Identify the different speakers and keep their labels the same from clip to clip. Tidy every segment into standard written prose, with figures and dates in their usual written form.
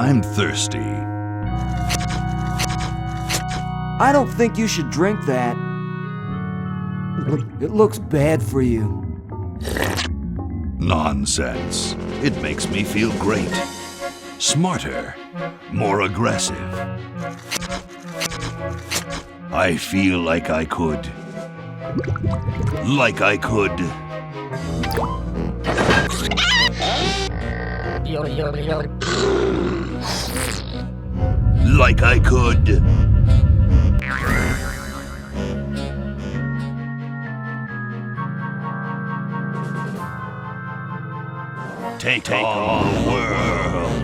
Speaker 1: I'm thirsty.
Speaker 2: I don't think you should drink that. It looks bad for you.
Speaker 1: Nonsense. It makes me feel great. Smarter. More aggressive. I feel like I could. Like I could. Like I could. Take on the world.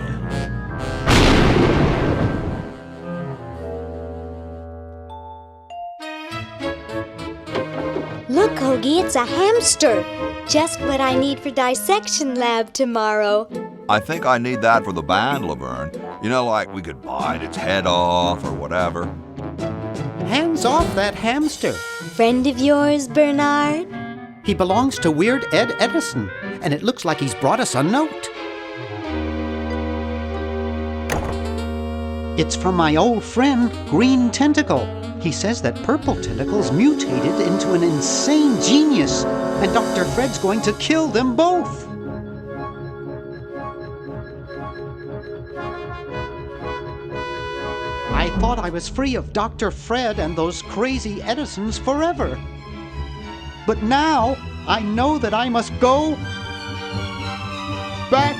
Speaker 3: Look, Hoagie, it's a hamster. Just what I need for dissection lab tomorrow.
Speaker 4: I think I need that for the band, Laverne. You know, like we could bite its head off or whatever.
Speaker 5: Hands off that hamster.
Speaker 3: Friend of yours, Bernard?
Speaker 5: He belongs to Weird Ed Edison, and it looks like he's brought us a note. It's from my old friend, Green Tentacle. He says that Purple Tentacle's mutated into an insane genius, and Dr. Fred's going to kill them both. I thought I was free of Dr. Fred and those crazy Edisons forever. But now I know that I must go back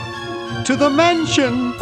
Speaker 5: to the mansion.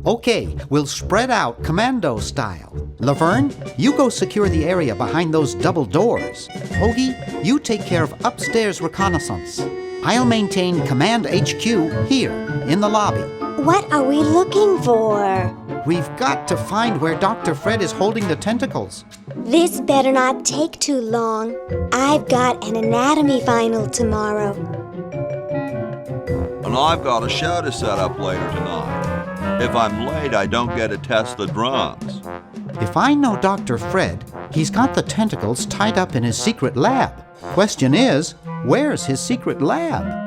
Speaker 5: Okay, we'll spread out commando style. Laverne, you go secure the area behind those double doors. Hoagie, you take care of upstairs reconnaissance. I'll maintain Command HQ here, in the lobby.
Speaker 3: What are we looking for?
Speaker 5: We've got to find where Dr. Fred is holding the tentacles.
Speaker 3: This better not take too long. I've got an anatomy final tomorrow.
Speaker 4: And I've got a show to set up later tonight. If I'm late, I don't get to test the drums.
Speaker 5: If I know Dr. Fred, he's got the tentacles tied up in his secret lab. Question is, where's his secret lab?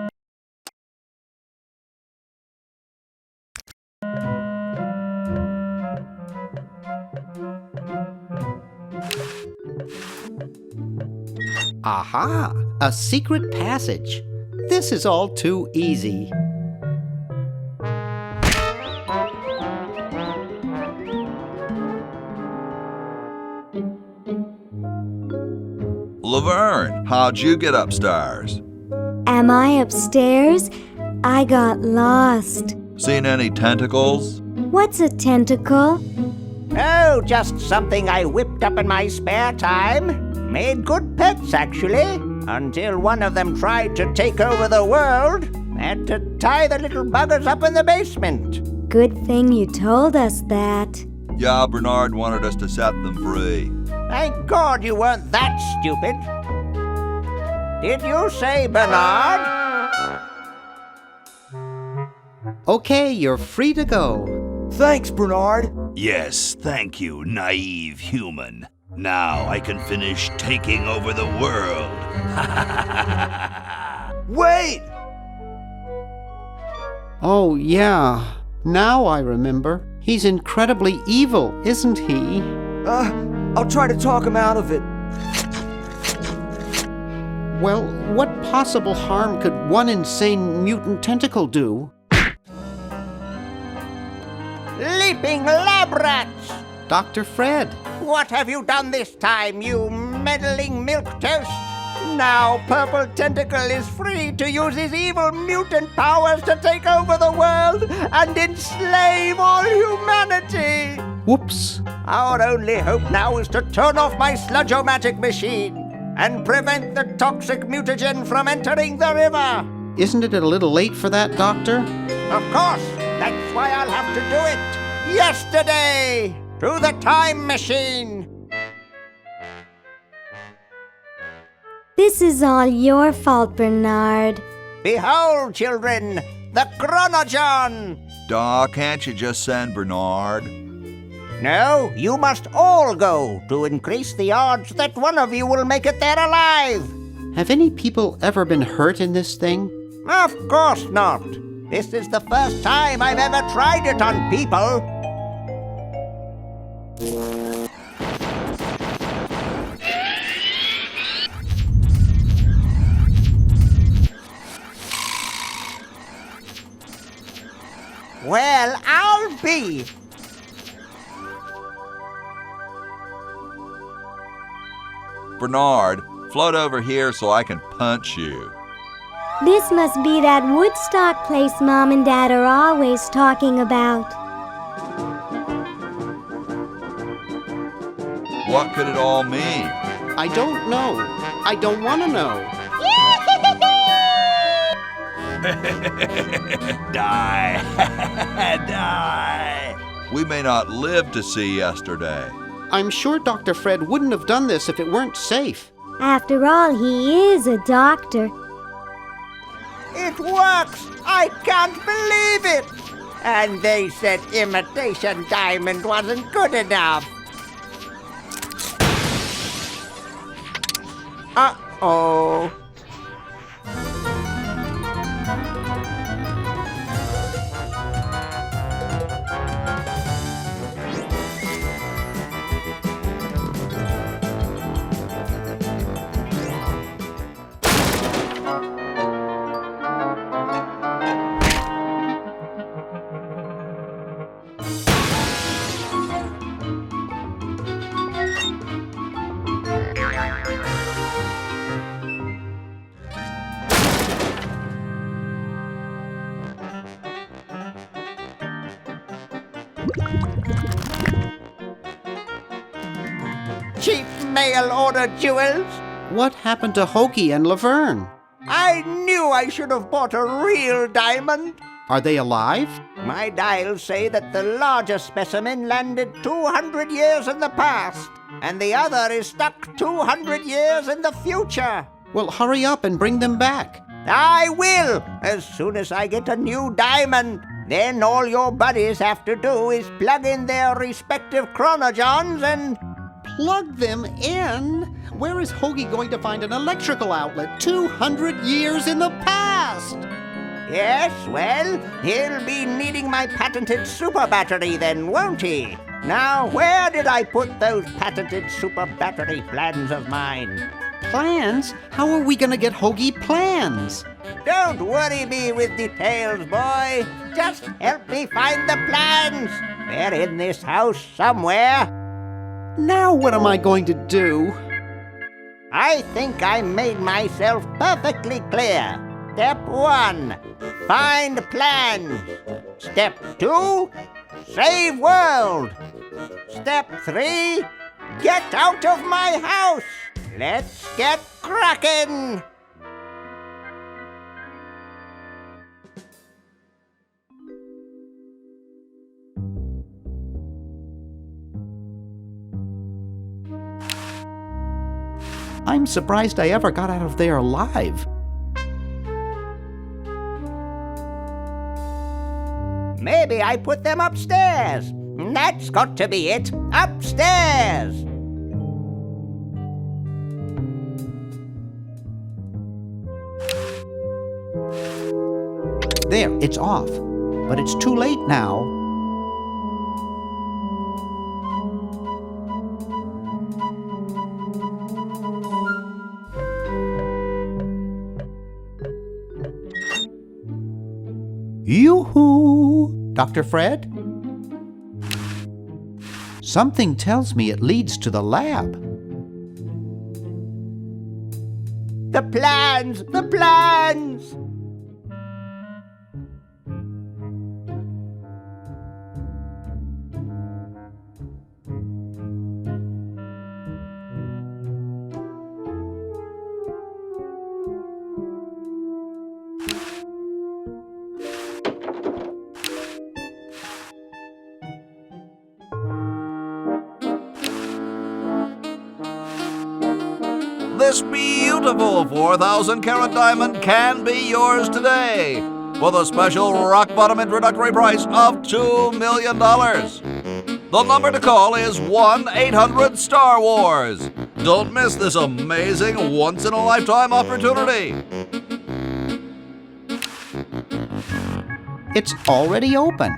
Speaker 5: Aha! A secret passage. This is all too easy.
Speaker 4: Laverne, how'd you get upstairs?
Speaker 3: Am I upstairs? I got lost.
Speaker 4: Seen any tentacles?
Speaker 3: What's a tentacle?
Speaker 6: Oh, just something I whipped up in my spare time. Made good pets, actually, until one of them tried to take over the world. Had to tie the little buggers up in the basement.
Speaker 3: Good thing you told us that.
Speaker 4: Yeah, Bernard wanted us to set them free.
Speaker 6: Thank God you weren't that stupid. Did you say Bernard?
Speaker 5: Okay, you're free to go.
Speaker 2: Thanks, Bernard.
Speaker 1: Yes, thank you, naive human. Now I can finish taking over the world.
Speaker 2: Wait!
Speaker 5: Oh, yeah. Now I remember. He's incredibly evil, isn't he?
Speaker 2: I'll try to talk him out of it.
Speaker 5: Well, what possible harm could one insane mutant tentacle do?
Speaker 6: Leaping lab rats!
Speaker 5: Dr. Fred.
Speaker 6: What have you done this time, you meddling milquetoast? Now Purple Tentacle is free to use his evil mutant powers to take over the world and enslave all humanity!
Speaker 5: Whoops.
Speaker 6: Our only hope now is to turn off my sludge-o-matic machine and prevent the toxic mutagen from entering the river.
Speaker 5: Isn't it a little late for that, Doctor?
Speaker 6: Of course, that's why I'll have to do it yesterday through the time machine.
Speaker 3: This is all your fault, Bernard.
Speaker 6: Behold, children, the Chronogon!
Speaker 4: Duh, can't you just send Bernard?
Speaker 6: No, you must all go to increase the odds that one of you will make it there alive.
Speaker 5: Have any people ever been hurt in this thing?
Speaker 6: Of course not. This is the first time I've ever tried it on people. Well, I'll be.
Speaker 4: Bernard, float over here so I can punch you.
Speaker 3: This must be that Woodstock place Mom and Dad are always talking about.
Speaker 4: What could it all mean?
Speaker 5: I don't know. I don't want to know.
Speaker 1: Die! Die!
Speaker 4: We may not live to see yesterday.
Speaker 5: I'm sure Dr. Fred wouldn't have done this if it weren't safe.
Speaker 3: After all, he is a doctor.
Speaker 6: It works! I can't believe it! And they said imitation diamond wasn't good enough. Uh-oh. Cheap mail-order jewels.
Speaker 5: What happened to Hoagie and Laverne?
Speaker 6: I knew I should have bought a real diamond.
Speaker 5: Are they alive?
Speaker 6: My dials say that the larger specimen landed 200 years in the past, and the other is stuck 200 years in the future.
Speaker 5: Well, hurry up and bring them back.
Speaker 6: I will, as soon as I get a new diamond. Then all your buddies have to do is plug in their respective chronogens and...
Speaker 5: Plug them in? Where is Hoagie going to find an electrical outlet 200 years in the past?
Speaker 6: Yes, well, he'll be needing my patented super battery then, won't he? Now, where did I put those patented super battery plans of mine?
Speaker 5: Plans? How are we going to get Hoagie plans?
Speaker 6: Don't worry me with details, boy. Just help me find the plans. They're in this house somewhere.
Speaker 5: Now what am I going to do?
Speaker 6: I think I made myself perfectly clear. Step 1, find plans. Step 2, save world. Step 3, get out of my house. Let's get cracking.
Speaker 5: I'm surprised I ever got out of there alive.
Speaker 6: Maybe I put them upstairs. That's got to be it. Upstairs.
Speaker 5: There, it's off. But it's too late now. Yoo-hoo! Dr. Fred? Something tells me it leads to the lab.
Speaker 6: The plans! The plans!
Speaker 1: This beautiful 4,000-carat diamond can be yours today for the special rock-bottom introductory price of $2 million. The number to call is 1-800-STAR-WARS. Don't miss this amazing once-in-a-lifetime opportunity.
Speaker 5: It's already open.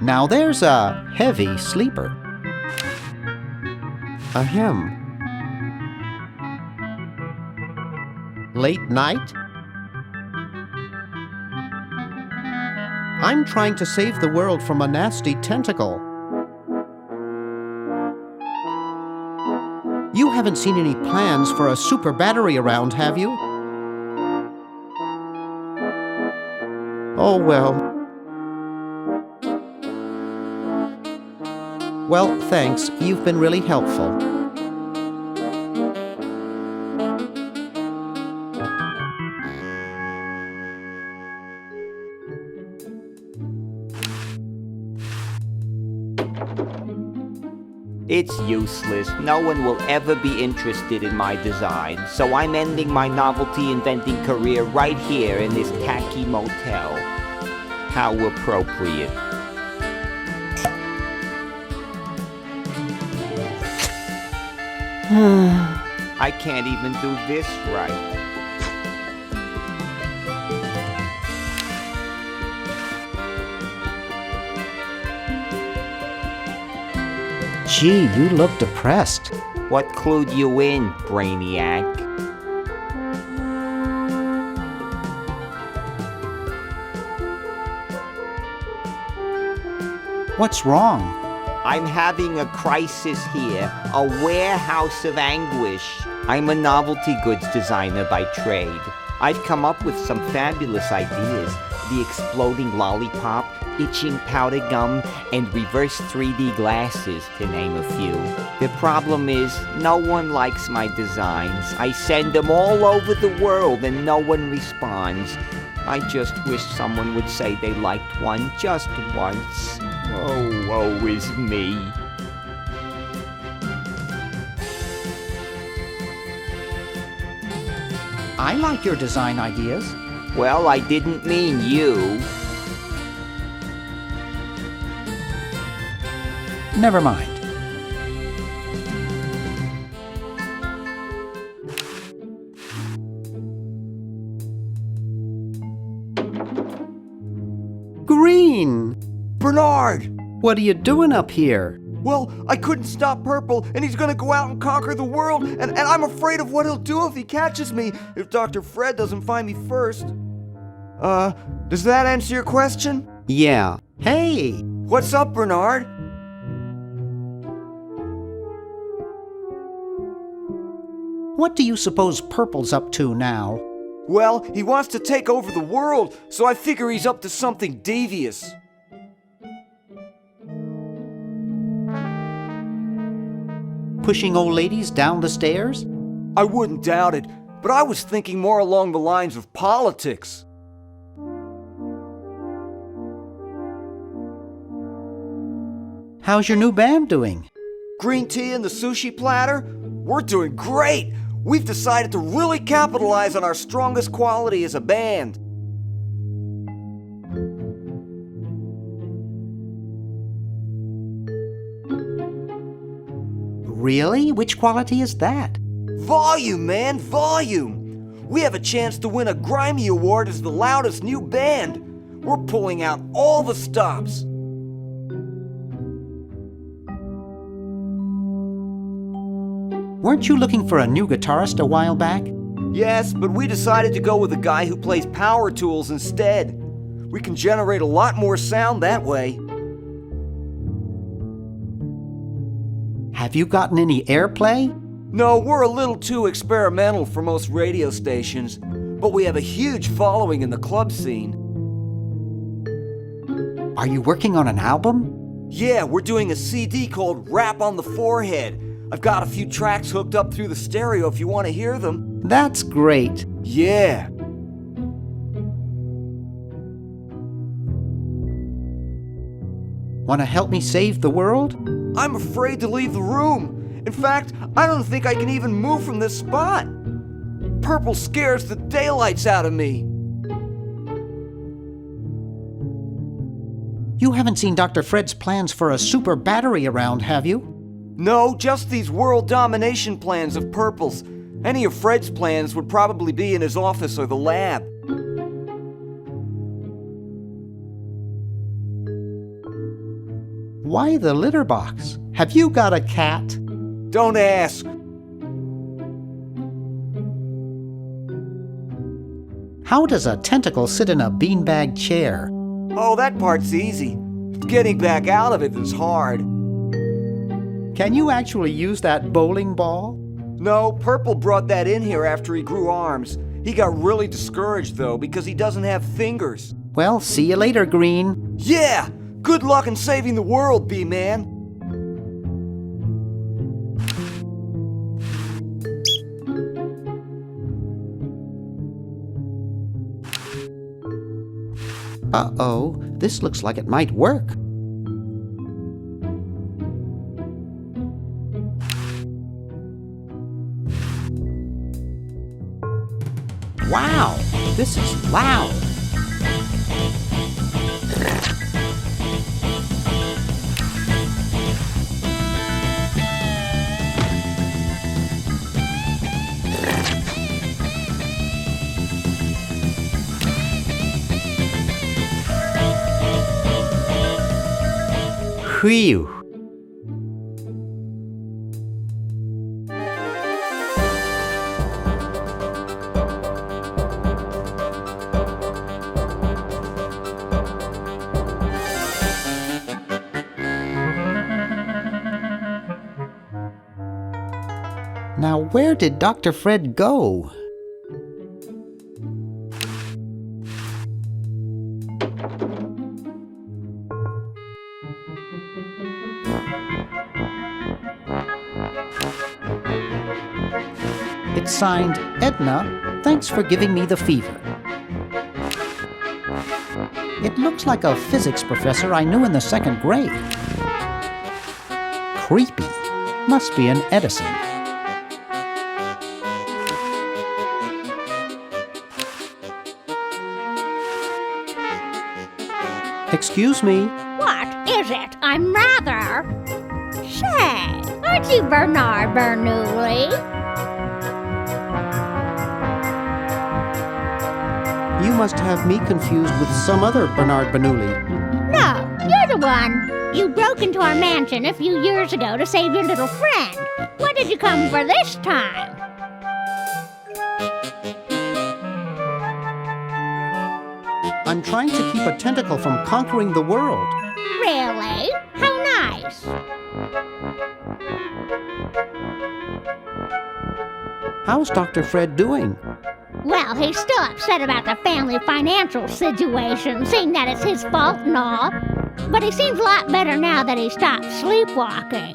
Speaker 5: Now there's a heavy sleeper. Ahem. Late night? I'm trying to save the world from a nasty tentacle. You haven't seen any plans for a super battery around, have you? Oh, well. Well, thanks. You've been really helpful.
Speaker 7: It's useless. No one will ever be interested in my design, so I'm ending my novelty inventing career right here in this tacky motel. How appropriate. I can't even do this right.
Speaker 5: Gee, you look depressed.
Speaker 7: What clued you in, Brainiac?
Speaker 5: What's wrong?
Speaker 7: I'm having a crisis here, a warehouse of anguish. I'm a novelty goods designer by trade. I've come up with some fabulous ideas. The exploding lollipop, itching powder gum, and reverse 3D glasses, to name a few. The problem is, no one likes my designs. I send them all over the world and no one responds. I just wish someone would say they liked one just once. Oh, woe is me.
Speaker 5: I like your design ideas.
Speaker 7: Well, I didn't mean you.
Speaker 5: Never mind.
Speaker 2: Green! Bernard!
Speaker 5: What are you doing up here?
Speaker 2: Well, I couldn't stop Purple, and he's gonna go out and conquer the world, and I'm afraid of what he'll do if he catches me, if Dr. Fred doesn't find me first. Does that answer your question?
Speaker 5: Yeah. Hey!
Speaker 2: What's up, Bernard?
Speaker 5: What do you suppose Purple's up to now?
Speaker 2: Well, he wants to take over the world, so I figure he's up to something devious.
Speaker 5: Pushing old ladies down the stairs?
Speaker 2: I wouldn't doubt it, but I was thinking more along the lines of politics.
Speaker 5: How's your new band doing?
Speaker 2: Green tea and the sushi platter? We're doing great! We've decided to really capitalize on our strongest quality as a band.
Speaker 5: Really? Which quality is that?
Speaker 2: Volume, man, volume! We have a chance to win a Grimy Award as the loudest new band. We're pulling out all the stops.
Speaker 5: Weren't you looking for a new guitarist a while back?
Speaker 2: Yes, but we decided to go with a guy who plays power tools instead. We can generate a lot more sound that way.
Speaker 5: Have you gotten any airplay?
Speaker 2: No, we're a little too experimental for most radio stations, but we have a huge following in the club scene.
Speaker 5: Are you working on an album?
Speaker 2: Yeah, we're doing a CD called Rap on the Forehead. I've got a few tracks hooked up through the stereo if you want to hear them.
Speaker 5: That's great.
Speaker 2: Yeah.
Speaker 5: Want to help me save the world?
Speaker 2: I'm afraid to leave the room. In fact, I don't think I can even move from this spot. Purple scares the daylights out of me.
Speaker 5: You haven't seen Dr. Fred's plans for a super battery around, have you?
Speaker 2: No, just these world domination plans of Purple's. Any of Fred's plans would probably be in his office or the lab.
Speaker 5: Why the litter box? Have you got a cat?
Speaker 2: Don't ask.
Speaker 5: How does a tentacle sit in a beanbag chair?
Speaker 2: Oh, that part's easy. Getting back out of it is hard.
Speaker 5: Can you actually use that bowling ball?
Speaker 2: No, Purple brought that in here after he grew arms. He got really discouraged, though, because he doesn't have fingers.
Speaker 5: Well, see you later, Green.
Speaker 2: Yeah! Good luck in saving the world, B-Man.
Speaker 5: Uh-oh, this looks like it might work. Wow, this is loud. Whew. Now, where did Dr. Fred go? Signed, Edna, thanks for giving me the fever. It looks like a physics professor I knew in the 2nd grade. Creepy. Must be an Edison. Excuse me.
Speaker 8: What is it? I'm rather... Say, aren't you Bernard Bernoulli?
Speaker 5: You must have me confused with some other Bernard Bernoulli.
Speaker 8: No, you're the one. You broke into our mansion a few years ago to save your little friend. What did you come for this time?
Speaker 5: I'm trying to keep a tentacle from conquering the world.
Speaker 8: Really? How nice.
Speaker 5: How's Dr. Fred doing?
Speaker 8: Well, he's still upset about the family financial situation, seeing that it's his fault and all. But he seems a lot better now that he stopped sleepwalking.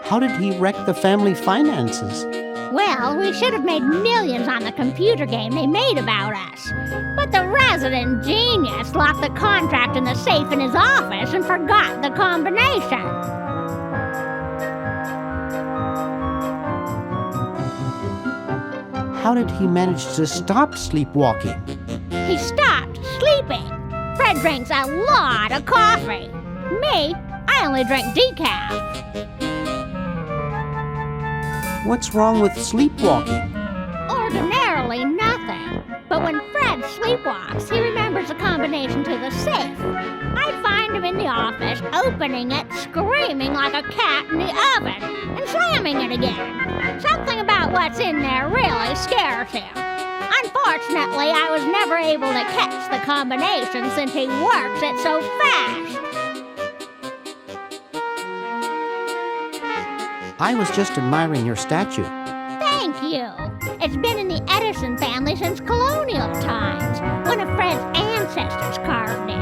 Speaker 5: How did he wreck the family finances?
Speaker 8: Well, we should have made millions on the computer game they made about us. But the resident genius locked the contract in the safe in his office and forgot the combination.
Speaker 5: How did he manage to stop sleepwalking?
Speaker 8: He stopped sleeping. Fred drinks a lot of coffee. Me, I only drink decaf.
Speaker 5: What's wrong with sleepwalking?
Speaker 8: Ordinarily nothing. But when Fred sleepwalks, he remembers the combination to the safe. I find him in the office, opening it, screaming like a cat in the oven, and slamming it again. Something about what's in there really scares him. Unfortunately, I was never able to catch the combination since he works it so fast.
Speaker 5: I was just admiring your statue.
Speaker 8: Thank you. It's been in the Edison family since colonial times. One of Fred's ancestors carved it.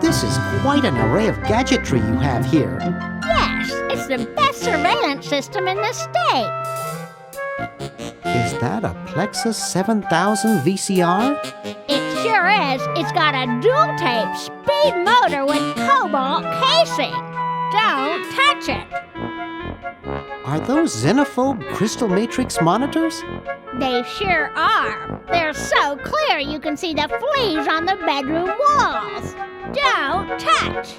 Speaker 5: This is quite an array of gadgetry you have here.
Speaker 8: Yes, it's the best surveillance system in the state.
Speaker 5: Is that a Plexus 7000 VCR?
Speaker 8: It sure is. It's got a dual-tape speed motor with cobalt casing. Don't touch it.
Speaker 5: Are those xenophobe crystal matrix monitors?
Speaker 8: They sure are. They're so clear you can see the fleas on the bedroom walls. Don't touch.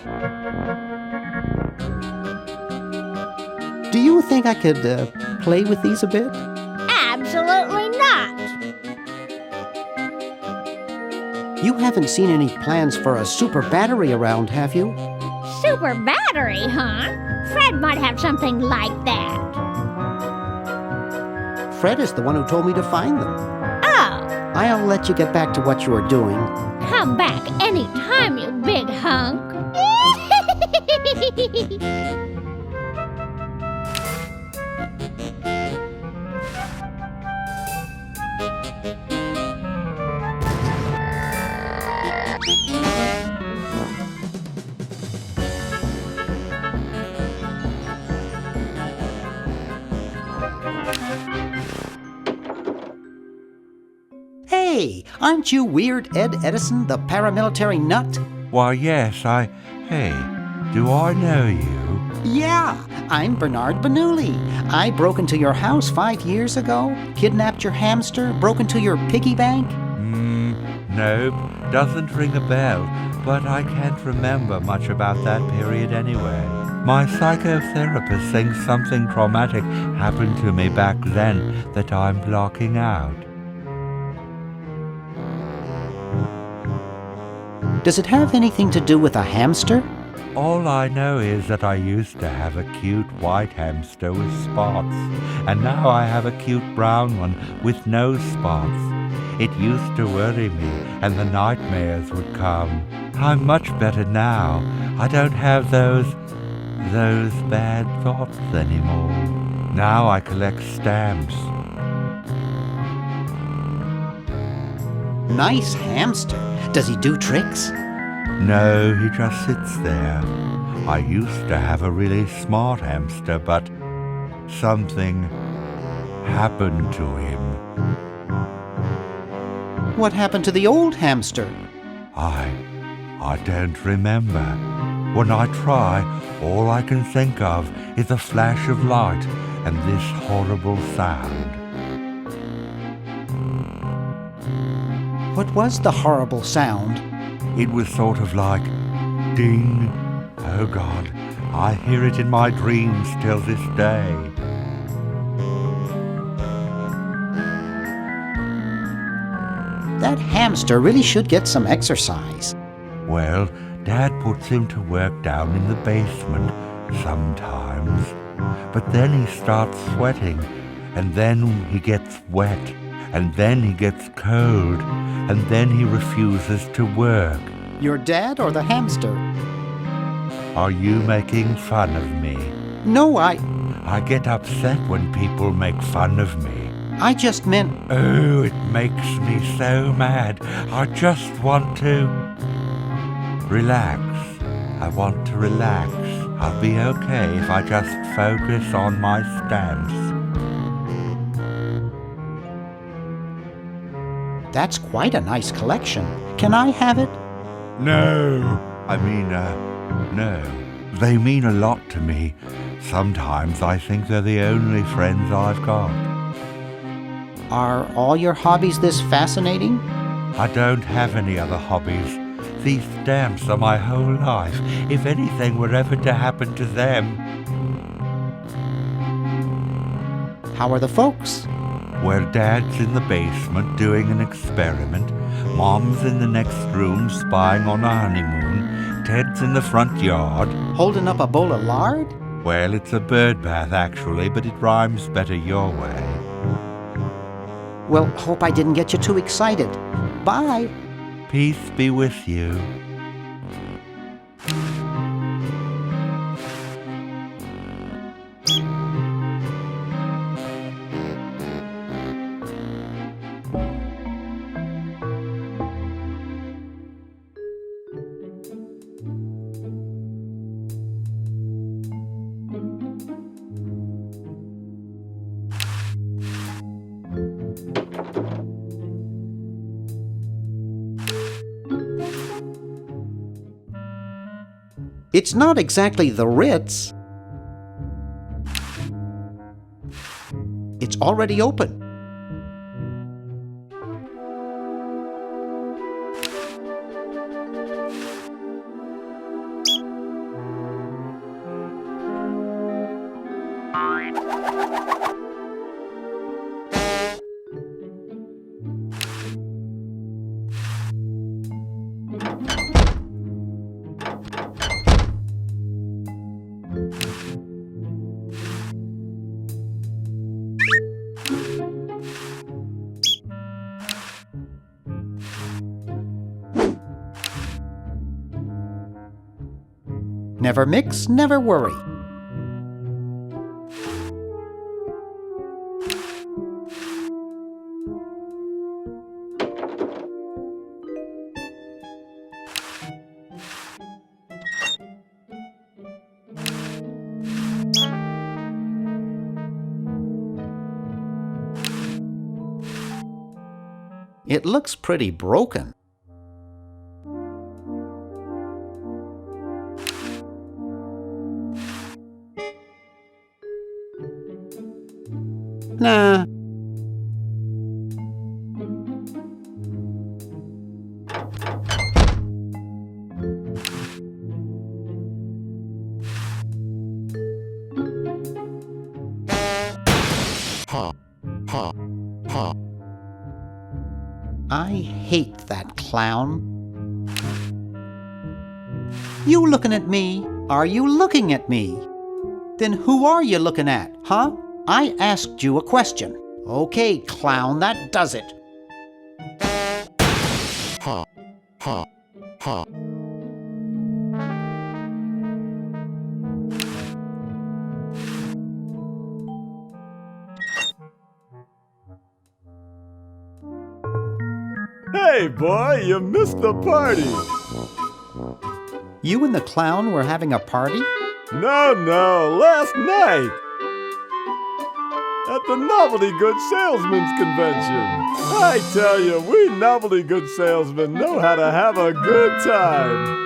Speaker 5: Do you think I could play with these a bit?
Speaker 8: Absolutely not.
Speaker 5: You haven't seen any plans for a super battery around, have you?
Speaker 8: Super battery, huh? Fred might have something like that.
Speaker 5: Fred is the one who told me to find them.
Speaker 8: Oh,
Speaker 5: I'll let you get back to what you are doing.
Speaker 8: come back anytime, you big hunk.
Speaker 5: Hey, aren't you Weird Ed Edison, the paramilitary nut?
Speaker 9: Why, yes, Hey, do I know you?
Speaker 5: Yeah, I'm Bernard Bernoulli. I broke into your house 5 years ago, kidnapped your hamster, broke into your piggy bank.
Speaker 9: Nope, doesn't ring a bell, but I can't remember much about that period anyway. My psychotherapist thinks something traumatic happened to me back then that I'm blocking out.
Speaker 5: Does it have anything to do with a hamster?
Speaker 9: All I know is that I used to have a cute white hamster with spots, and now I have a cute brown one with no spots. It used to worry me, and the nightmares would come. I'm much better now. I don't have those bad thoughts anymore. Now I collect stamps.
Speaker 5: Nice hamster. Does he do tricks?
Speaker 9: No, he just sits there. I used to have a really smart hamster, but something happened to him.
Speaker 5: What happened to the old hamster?
Speaker 9: I don't remember. When I try, all I can think of is a flash of light and this horrible sound.
Speaker 5: What was the horrible sound?
Speaker 9: It was sort of like ding. Oh God, I hear it in my dreams till this day.
Speaker 5: That hamster really should get some exercise.
Speaker 9: Well, Dad puts him to work down in the basement sometimes. But then he starts sweating, and then he gets wet, and then he gets cold, and then he refuses to work.
Speaker 5: Your dad or the hamster?
Speaker 9: Are you making fun of me?
Speaker 5: No, I
Speaker 9: get upset when people make fun of me.
Speaker 5: I just meant...
Speaker 9: Oh, it makes me so mad. I just want to... relax. I want to relax. I'll be okay if I just focus on my stamps.
Speaker 5: That's quite a nice collection. Can I have it?
Speaker 9: No. No. They mean a lot to me. Sometimes I think they're the only friends I've got.
Speaker 5: Are all your hobbies this fascinating?
Speaker 9: I don't have any other hobbies. These stamps are my whole life. If anything were ever to happen to them...
Speaker 5: How are the folks?
Speaker 9: Well, Dad's in the basement doing an experiment. Mom's in the next room spying on a honeymoon. Ted's in the front yard.
Speaker 5: Holding up a bowl of lard?
Speaker 9: Well, it's a bird bath, actually, but it rhymes better your way.
Speaker 5: Well, hope I didn't get you too excited. Bye.
Speaker 9: Peace be with you.
Speaker 5: It's not exactly the Ritz. It's already open. Never mix, never worry. It looks pretty broken. Nah. I hate that clown. You looking at me? Are you looking at me? Then who are you looking at, huh? I asked you a question. Okay, clown, that does it.
Speaker 2: Hey, boy, you missed the party.
Speaker 5: You and the clown were having a party?
Speaker 10: No, last night! At the Novelty Good Salesman's Convention. I tell you, we Novelty Good Salesmen know how to have a good time.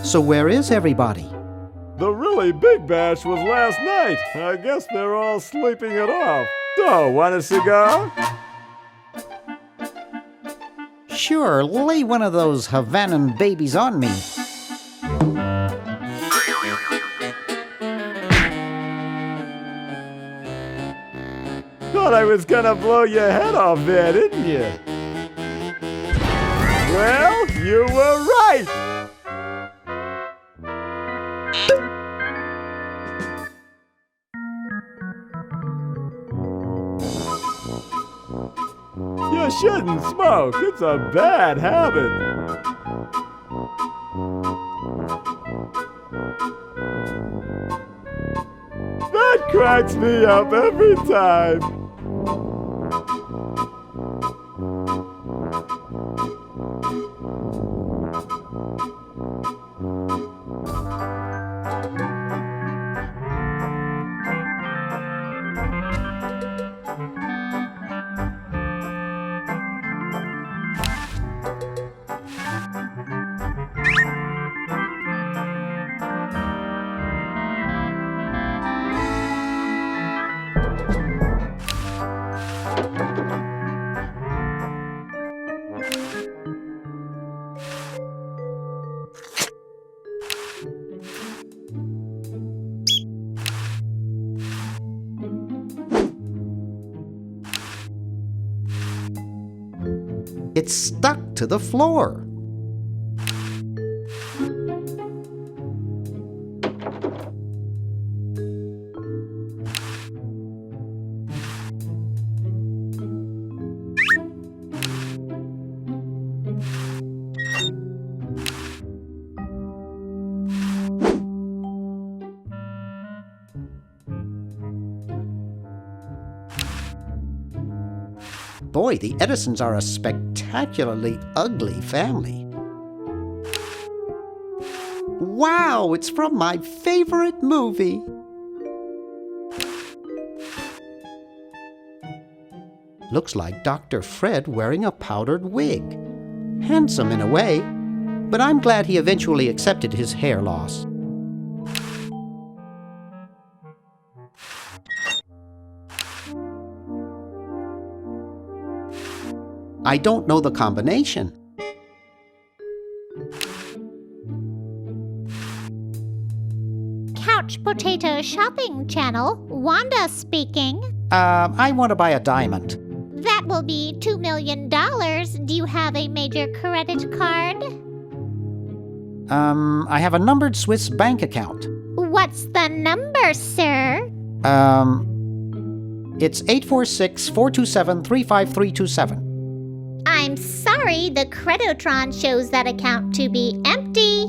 Speaker 5: So where is everybody?
Speaker 10: The really big bash was last night. I guess they're all sleeping it off. So, want a cigar?
Speaker 5: Sure, lay one of those Havanan babies on me.
Speaker 10: Thought I was gonna blow your head off there, didn't you? Well, you were right! You shouldn't smoke. It's a bad habit. That cracks me up every time.
Speaker 5: It's stuck to the floor. Boy, the Edisons are a spectacularly ugly family. Wow, it's from my favorite movie. Looks like Dr. Fred wearing a powdered wig. Handsome in a way, but I'm glad he eventually accepted his hair loss. I don't know the combination.
Speaker 8: Couch Potato Shopping Channel, Wanda speaking.
Speaker 5: I want to buy a diamond.
Speaker 8: That will be $2 million. Do you have a major credit card?
Speaker 5: I have a numbered Swiss bank account.
Speaker 8: What's the number, sir?
Speaker 5: It's 846-427-35327.
Speaker 8: I'm sorry, the Credotron shows that account to be empty.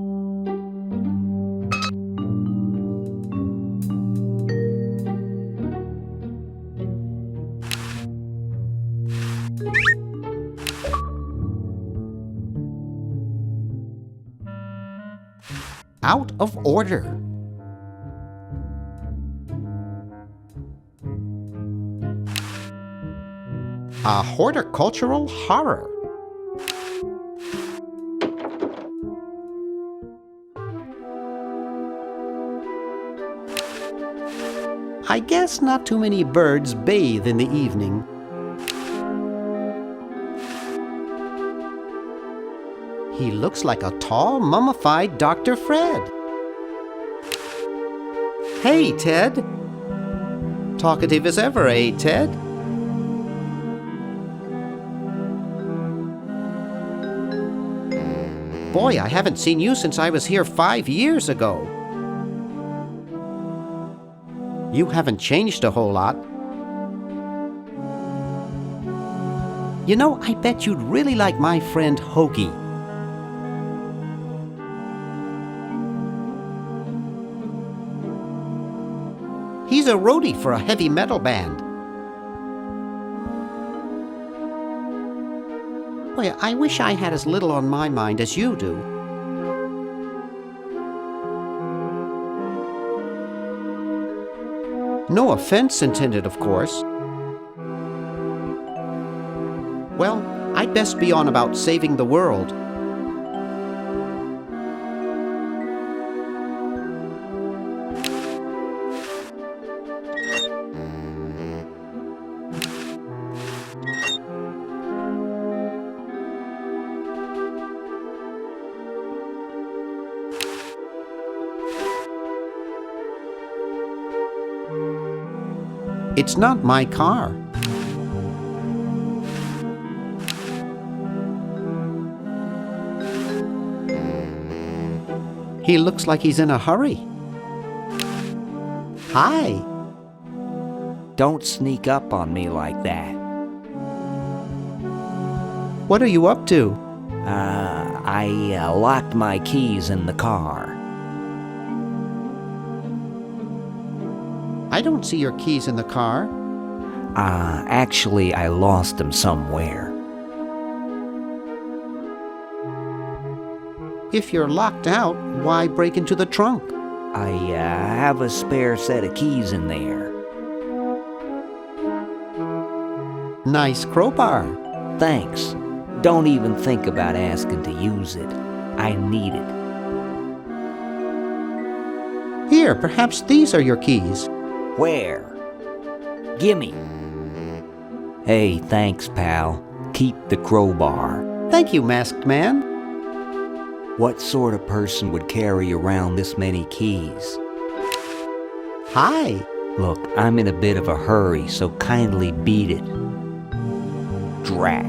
Speaker 5: Out of order. A horticultural horror. I guess not too many birds bathe in the evening. He looks like a tall, mummified Dr. Fred. Hey, Ted. Talkative as ever, eh, Ted? Boy, I haven't seen you since I was here 5 years ago. You haven't changed a whole lot. You know, I bet you'd really like my friend Hoagie. He's a roadie for a heavy metal band. Boy, I wish I had as little on my mind as you do. No offense intended, of course. Well, I'd best be on about saving the world. It's not my car. He looks like he's in a hurry. Hi.
Speaker 7: Don't sneak up on me like that.
Speaker 5: What are you up to?
Speaker 7: I locked my keys in the car.
Speaker 5: I don't see your keys in the car.
Speaker 7: Actually, I lost them somewhere.
Speaker 5: If you're locked out, why break into the trunk?
Speaker 7: I have a spare set of keys in there.
Speaker 5: Nice crowbar.
Speaker 7: Thanks. Don't even think about asking to use it. I need it.
Speaker 5: Here, perhaps these are your keys.
Speaker 7: Where? Gimme. Hey, thanks, pal. Keep the crowbar.
Speaker 5: Thank you, masked man.
Speaker 7: What sort of person would carry around this many keys?
Speaker 5: Hi.
Speaker 7: Look, I'm in a bit of a hurry, so kindly beat it. Drat.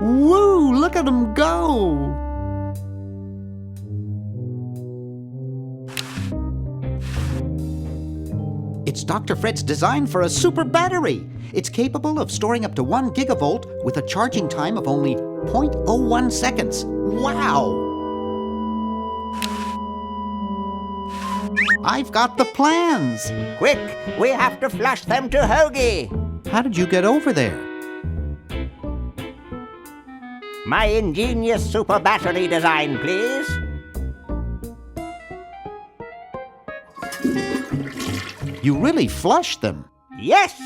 Speaker 5: Woo! Look at him go! It's Dr. Fred's design for a super battery. It's capable of storing up to 1 gigavolt with a charging time of only 0.01 seconds. Wow! I've got the plans.
Speaker 6: Quick, we have to flush them to Hoagie.
Speaker 5: How did you get over there?
Speaker 6: My ingenious super battery design, please.
Speaker 5: You really flushed them.
Speaker 6: Yes.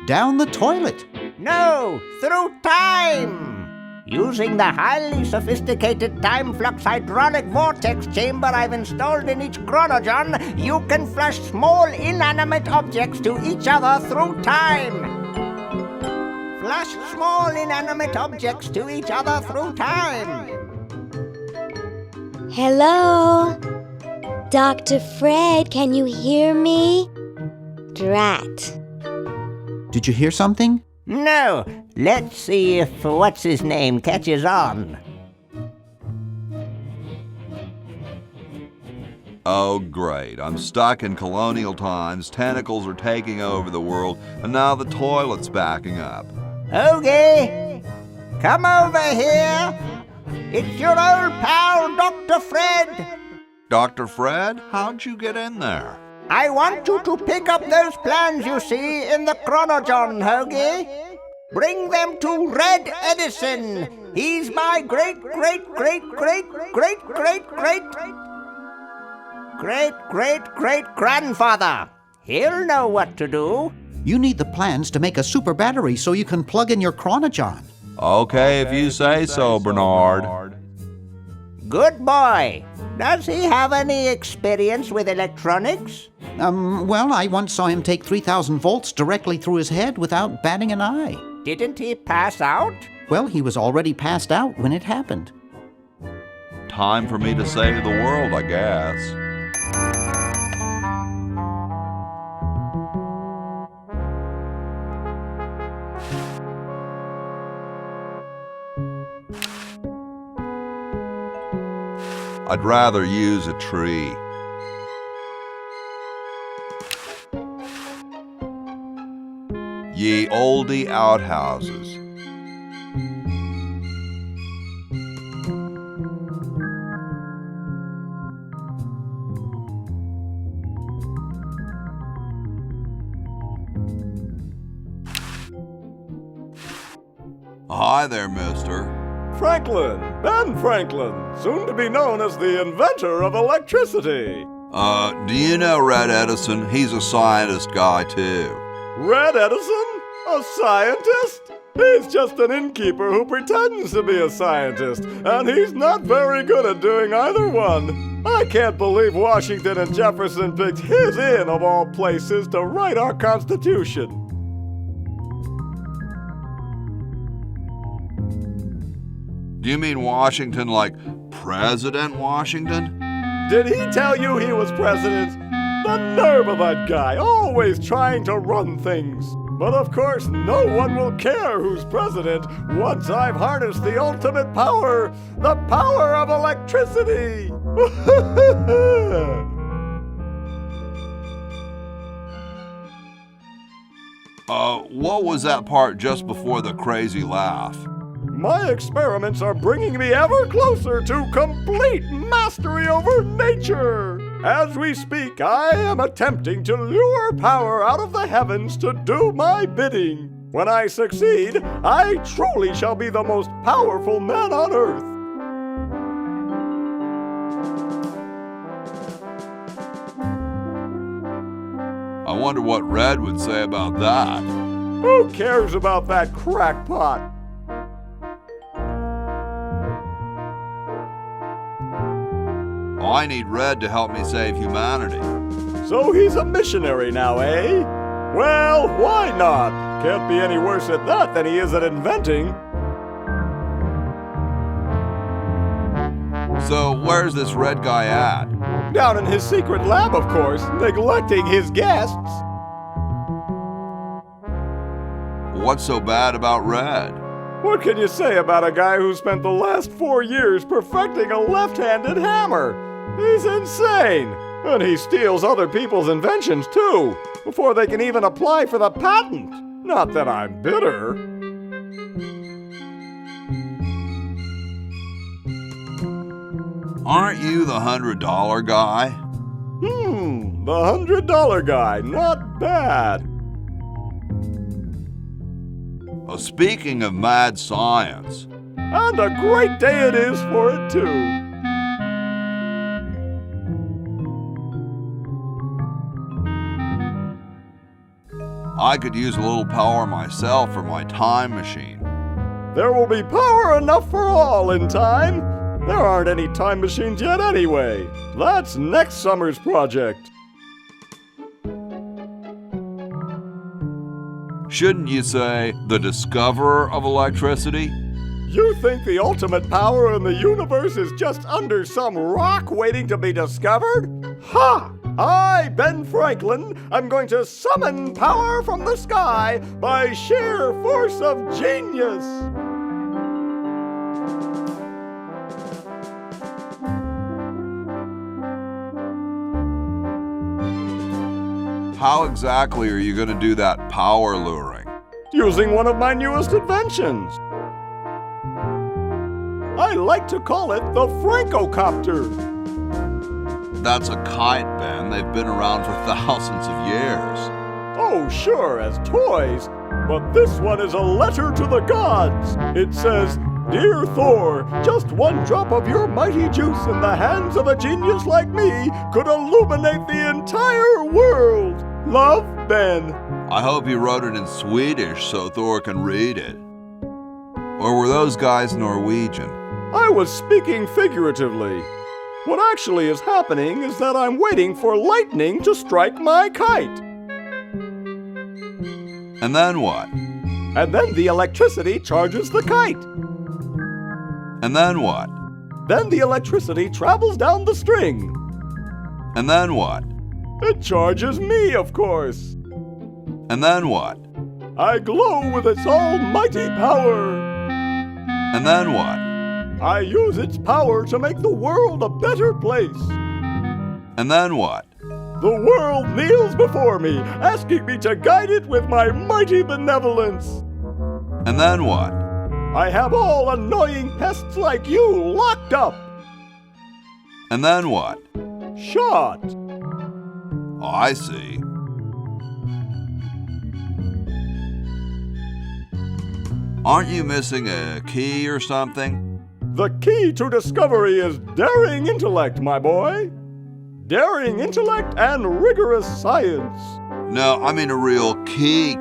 Speaker 5: Down the toilet.
Speaker 6: No, through time. Using the highly sophisticated time flux hydraulic vortex chamber I've installed in each chronogen, you can flush small inanimate objects to each other through time. Flush small inanimate objects to each other through time.
Speaker 3: Hello? Dr. Fred, can you hear me? Drat.
Speaker 5: Did you hear something?
Speaker 6: No. Let's see if what's-his-name catches on.
Speaker 4: Oh, great. I'm stuck in colonial times, tentacles are taking over the world, and now the toilet's backing up.
Speaker 6: Hoagie, come over here. It's your old pal, Dr. Fred.
Speaker 4: Dr. Fred, how'd you get in there?
Speaker 6: I want you to pick up those plans you see in the Chronojon, Hoagie. Bring them to Red Edison. He's my great-great-great-great-great-great-great-great-grandfather. He'll know what to do.
Speaker 5: You need the plans to make a super battery so you can plug in your Chronojon.
Speaker 4: Okay, if you say so, Bernard.
Speaker 6: Good boy. Does he have any experience with electronics?
Speaker 5: Well, I once saw him take 3,000 volts directly through his head without batting an eye.
Speaker 6: Didn't he pass out?
Speaker 5: Well, he was already passed out when it happened.
Speaker 4: Time for me to save the world, I guess. I'd rather use a tree. Ye olde outhouses. Hi there, mister.
Speaker 10: Franklin, Ben Franklin, soon to be known as the inventor of electricity.
Speaker 4: Do you know Red Edison? He's a scientist guy, too.
Speaker 10: Red Edison? A scientist? He's just an innkeeper who pretends to be a scientist, and he's not very good at doing either one. I can't believe Washington and Jefferson picked his inn, of all places, to write our Constitution.
Speaker 4: Do you mean Washington like President Washington?
Speaker 10: Did he tell you he was president? The nerve of that guy, always trying to run things. But of course, no one will care who's president once I've harnessed the ultimate power, the power of electricity.
Speaker 4: What was that part just before the crazy laugh?
Speaker 10: My experiments are bringing me ever closer to complete mastery over nature. As we speak, I am attempting to lure power out of the heavens to do my bidding. When I succeed, I truly shall be the most powerful man on earth.
Speaker 4: I wonder what Red would say about that.
Speaker 10: Who cares about that crackpot?
Speaker 4: I need Red to help me save humanity.
Speaker 10: So he's a missionary now, eh? Well, why not? Can't be any worse at that than he is at inventing.
Speaker 4: So where's this Red guy at?
Speaker 10: Down in his secret lab, of course, neglecting his guests.
Speaker 4: What's so bad about Red?
Speaker 10: What can you say about a guy who spent the last 4 years perfecting a left-handed hammer? He's insane! And he steals other people's inventions, too, before they can even apply for the patent. Not that I'm bitter.
Speaker 4: Aren't you the $100 guy?
Speaker 10: The $100 guy, not bad.
Speaker 4: Speaking of mad science.
Speaker 10: And a great day it is for it, too.
Speaker 4: I could use a little power myself for my time machine.
Speaker 10: There will be power enough for all in time. There aren't any time machines yet anyway. That's next summer's project.
Speaker 4: Shouldn't you say the discoverer of electricity?
Speaker 10: You think the ultimate power in the universe is just under some rock waiting to be discovered? Ha! I, Ben Franklin, am going to summon power from the sky by sheer force of genius.
Speaker 4: How exactly are you going to do that power luring?
Speaker 10: Using one of my newest inventions. I like to call it the Francocopter.
Speaker 4: That's a kite, Ben. They've been around for thousands of years.
Speaker 10: Oh, sure, as toys. But this one is a letter to the gods. It says, "Dear Thor, just one drop of your mighty juice in the hands of a genius like me could illuminate the entire world. Love, Ben."
Speaker 4: I hope you wrote it in Swedish so Thor can read it. Or were those guys Norwegian?
Speaker 10: I was speaking figuratively. What actually is happening is that I'm waiting for lightning to strike my kite.
Speaker 4: And then what?
Speaker 10: And then the electricity charges the kite.
Speaker 4: And then what?
Speaker 10: Then the electricity travels down the string.
Speaker 4: And then what?
Speaker 10: It charges me, of course.
Speaker 4: And then what?
Speaker 10: I glow with its almighty power.
Speaker 4: And then what?
Speaker 10: I use its power to make the world a better place.
Speaker 4: And then what?
Speaker 10: The world kneels before me, asking me to guide it with my mighty benevolence.
Speaker 4: And then what?
Speaker 10: I have all annoying pests like you locked up.
Speaker 4: And then what?
Speaker 10: Shot.
Speaker 4: Oh, I see. Aren't you missing a key or something?
Speaker 10: The key to discovery is daring intellect, my boy. Daring intellect and rigorous science.
Speaker 4: No, I mean a real key.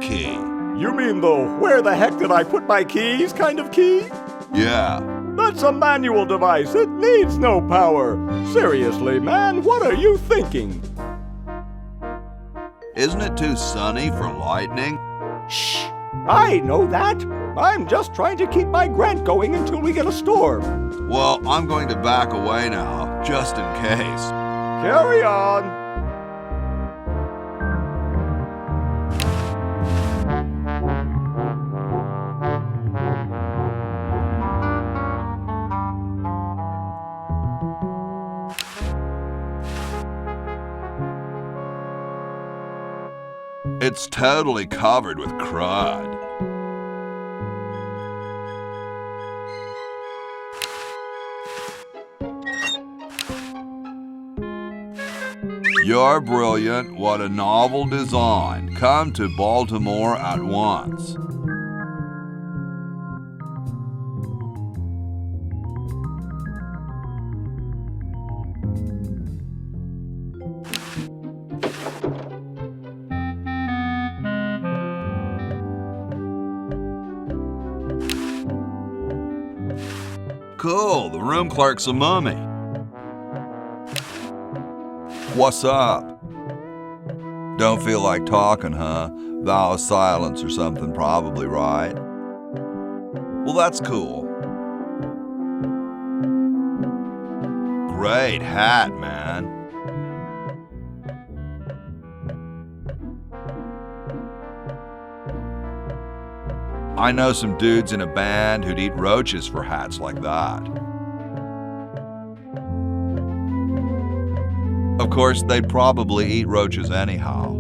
Speaker 10: You mean the "where the heck did I put my keys" kind of key?
Speaker 4: Yeah.
Speaker 10: That's a manual device. It needs no power. Seriously, man, what are you thinking?
Speaker 4: Isn't it too sunny for lightning?
Speaker 10: Shh! I know that. I'm just trying to keep my grant going until we get a storm.
Speaker 4: Well, I'm going to back away now, just in case.
Speaker 10: Carry on.
Speaker 4: It's totally covered with crud. You're brilliant. What a novel design. Come to Baltimore at once. Cool, the room clerk's a mummy. What's up? Don't feel like talking, huh? Vow of silence or something, probably, right? Well, that's cool. Great hat, man. I know some dudes in a band who'd eat roaches for hats like that. Of course, they'd probably eat roaches anyhow.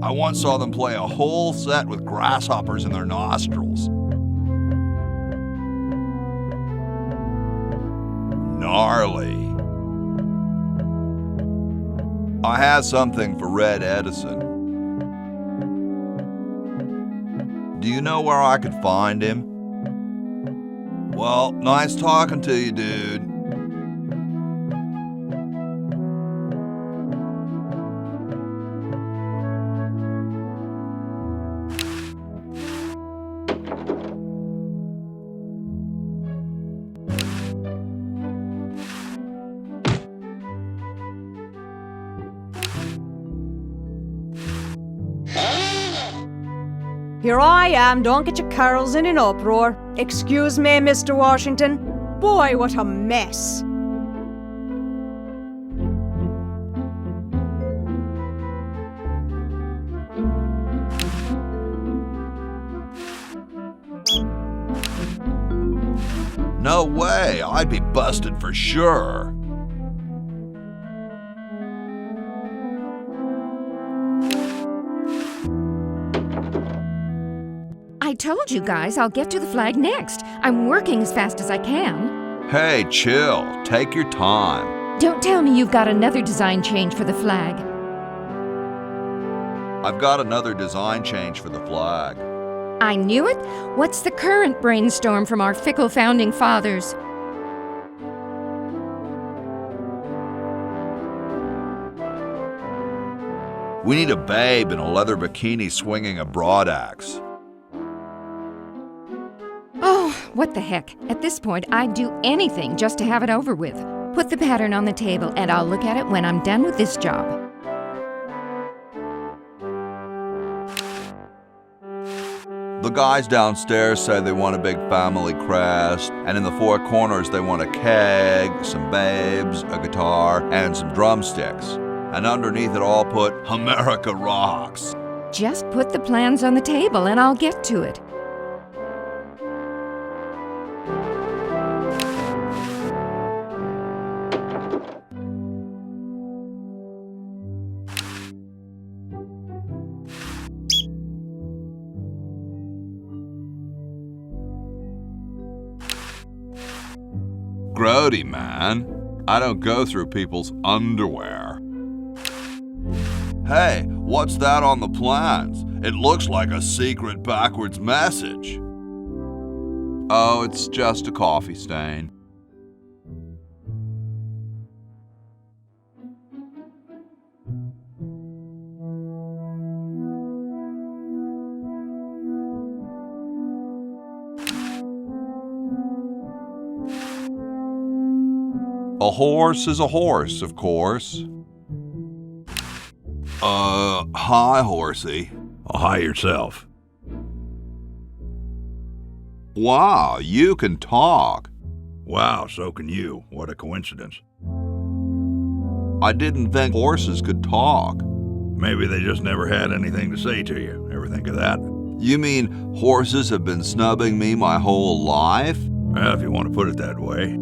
Speaker 4: I once saw them play a whole set with grasshoppers in their nostrils. Gnarly. I had something for Red Edison. Do you know where I could find him? Well, nice talking to you, dude.
Speaker 11: Here I am, don't get your curls in an uproar. Excuse me, Mr. Washington. Boy, what a mess.
Speaker 4: No way, I'd be busted for sure.
Speaker 12: I told you guys I'll get to the flag next. I'm working as fast as I can.
Speaker 4: Hey, chill. Take your time.
Speaker 12: Don't tell me you've got another design change for the flag.
Speaker 4: I've got another design change for the flag.
Speaker 12: I knew it. What's the current brainstorm from our fickle founding fathers?
Speaker 4: We need a babe in a leather bikini swinging a broadaxe.
Speaker 12: Oh, what the heck. At this point, I'd do anything just to have it over with. Put the pattern on the table and I'll look at it when I'm done with this job.
Speaker 4: The guys downstairs say they want a big family crest, and in the four corners they want a keg, some babes, a guitar, and some drumsticks. And underneath it all put, America rocks.
Speaker 12: Just put the plans on the table and I'll get to it.
Speaker 4: Grody, man. I don't go through people's underwear. Hey, what's that on the plans? It looks like a secret backwards message. Oh, it's just a coffee stain. A horse is a horse, of course. Hi, horsey.
Speaker 10: Hi yourself.
Speaker 4: Wow, you can talk.
Speaker 10: Wow, so can you. What a coincidence.
Speaker 4: I didn't think horses could talk.
Speaker 10: Maybe they just never had anything to say to you. Ever think of that?
Speaker 4: You mean horses have been snubbing me my whole life?
Speaker 10: Well, if you want to put it that way.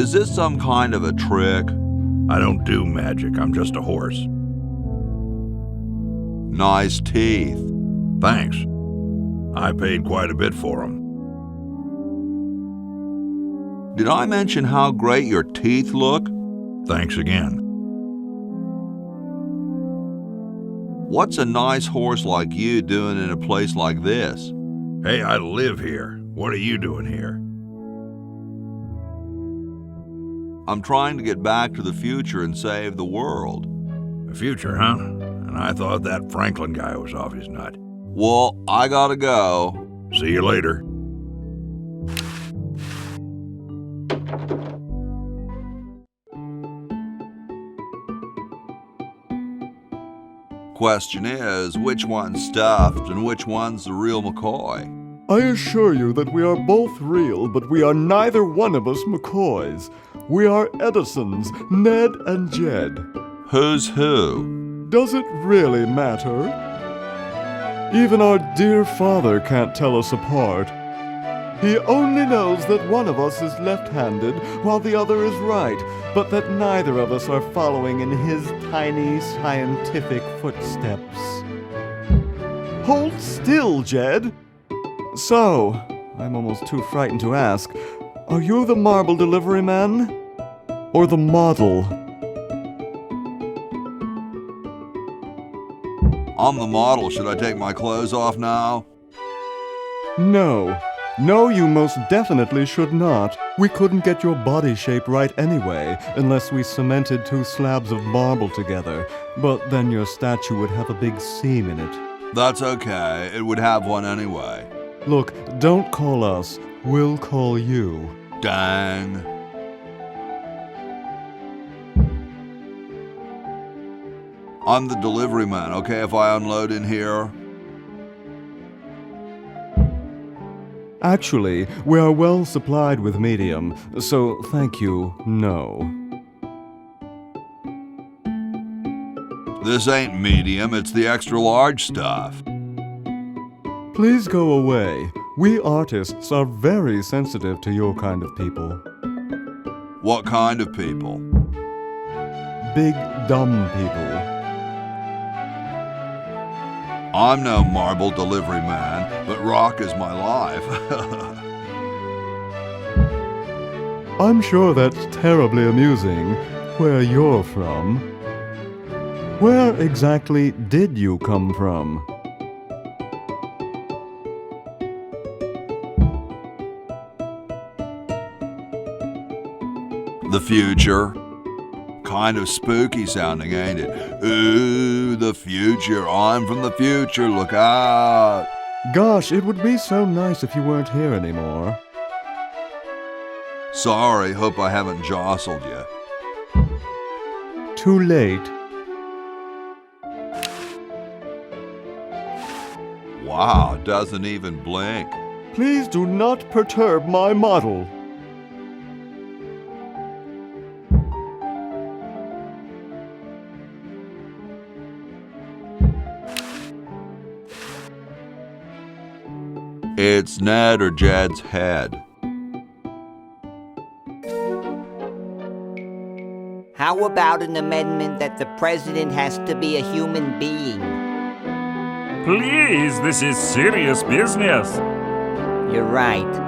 Speaker 4: Is this some kind of a trick?
Speaker 10: I don't do magic. I'm just a horse.
Speaker 4: Nice teeth.
Speaker 10: Thanks. I paid quite a bit for them.
Speaker 4: Did I mention how great your teeth look?
Speaker 10: Thanks again.
Speaker 4: What's a nice horse like you doing in a place like this?
Speaker 10: Hey, I live here. What are you doing here?
Speaker 4: I'm trying to get back to the future and save the world.
Speaker 10: The future, huh? And I thought that Franklin guy was off his nut.
Speaker 4: Well, I gotta go.
Speaker 10: See you later.
Speaker 4: Question is, which one's stuffed and which one's the real McCoy?
Speaker 10: I assure you that we are both real, but we are neither one of us McCoys. We are Edisons, Ned and Jed.
Speaker 4: Who's who?
Speaker 10: Does it really matter? Even our dear father can't tell us apart. He only knows that one of us is left-handed while the other is right, but that neither of us are following in his tiny scientific footsteps. Hold still, Jed. So, I'm almost too frightened to ask, are you the marble delivery man? Or the model?
Speaker 4: I'm the model. Should I take my clothes off now?
Speaker 10: No. No, you most definitely should not. We couldn't get your body shape right anyway, unless we cemented two slabs of marble together. But then your statue would have a big seam in it.
Speaker 4: That's okay. It would have one anyway.
Speaker 10: Look, don't call us. We'll call you.
Speaker 4: Dang. I'm the delivery man, okay, if I unload in here?
Speaker 10: Actually, we are well supplied with medium, so thank you, no.
Speaker 4: This ain't medium, it's the extra large stuff.
Speaker 10: Please go away. We artists are very sensitive to your kind of people.
Speaker 4: What kind of people?
Speaker 10: Big, dumb people.
Speaker 4: I'm no marble delivery man, but rock is my life.
Speaker 10: I'm sure that's terribly amusing where you're from. Where exactly did you come from?
Speaker 4: The future. Kind of spooky sounding, ain't it? Ooh, the future. I'm from the future. Look out.
Speaker 10: Gosh, it would be so nice if you weren't here anymore.
Speaker 4: Sorry, hope I haven't jostled you.
Speaker 10: Too late.
Speaker 4: Wow, doesn't even blink.
Speaker 10: Please do not perturb my model.
Speaker 4: It's Ned or Jed's head.
Speaker 7: How about an amendment that the president has to be a human being?
Speaker 13: Please, this is serious business.
Speaker 7: You're right.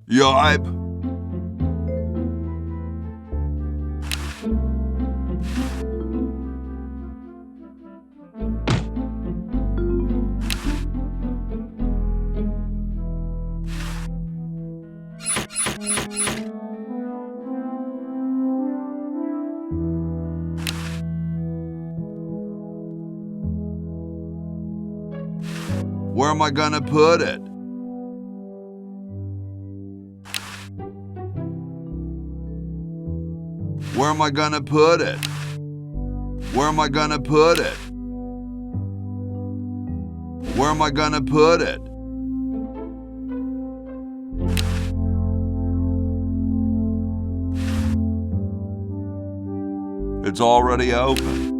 Speaker 4: Yipe. Where am I gonna put it? Where am I gonna put it? Where am I gonna put it? Where am I gonna put it? It's already open.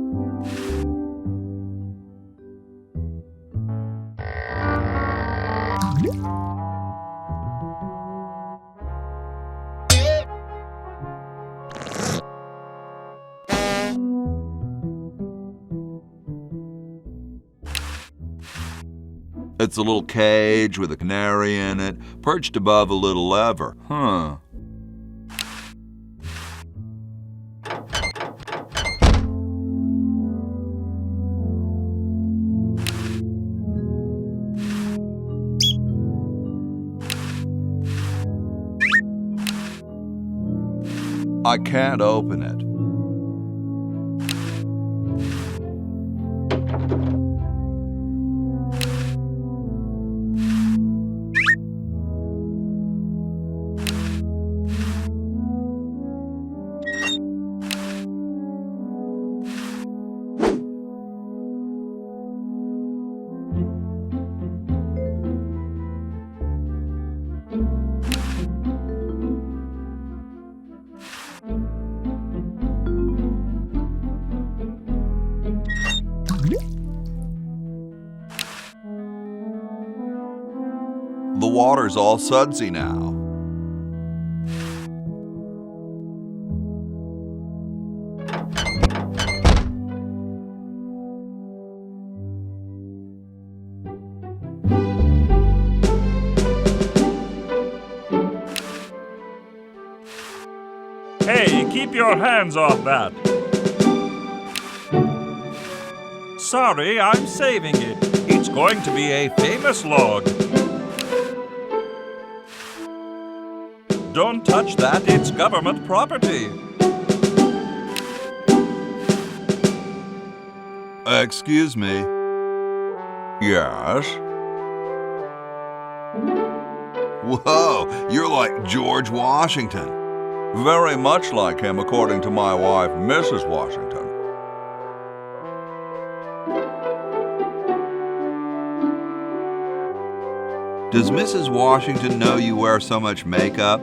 Speaker 4: It's a little cage with a canary in it, perched above a little lever. Huh. I can't open it. The water's all sudsy now.
Speaker 13: Hey, keep your hands off that. Sorry, I'm saving it. It's going to be a famous log. Don't touch that, it's government property.
Speaker 4: Excuse me. Yes? Whoa, you're like George Washington. Very much like him, according to my wife, Mrs. Washington. Does Mrs. Washington know you wear so much makeup?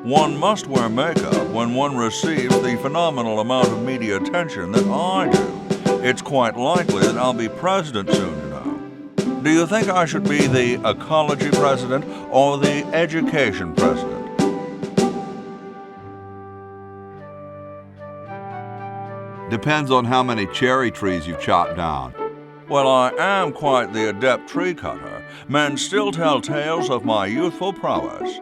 Speaker 4: One must wear makeup when one receives the phenomenal amount of media attention that I do. It's quite likely that I'll be president soon, you know. Do you think I should be the ecology president or the education president?
Speaker 1: Depends on how many cherry trees you've chopped down.
Speaker 4: Well, I am quite the adept tree cutter. Men still tell tales of my youthful prowess.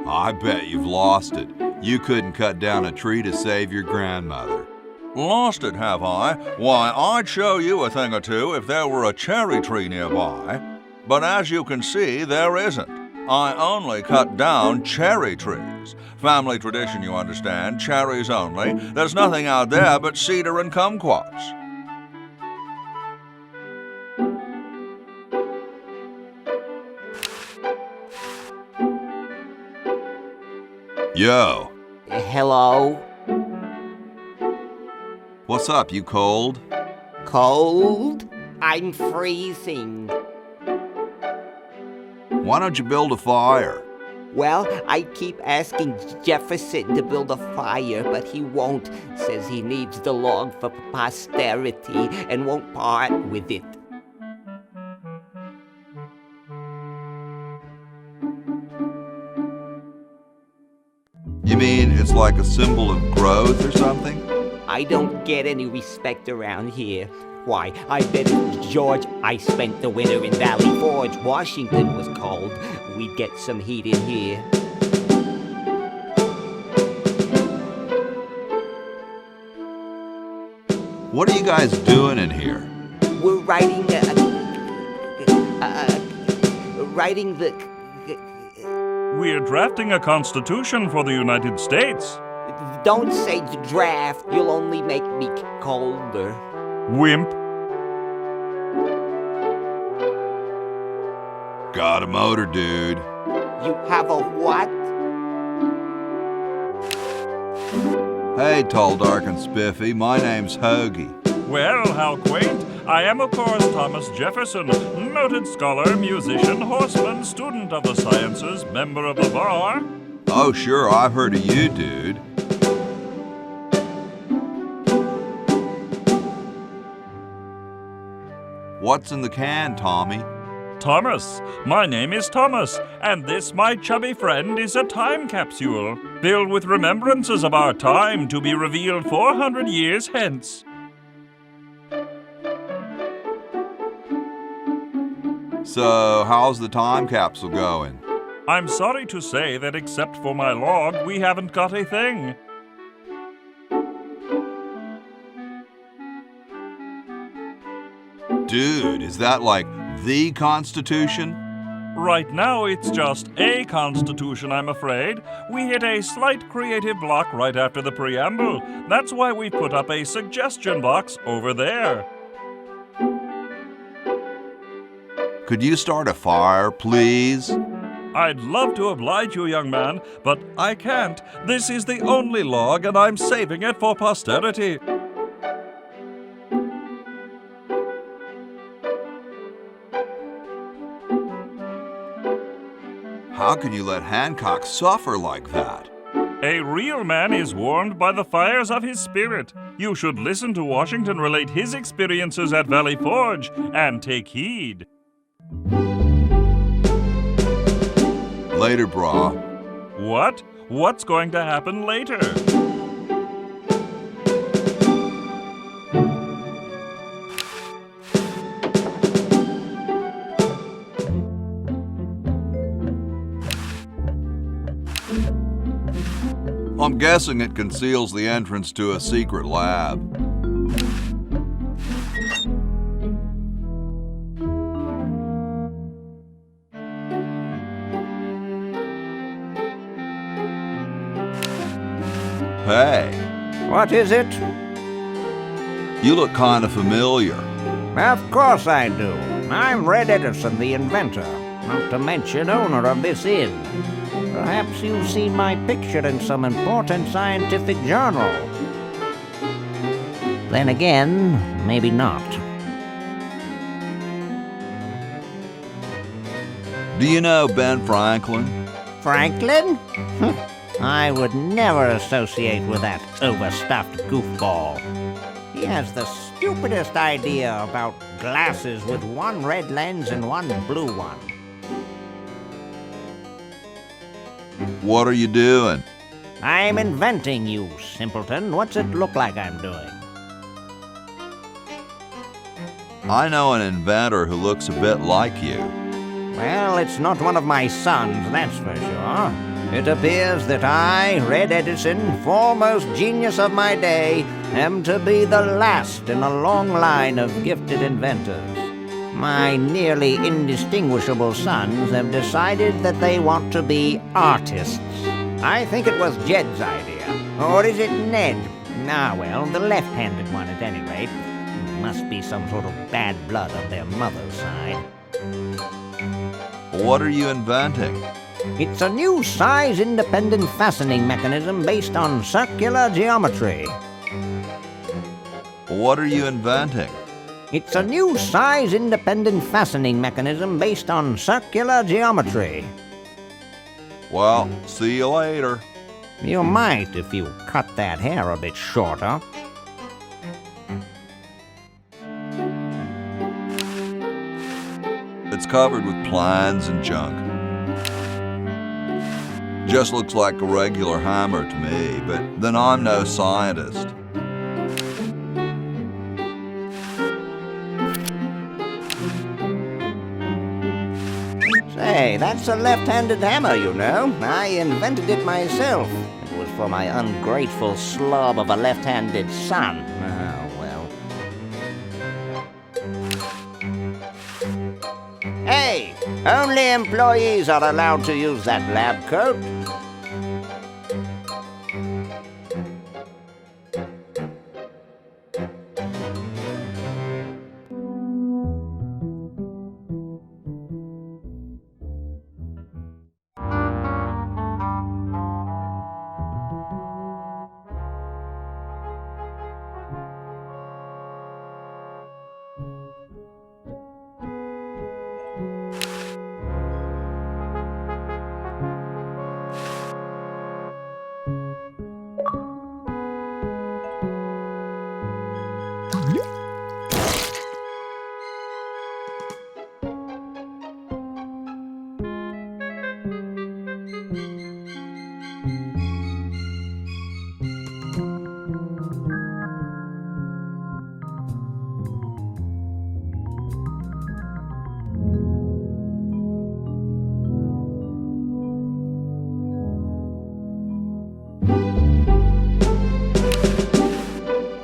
Speaker 1: I bet you've lost it. You couldn't cut down a tree to save your grandmother.
Speaker 4: Lost it, have I? Why, I'd show you a thing or two if there were a cherry tree nearby. But as you can see, there isn't. I only cut down cherry trees. Family tradition, you understand, cherries only. There's nothing out there but cedar and kumquats.
Speaker 1: Yo.
Speaker 7: Hello?
Speaker 1: What's up, you cold?
Speaker 7: Cold? I'm freezing.
Speaker 1: Why don't you build a fire?
Speaker 7: Well, I keep asking Jefferson to build a fire, but he won't. Says he needs the log for posterity and won't part with it.
Speaker 1: You mean it's like a symbol of growth or something?
Speaker 7: I don't get any respect around here. Why, I bet if George I spent the winter in Valley Forge, Washington was cold, we'd get some heat in here.
Speaker 1: What are you guys doing in here?
Speaker 7: We're writing the...
Speaker 13: We're drafting a constitution for the United States.
Speaker 7: Don't say draft, you'll only make me colder.
Speaker 13: Wimp.
Speaker 1: Got a motor, dude.
Speaker 7: You have a what?
Speaker 1: Hey, tall, dark, and spiffy. My name's Hoagie.
Speaker 13: Well, how quaint. I am, of course, Thomas Jefferson, noted scholar, musician, horseman, student of the sciences, member of the bar.
Speaker 1: Oh, sure, I've heard of you, dude. What's in the can, Tommy?
Speaker 13: Thomas. My name is Thomas, and this, my chubby friend, is a time capsule filled with remembrances of our time to be revealed 400 years hence.
Speaker 1: So, how's the time capsule going?
Speaker 13: I'm sorry to say that except for my log, we haven't got a thing.
Speaker 1: Dude, is that like the Constitution?
Speaker 13: Right now, it's just a constitution, I'm afraid. We hit a slight creative block right after the preamble. That's why we put up a suggestion box over there.
Speaker 1: Could you start a fire, please?
Speaker 13: I'd love to oblige you, young man, but I can't. This is the only log, and I'm saving it for posterity.
Speaker 1: How can you let Hancock suffer like that?
Speaker 13: A real man is warmed by the fires of his spirit. You should listen to Washington relate his experiences at Valley Forge and take heed.
Speaker 1: Later, brah.
Speaker 13: What? What's going to happen later?
Speaker 1: I'm guessing it conceals the entrance to a secret lab. Hey.
Speaker 6: What is it?
Speaker 1: You look kind of familiar.
Speaker 6: Of course I do. I'm Red Edison, the inventor, not to mention owner of this inn. Perhaps you've seen my picture in some important scientific journal. Then again, maybe not.
Speaker 4: Do you know Ben Franklin?
Speaker 6: Franklin? I would never associate with that overstuffed goofball. He has the stupidest idea about glasses with one red lens and one blue one.
Speaker 4: What are you doing?
Speaker 6: I'm inventing, you simpleton. What's it look like I'm doing?
Speaker 4: I know an inventor who looks a bit like you.
Speaker 6: Well, it's not one of my sons, that's for sure. It appears that I, Red Edison, foremost genius of my day, am to be the last in a long line of gifted inventors. My nearly indistinguishable sons have decided that they want to be artists. I think it was Jed's idea. Or is it Ned? Ah, well, the left-handed one at any rate. Must be some sort of bad blood on their mother's side.
Speaker 4: What are you inventing?
Speaker 6: It's a new size-independent fastening mechanism based on circular geometry.
Speaker 4: What are you inventing?
Speaker 6: It's a new size-independent fastening mechanism based on circular geometry.
Speaker 4: Well, see you later.
Speaker 6: You might if you cut that hair a bit shorter.
Speaker 4: It's covered with plans and junk. Just looks like a regular hammer to me, but then I'm no scientist.
Speaker 6: Say, that's a left-handed hammer, you know. I invented it myself. It was for my ungrateful slob of a left-handed son. Oh, well. Hey, only employees are allowed to use that lab coat.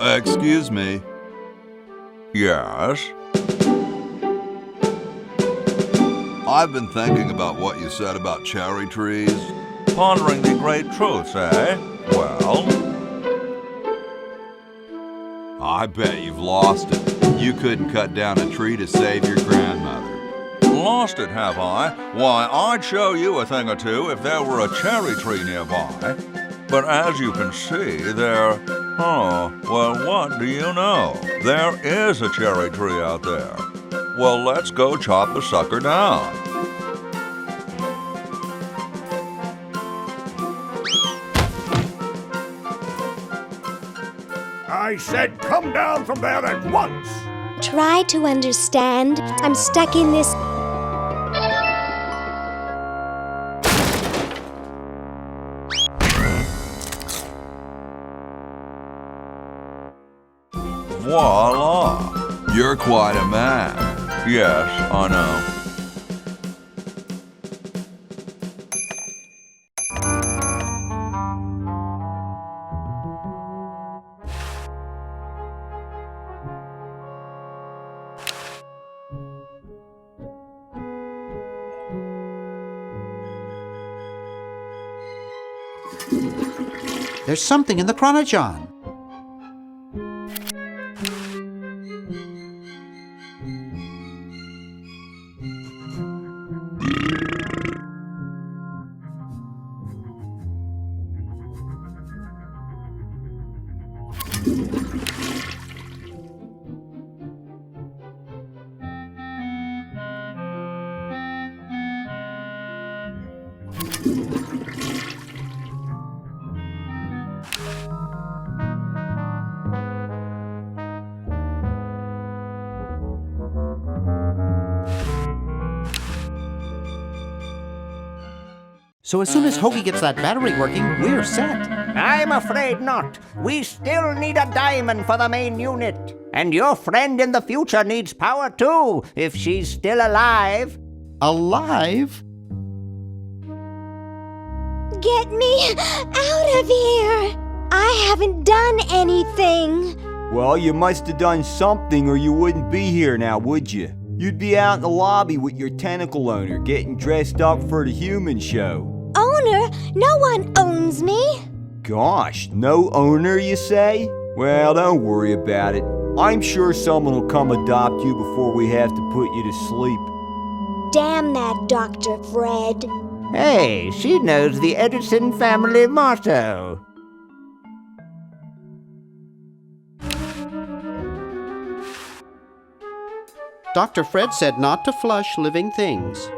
Speaker 4: Excuse me.
Speaker 1: Yes?
Speaker 4: I've been thinking about what you said about cherry trees.
Speaker 1: Pondering the great truths, eh? Well?
Speaker 4: I bet you've lost it. You couldn't cut down a tree to save your grandmother.
Speaker 1: Lost it, have I? Why, I'd show you a thing or two if there were a cherry tree nearby. But as you can see, there... Oh, well, what do you know? There is a cherry tree out there. Well, let's go chop the sucker down.
Speaker 10: I said come down from there at once!
Speaker 3: Try to understand. I'm stuck in this.
Speaker 1: Voila!
Speaker 4: You're quite a man.
Speaker 1: Yes, I know.
Speaker 5: There's something in the chronogon. So as soon as Hoagie gets that battery working, we're set.
Speaker 6: I'm afraid not. We still need a diamond for the main unit. And your friend in the future needs power too, if she's still alive.
Speaker 5: Alive?
Speaker 3: Get me out of here! I haven't done anything.
Speaker 2: Well, you must have done something or you wouldn't be here now, would you? You'd be out in the lobby with your tentacle owner getting dressed up for the human show.
Speaker 3: Owner? No one owns me.
Speaker 2: Gosh, no owner, you say? Well, don't worry about it. I'm sure someone will come adopt you before we have to put you to sleep.
Speaker 3: Damn that Dr. Fred.
Speaker 6: Hey, she knows the Edison family motto.
Speaker 5: Dr. Fred said not to flush living things.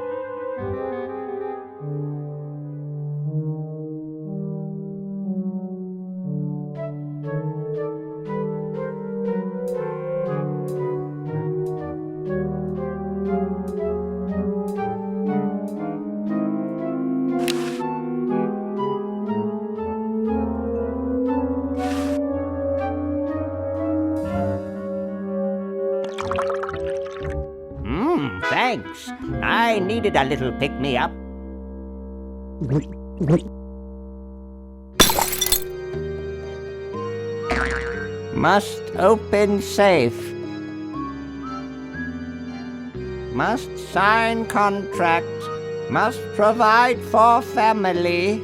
Speaker 6: Thanks. I needed a little pick-me-up. Must open safe. Must sign contract. Must provide for family.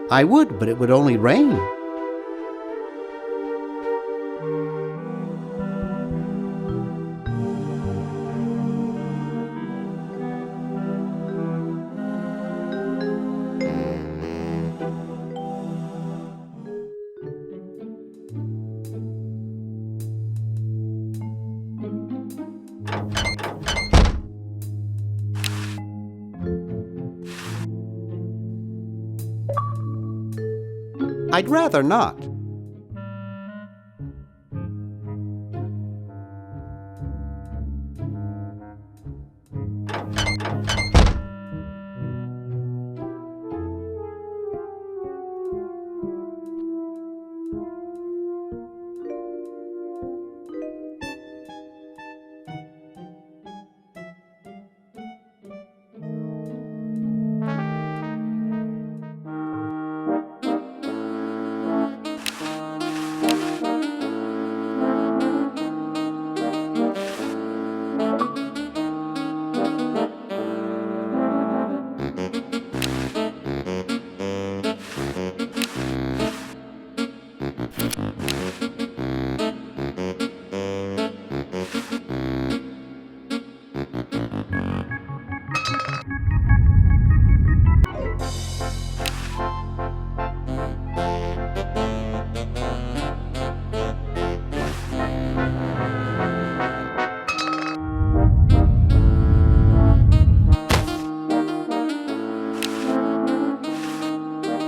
Speaker 5: I would, but it would only rain. I'd rather not.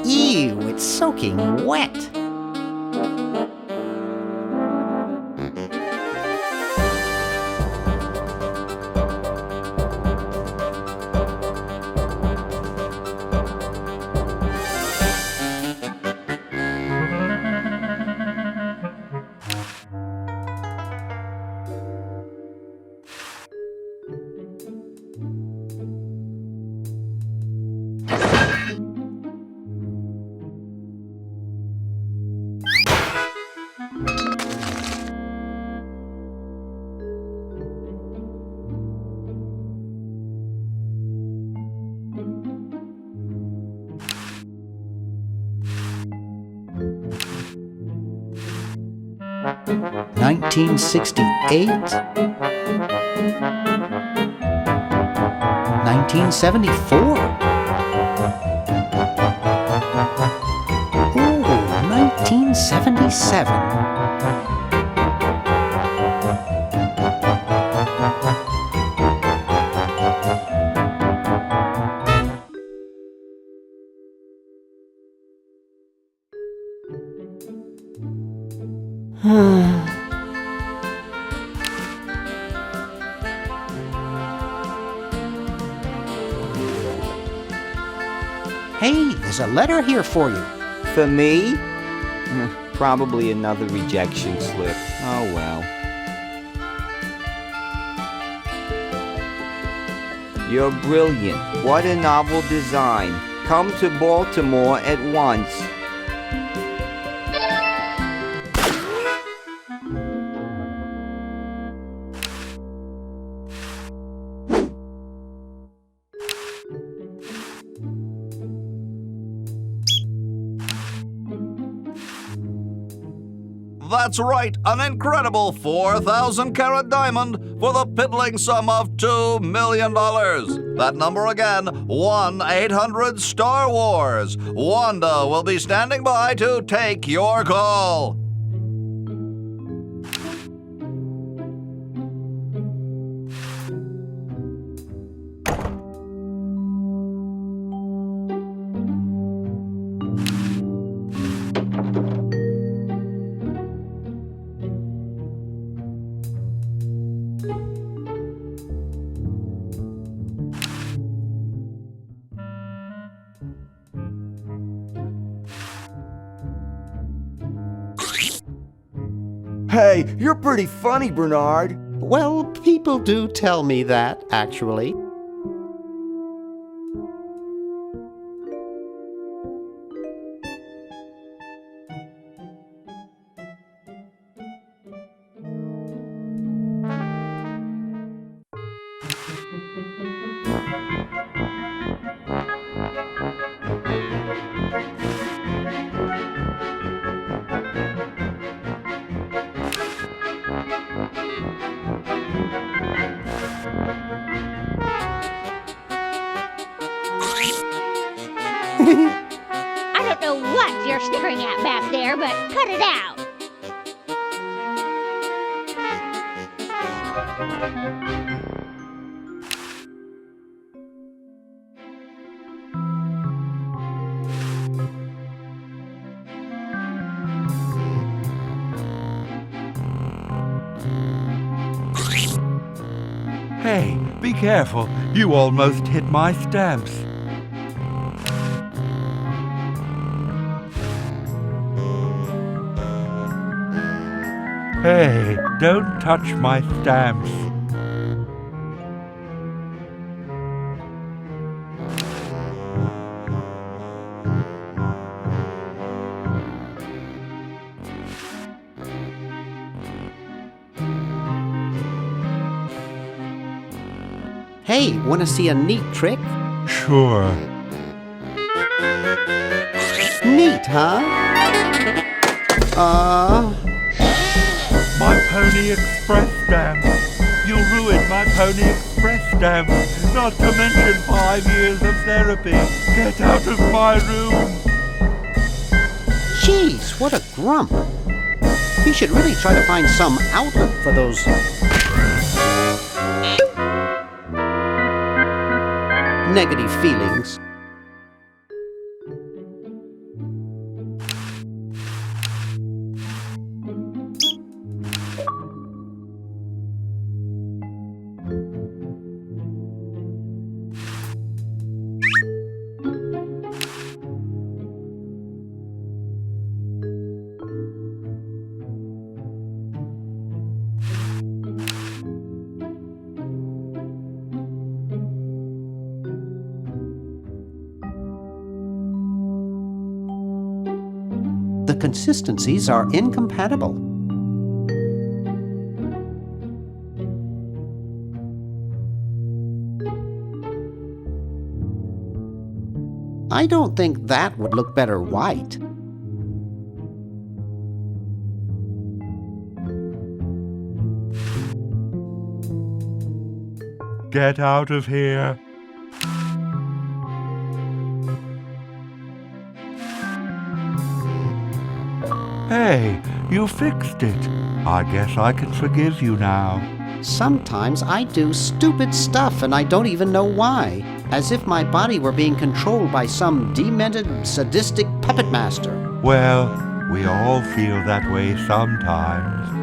Speaker 7: Ew, it's soaking wet.
Speaker 5: 1968? 1974? Ooh, 1977. Hey, there's a letter here for you.
Speaker 7: For me? Probably another rejection slip. Oh well. You're brilliant. What a novel design. Come to Baltimore at once.
Speaker 1: That's right, an incredible 4,000 carat diamond for the piddling sum of $2 million. That number again, 1-800-STAR Wars. Wanda will be standing by to take your call.
Speaker 2: Hey, you're pretty funny, Bernard.
Speaker 5: Well, people do tell me that, actually.
Speaker 8: I don't know what you're snickering at back there, but cut it out.
Speaker 9: Hey, be careful. You almost hit my stamps. Hey, don't touch my stamps.
Speaker 5: Hey, wanna see a neat trick?
Speaker 9: Sure.
Speaker 5: Neat, huh?
Speaker 9: My Pony Express stamp. You ruined my Pony Express stamp. Not to mention 5 years of therapy. Get out of my room.
Speaker 5: Jeez, what a grump. You should really try to find some outlet for those negative feelings. The consistencies are incompatible. I don't think that would look better white.
Speaker 9: Get out of here. Hey, you fixed it. I guess I can forgive you now.
Speaker 5: Sometimes I do stupid stuff and I don't even know why, as if my body were being controlled by some demented, sadistic puppet master.
Speaker 9: Well, we all feel that way sometimes.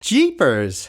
Speaker 5: Jeepers!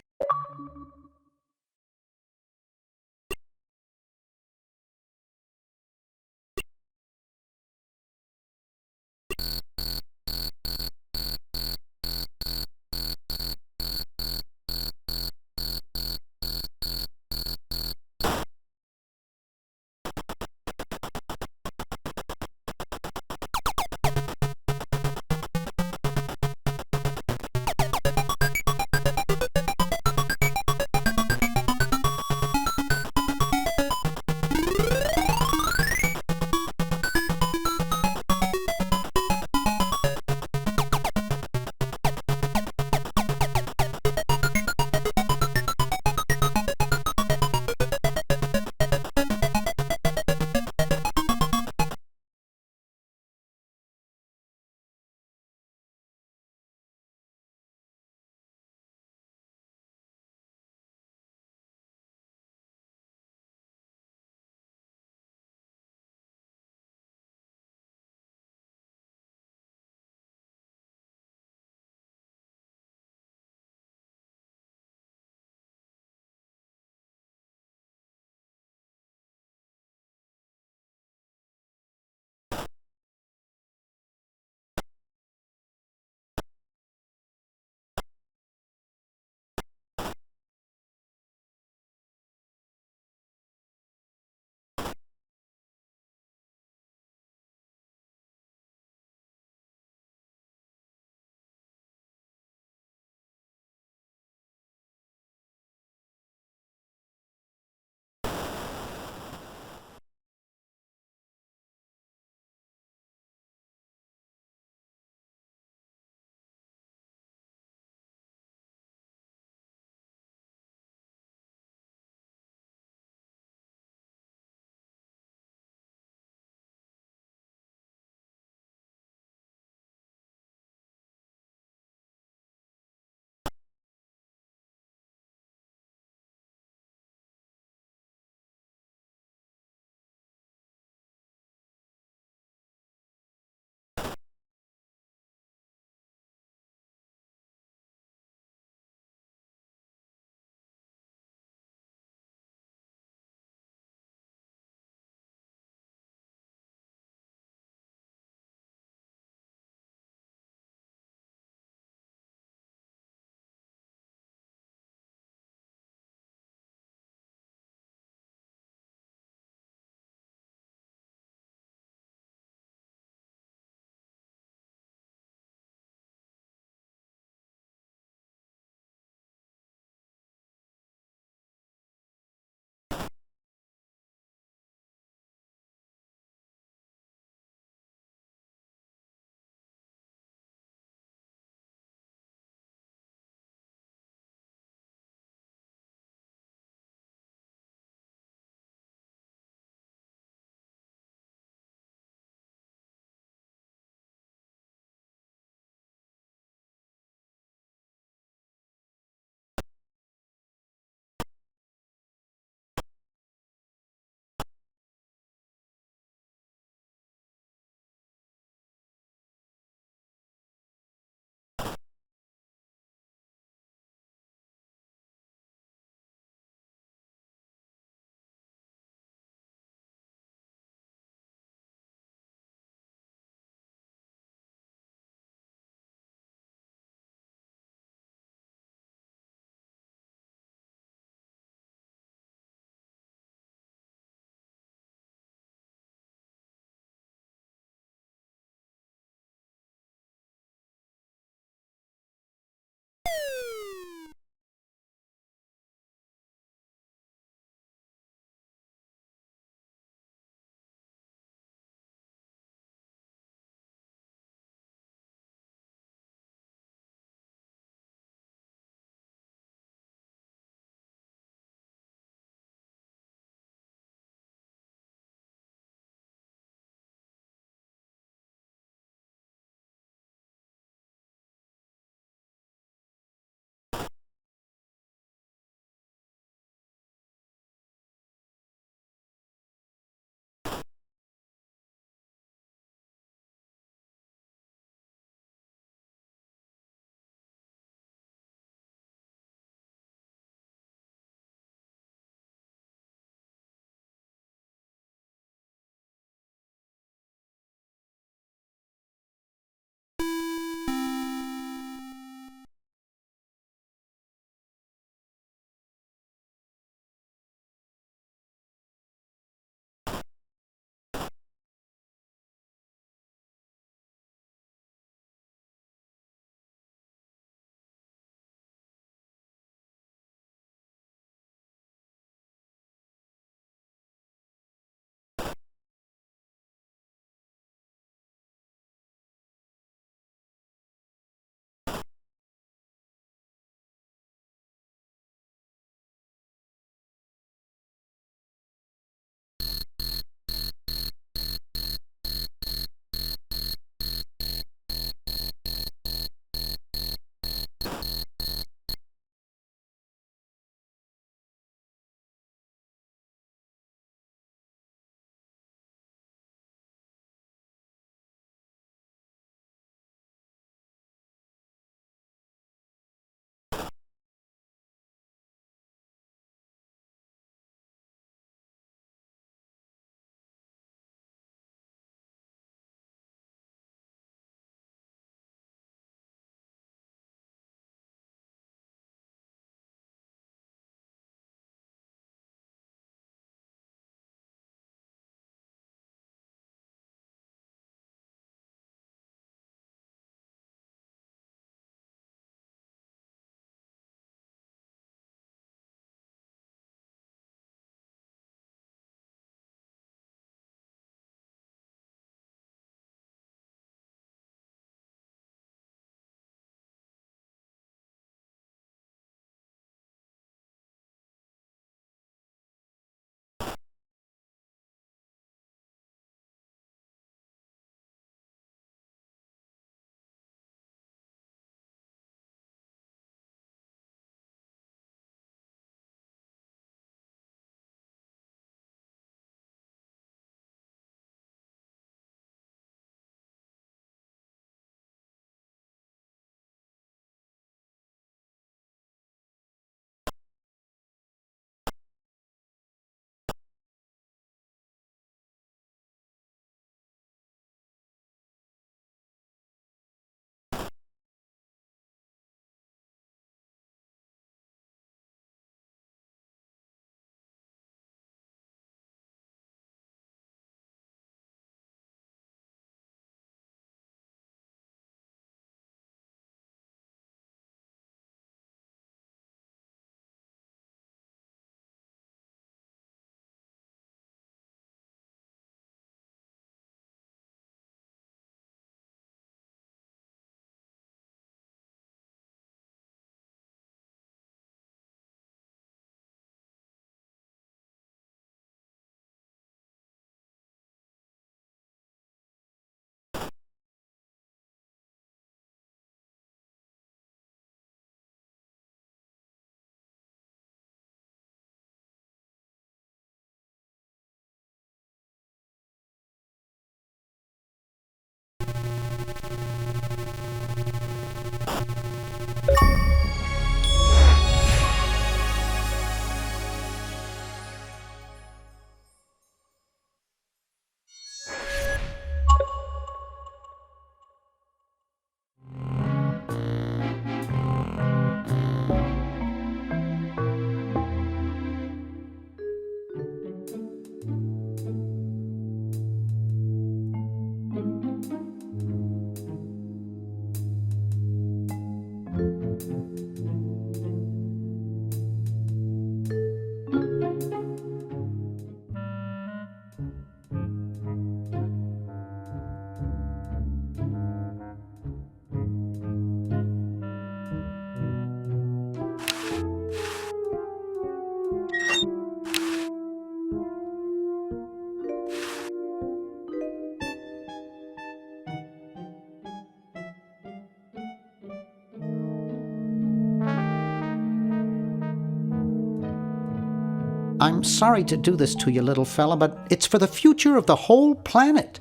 Speaker 5: I'm sorry to do this to you, little fella, but it's for the future of the whole planet.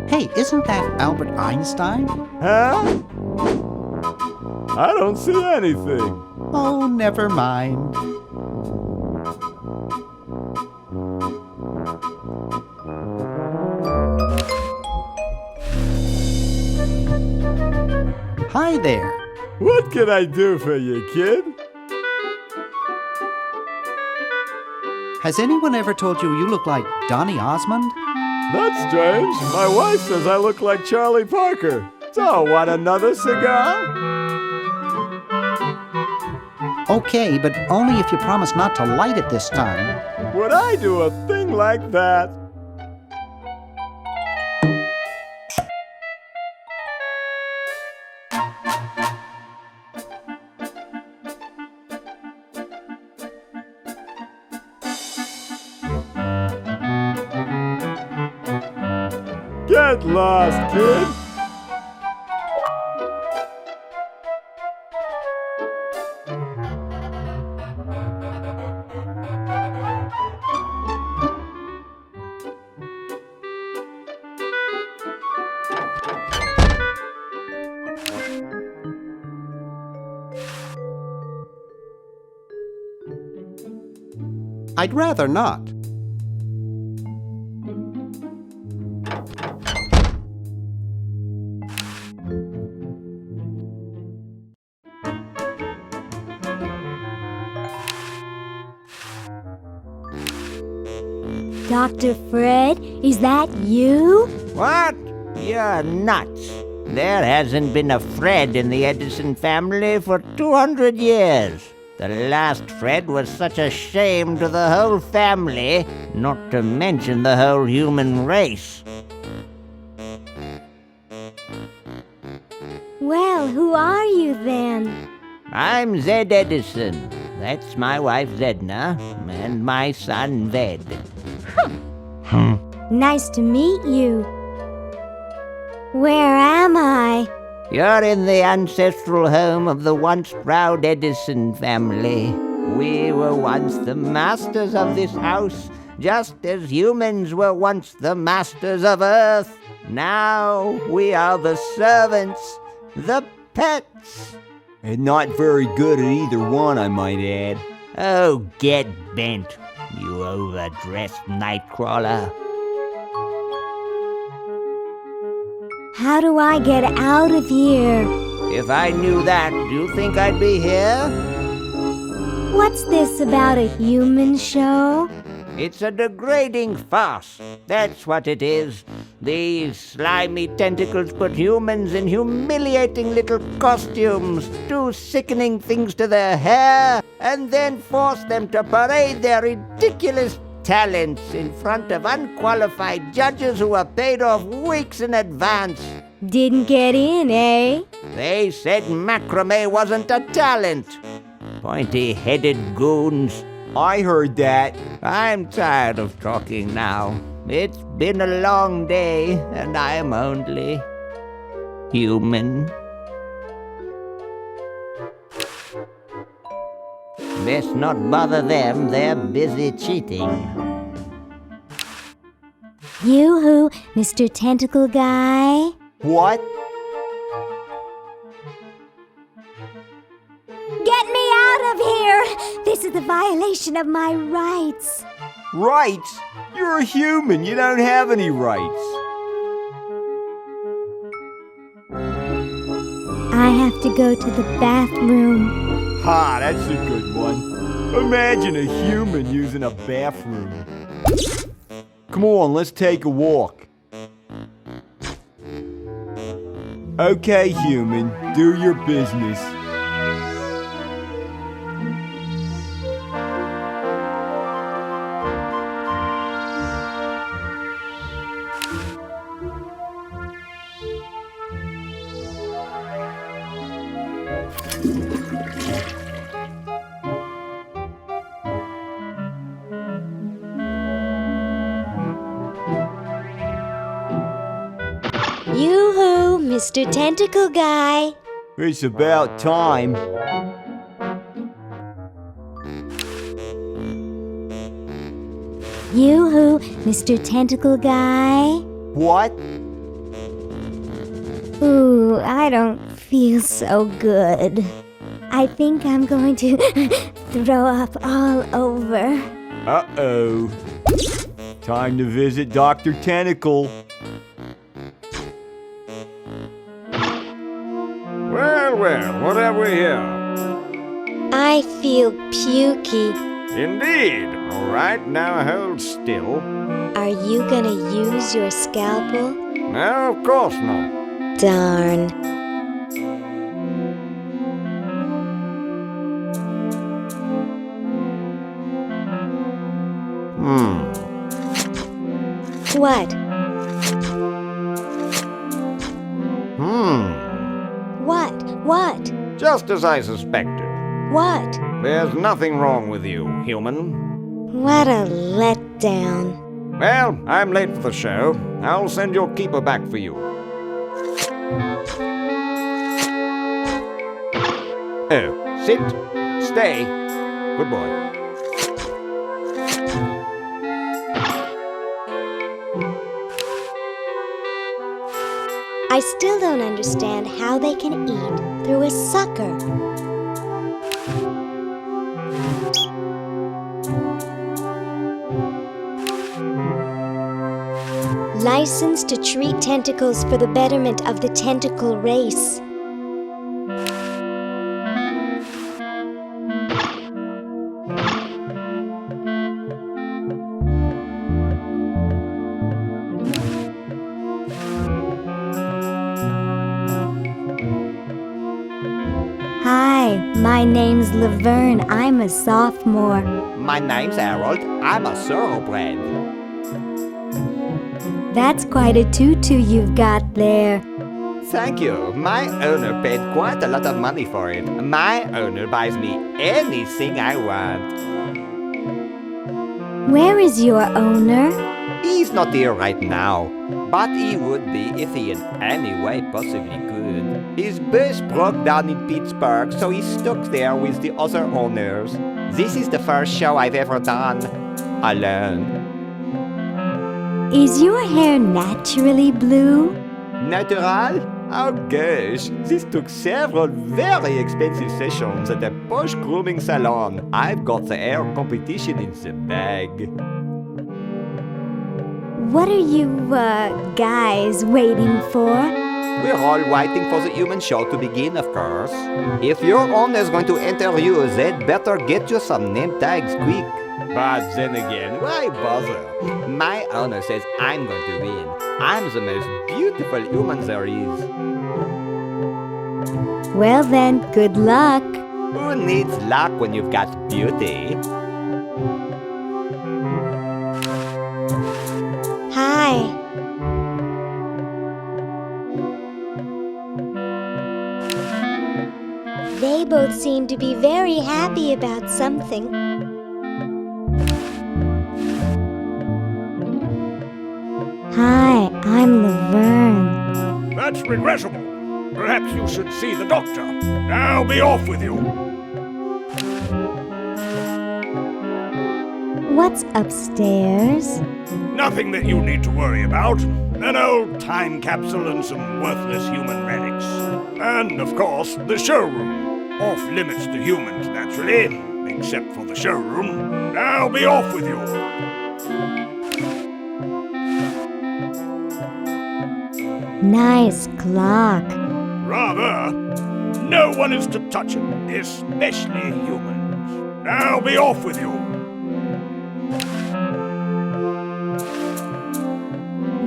Speaker 5: Hey, isn't that Albert Einstein?
Speaker 10: Huh? I don't see anything.
Speaker 5: Oh, never mind. Hi there.
Speaker 10: What can I do for you, kid?
Speaker 5: Has anyone ever told you you look like Donny Osmond?
Speaker 10: That's strange. My wife says I look like Charlie Parker. So, want another cigar?
Speaker 5: Okay, but only if you promise not to light it this time.
Speaker 10: Would I do a thing like that? Get lost, kid!
Speaker 5: I'd rather not.
Speaker 3: Dr. Fred, is that you?
Speaker 6: What? You're nuts. There hasn't been a Fred in the Edison family for 200 years. The last Fred was such a shame to the whole family, not to mention the whole human race.
Speaker 3: Well, who are you then?
Speaker 6: I'm Zed Edison. That's my wife Zedna, and my son Ved.
Speaker 3: Nice to meet you. Where am I?
Speaker 6: You're in the ancestral home of the once proud Edison family. We were once the masters of this house, just as humans were once the masters of Earth. Now we are the servants, the pets.
Speaker 14: And not very good at either one, I might add.
Speaker 6: Oh, get bent, you overdressed nightcrawler.
Speaker 3: How do I get out of here?
Speaker 6: If I knew that, do you think I'd be here?
Speaker 3: What's this about a human show?
Speaker 6: It's a degrading farce. That's what it is. These slimy tentacles put humans in humiliating little costumes, do sickening things to their hair, and then force them to parade their ridiculous talents in front of unqualified judges who are paid off weeks in advance.
Speaker 3: Didn't get in, eh?
Speaker 6: They said macrame wasn't a talent. Pointy-headed goons.
Speaker 14: I heard that.
Speaker 6: I'm tired of talking now. It's been a long day, and I'm only human. Best not bother them, they're busy cheating.
Speaker 3: You-hoo, Mr. Tentacle Guy?
Speaker 14: What?
Speaker 3: Get me out of here! This is a violation of my rights.
Speaker 14: Rights? You're a human. You don't have any rights.
Speaker 3: I have to go to the bathroom.
Speaker 14: Ha, that's a good one. Imagine a human using a bathroom. Come on, let's take a walk. Okay, human, do your business.
Speaker 3: Yoo-hoo, Mr. Tentacle Guy.
Speaker 14: It's about time.
Speaker 3: Yoo-hoo, Mr. Tentacle Guy.
Speaker 14: What?
Speaker 3: Ooh, I don't feel so good. I think I'm going to throw up all over.
Speaker 14: Uh-oh. Time to visit Dr. Tentacle.
Speaker 10: Well, well, what have we here?
Speaker 3: I feel pukey.
Speaker 10: Indeed. All right, now hold still.
Speaker 3: Are you gonna use your scalpel?
Speaker 10: No, of course not.
Speaker 3: Darn. What? What?
Speaker 10: Just as I suspected.
Speaker 3: What?
Speaker 10: There's nothing wrong with you, human.
Speaker 3: What a letdown.
Speaker 10: Well, I'm late for the show. I'll send your keeper back for you. Oh, sit, stay. Good boy.
Speaker 3: I still don't understand how they can eat through a sucker. Licensed to treat tentacles for the betterment of the tentacle race. Hi, my name's Laverne. I'm a sophomore.
Speaker 6: My name's Harold. I'm a thoroughbred.
Speaker 3: That's quite a tutu you've got there.
Speaker 6: Thank you. My owner paid quite a lot of money for it. My owner buys me anything I want.
Speaker 3: Where is your owner?
Speaker 6: He's not here right now, but he would be if he in any way possibly could. His bus broke down in Pittsburgh, so he's stuck there with the other owners. This is the first show I've ever done alone.
Speaker 3: Is your hair naturally blue?
Speaker 6: Natural? Oh gosh, this took several very expensive sessions at a posh grooming salon. I've got the hair competition in the bag.
Speaker 3: What are you, guys waiting for?
Speaker 6: We're all waiting for the human show to begin, of course. If your owner's going to interview, they'd better get you some name tags quick. But then again, why bother? My owner says I'm going to win. I'm the most beautiful human there is.
Speaker 3: Well then, good luck.
Speaker 6: Who needs luck when you've got beauty?
Speaker 3: Hi. They both seem to be very happy about something. Hi, I'm Laverne.
Speaker 10: That's regrettable. Perhaps you should see the doctor. Now be off with you.
Speaker 3: What's upstairs?
Speaker 10: Nothing that you need to worry about. An old time capsule and some worthless human relics. And, of course, the showroom. Off limits to humans, naturally. Except for the showroom. Now be off with you.
Speaker 3: Nice clock.
Speaker 10: Rather. No one is to touch it, especially humans. Now be off with you.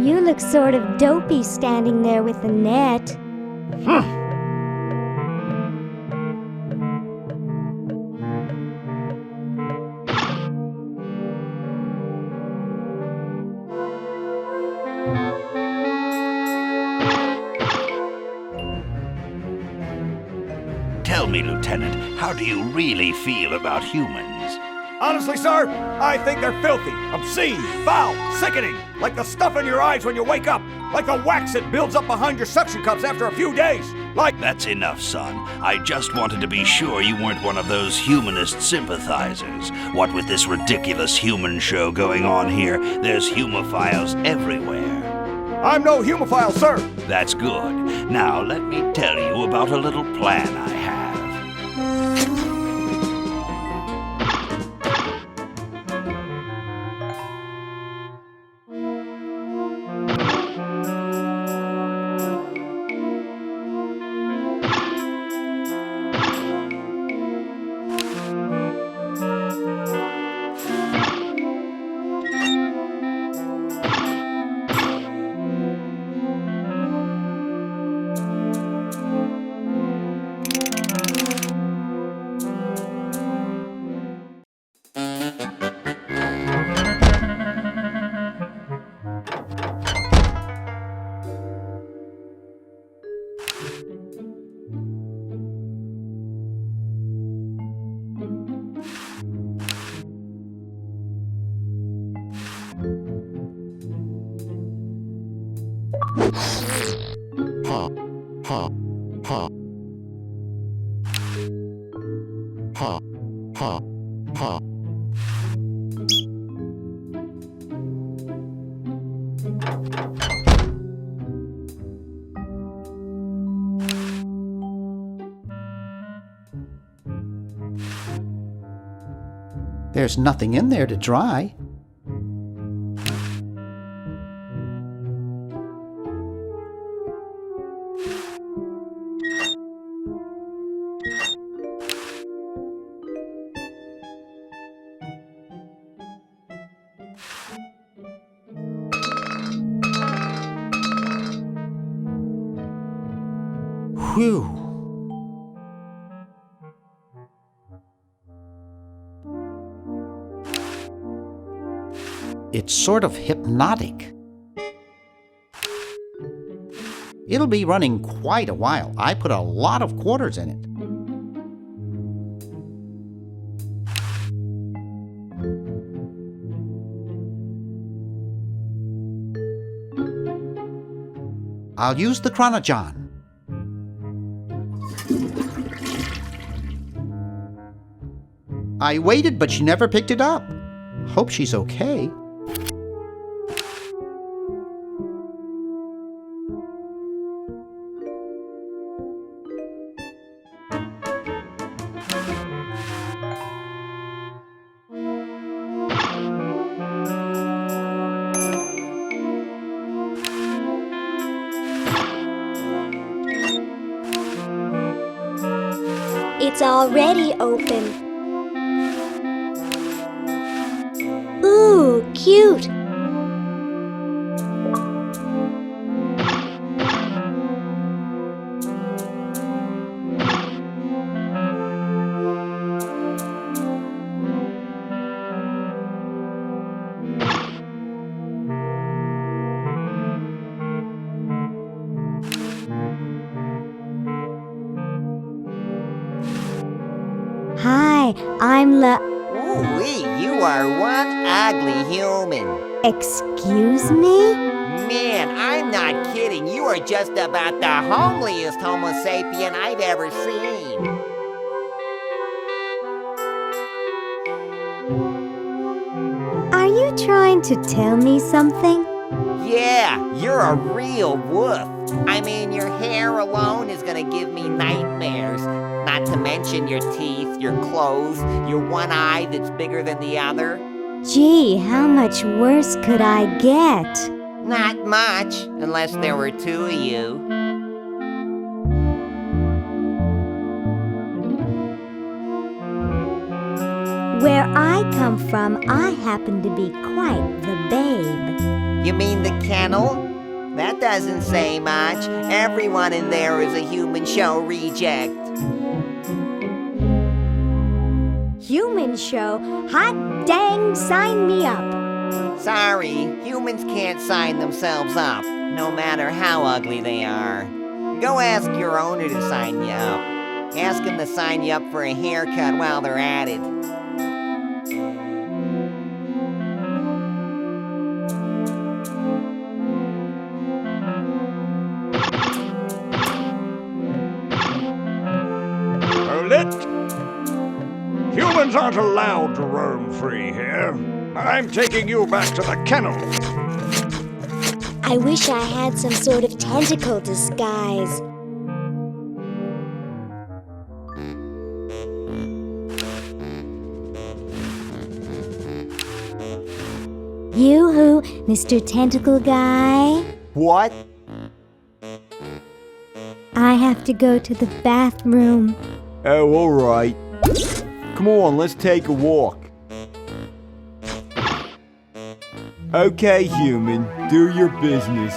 Speaker 3: You look sort of dopey standing there with the net.
Speaker 15: Tell me, Lieutenant, how do you really feel about humans?
Speaker 10: Honestly, sir, I think they're filthy, obscene, foul, sickening, like the stuff in your eyes when you wake up, like the wax that builds up behind your suction cups after a few days, like...
Speaker 15: That's enough, son. I just wanted to be sure you weren't one of those humanist sympathizers. What with this ridiculous human show going on here, there's humophiles everywhere.
Speaker 10: I'm no humophile, sir!
Speaker 15: That's good. Now, let me tell you about a little plan I have.
Speaker 5: There's nothing in there to dry. Whew. It's sort of hypnotic. It'll be running quite a while. I put a lot of quarters in it. I'll use the Chronojon. I waited, but she never picked it up. Hope she's okay.
Speaker 3: It's already open. Ooh, cute. Hi, I'm
Speaker 6: Ooh-wee, you are one ugly human.
Speaker 3: Excuse me?
Speaker 6: Man, I'm not kidding. You are just about the homeliest Homo sapien I've ever seen.
Speaker 3: Are you trying to tell me something?
Speaker 6: Yeah, you're a real woof. I mean, your hair alone is gonna give me nightmares. Not to mention your teeth, your clothes, your one eye that's bigger than the other.
Speaker 3: Gee, how much worse could I get?
Speaker 6: Not much, unless there were two of you.
Speaker 3: Where I come from, I happen to be quite the babe.
Speaker 6: You mean the kennel? That doesn't say much. Everyone in there is a human show reject.
Speaker 3: Human show? Hot dang, sign me up.
Speaker 6: Sorry, humans can't sign themselves up, no matter how ugly they are. Go ask your owner to sign you up. Ask him to sign you up for a haircut while they're at it.
Speaker 10: Humans aren't allowed to roam free here. I'm taking you back to the kennel.
Speaker 3: I wish I had some sort of tentacle disguise. Yoo-hoo, Mr. Tentacle Guy.
Speaker 2: What?
Speaker 3: I have to go to the bathroom.
Speaker 2: Oh, all right. Come on, let's take a walk. Okay, human, do your business.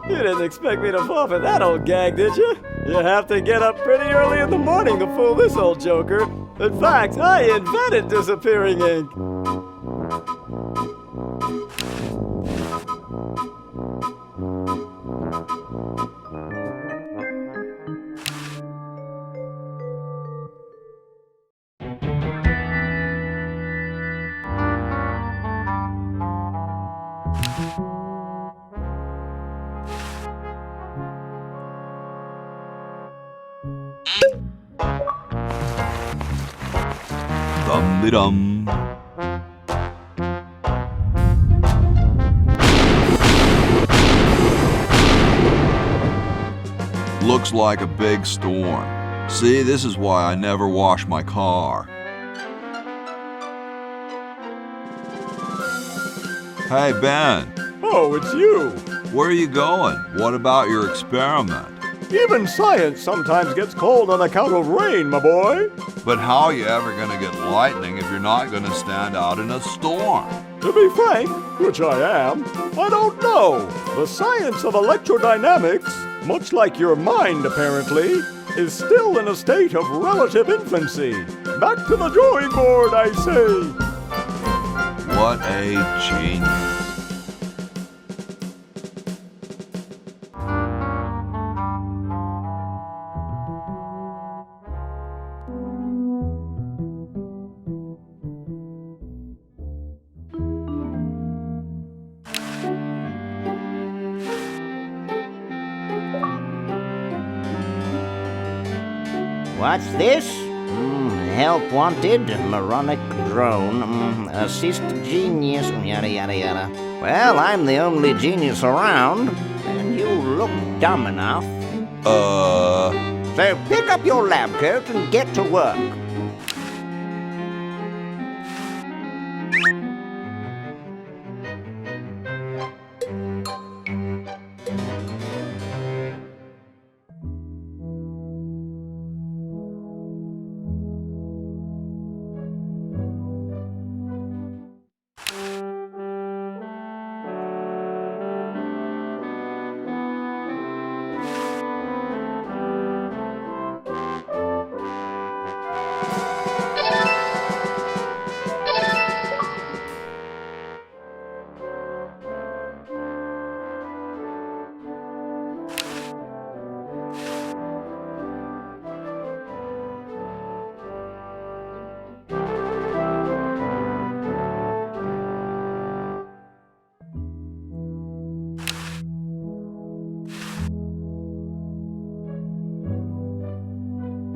Speaker 14: You didn't expect me to fall for that old gag, did you? You have to get up pretty early in the morning to fool this old joker. In fact, I invented disappearing ink.
Speaker 4: Dum-de-dum. Looks like a big storm. See, this is why I never wash my car. Hey, Ben.
Speaker 10: Oh, it's you.
Speaker 4: Where are you going? What about your experiment?
Speaker 10: Even science sometimes gets cold on account of rain, my boy.
Speaker 4: But how are you ever going to get lightning if you're not going to stand out in a storm?
Speaker 10: To be frank, which I am, I don't know. The science of electrodynamics, much like your mind apparently, is still in a state of relative infancy. Back to the drawing board, I say.
Speaker 4: What a genius.
Speaker 6: What's this? Help wanted, moronic drone, assist genius, yada yada yada. Well, I'm the only genius around, and you look dumb enough. So pick up your lab coat and get to work.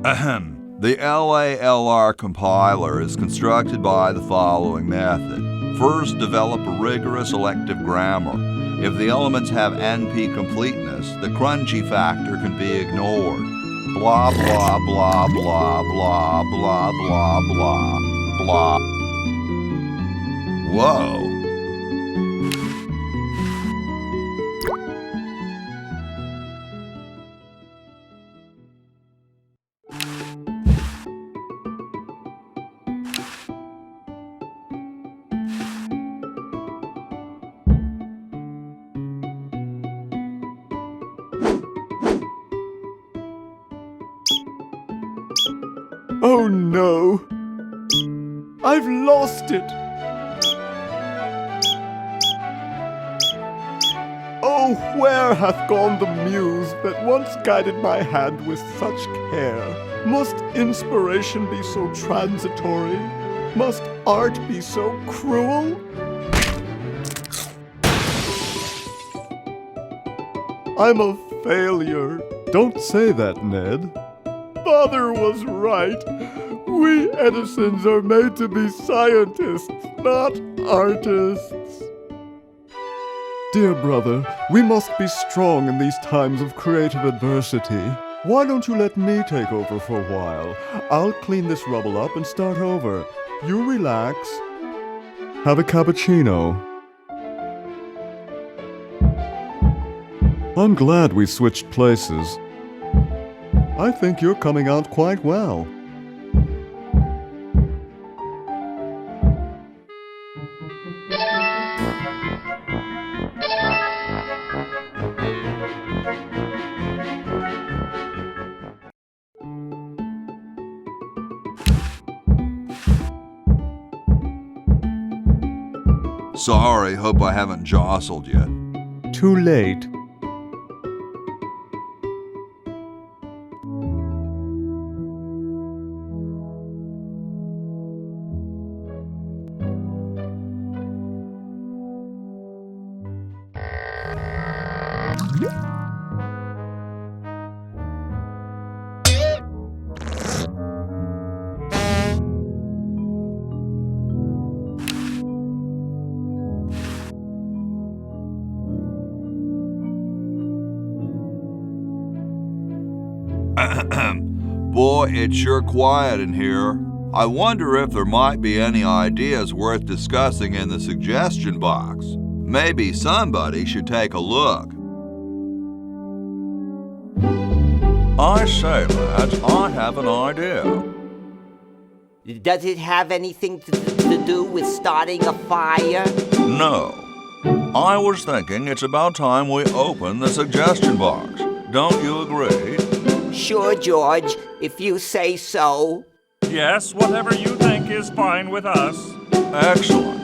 Speaker 4: Ahem. The LALR compiler is constructed by the following method. First, develop a rigorous elective grammar. If the elements have NP completeness, the crunchy factor can be ignored. Blah, blah, blah, blah, blah, blah, blah, blah, blah. Whoa.
Speaker 10: Oh no! I've lost it! Oh, where hath gone the muse that once guided my hand with such care? Must inspiration be so transitory? Must art be so cruel? I'm a failure. Don't say that, Ned. Father was right. We Edisons are made to be scientists, not artists. Dear brother, we must be strong in these times of creative adversity. Why don't you let me take over for a while? I'll clean this rubble up and start over. You relax. Have a cappuccino. I'm glad we switched places. I think you're coming out quite well.
Speaker 4: Sorry, hope I haven't jostled you.
Speaker 10: Too late.
Speaker 4: Boy, it's sure quiet in here. I wonder if there might be any ideas worth discussing in the suggestion box. Maybe somebody should take a look.
Speaker 1: I say, lads, I have an idea.
Speaker 7: Does it have anything to do with starting a fire?
Speaker 1: No. I was thinking it's about time we open the suggestion box. Don't you agree?
Speaker 7: Sure, George, if you say so.
Speaker 13: Yes, whatever you think is fine with us.
Speaker 1: Excellent.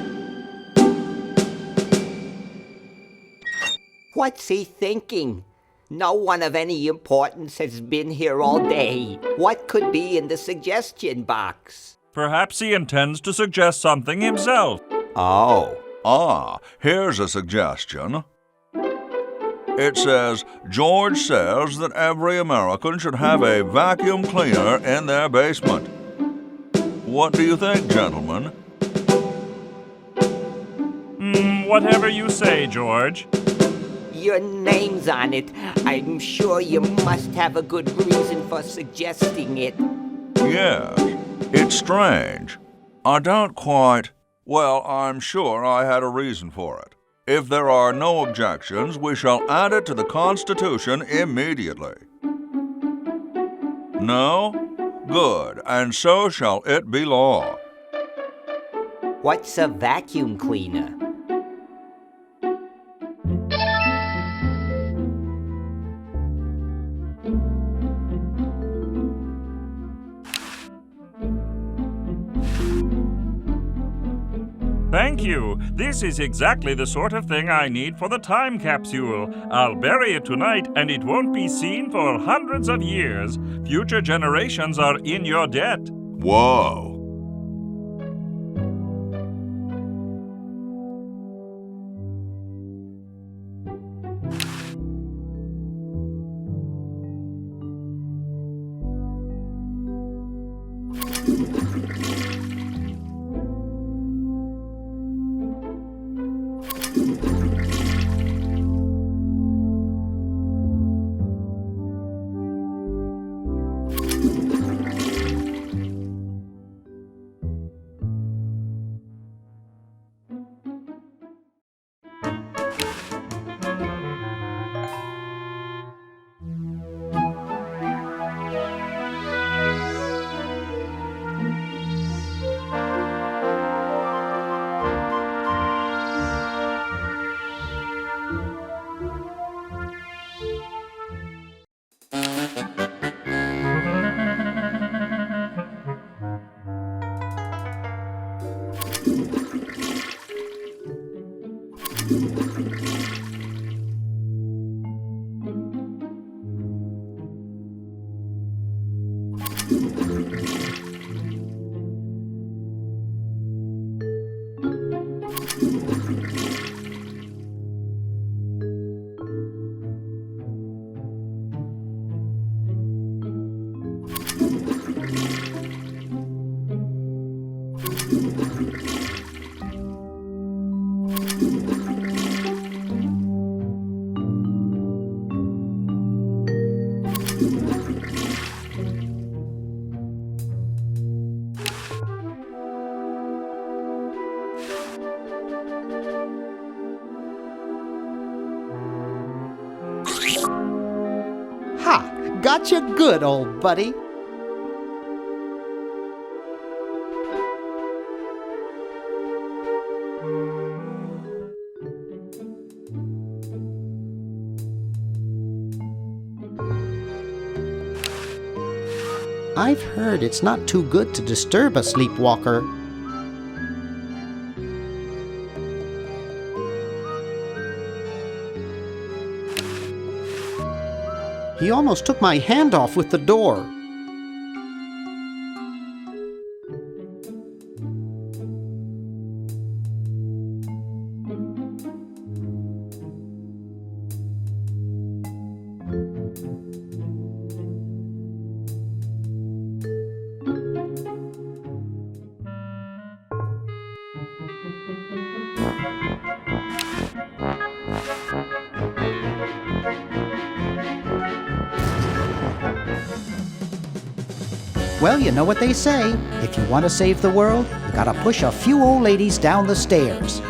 Speaker 7: What's he thinking? No one of any importance has been here all day. What could be in the suggestion box?
Speaker 13: Perhaps he intends to suggest something himself.
Speaker 1: Oh. Here's a suggestion. It says, George says that every American should have a vacuum cleaner in their basement. What do you think, gentlemen?
Speaker 13: Whatever you say, George.
Speaker 7: Your name's on it. I'm sure you must have a good reason for suggesting it.
Speaker 1: Yes, it's strange. I don't quite... Well, I'm sure I had a reason for it. If there are no objections, we shall add it to the Constitution immediately. No? Good, and so shall it be law.
Speaker 7: What's a vacuum cleaner?
Speaker 13: Thank you. This is exactly the sort of thing I need for the time capsule. I'll bury it tonight, and it won't be seen for hundreds of years. Future generations are in your debt.
Speaker 1: Whoa.
Speaker 5: Ha! Gotcha good, old buddy. I've heard it's not too good to disturb a sleepwalker. He almost took my hand off with the door. Well, you know what they say. If you want to save the world, you gotta push a few old ladies down the stairs.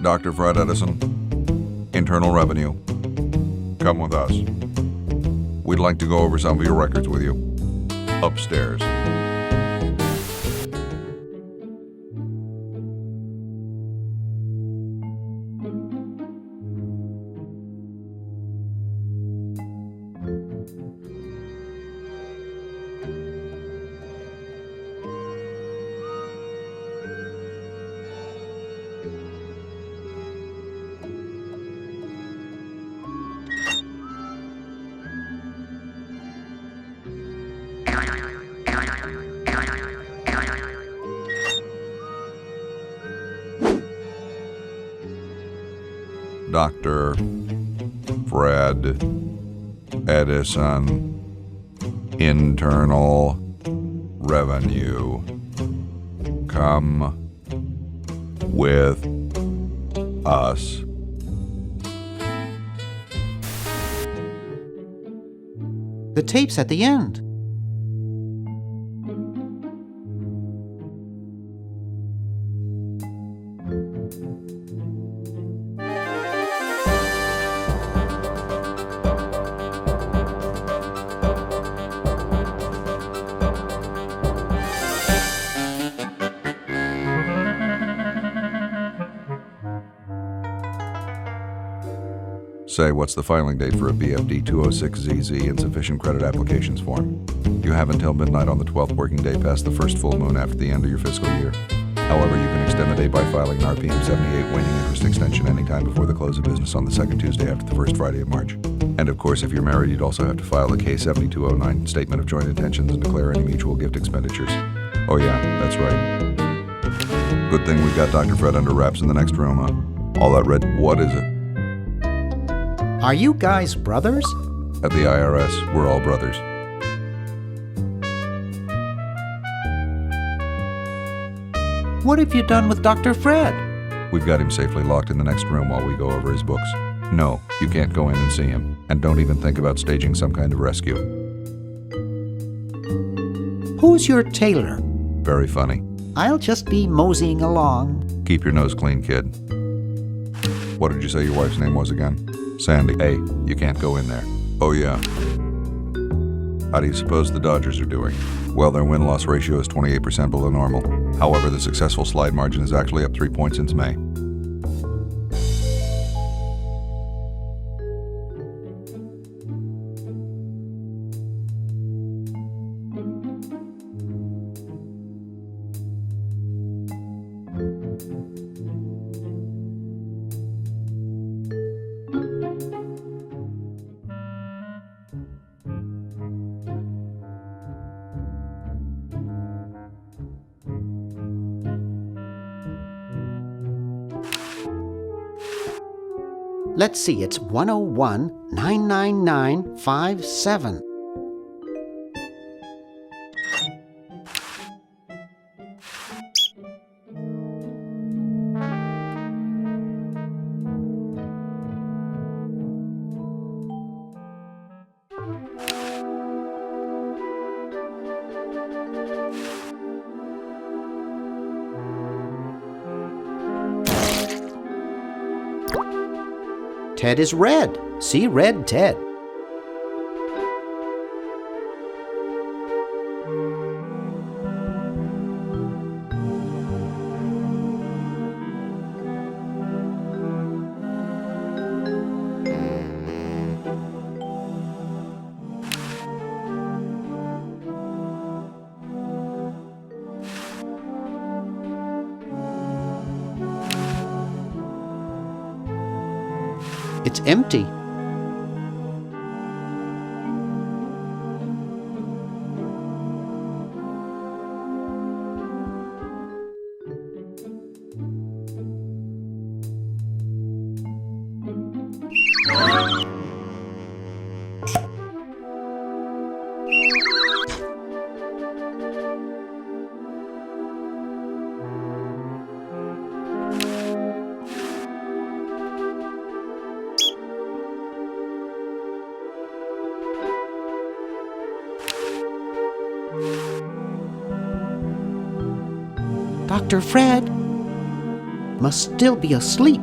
Speaker 4: Dr. Fred Edison, Internal Revenue. Come with us. We'd like to go over some of your records with you. Upstairs. Dr. Fred Edison, Internal Revenue. Come with us.
Speaker 5: The tape's at the end.
Speaker 4: Say, what's the filing date for a BFD 206ZZ insufficient credit applications form? You have until midnight on the 12th working day past the first full moon after the end of your fiscal year. However, you can extend the date by filing an RPM 78 waning interest extension anytime before the close of business on the second Tuesday after the first Friday of March. And of course, if you're married, you'd also have to file the K7209 Statement of Joint Intentions and declare any mutual gift expenditures. Oh yeah, that's right. Good thing we've got Dr. Fred under wraps in the next room, huh? All that red, what is it?
Speaker 5: Are you guys brothers?
Speaker 4: At the IRS, we're all brothers.
Speaker 5: What have you done with Dr. Fred?
Speaker 4: We've got him safely locked in the next room while we go over his books. No, you can't go in and see him. And don't even think about staging some kind of rescue.
Speaker 5: Who's your tailor?
Speaker 4: Very funny.
Speaker 5: I'll just be moseying along.
Speaker 4: Keep your nose clean, kid. What did you say your wife's name was again? Sandy. Hey, you can't go in there. Oh, yeah. How do you suppose the Dodgers are doing? Well, their win-loss ratio is 28% below normal. However, the successful slide margin is actually up 3 points since May.
Speaker 5: Let's see, it's 101-999-57. Ted is red. See red Ted. It's empty. Dr. Fred must still be asleep.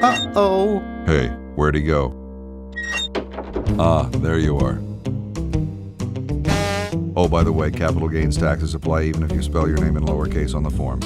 Speaker 5: Uh-oh.
Speaker 4: Hey, where'd he go? Ah, there you are. Oh, by the way, capital gains taxes apply even if you spell your name in lowercase on the form.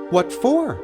Speaker 5: What for?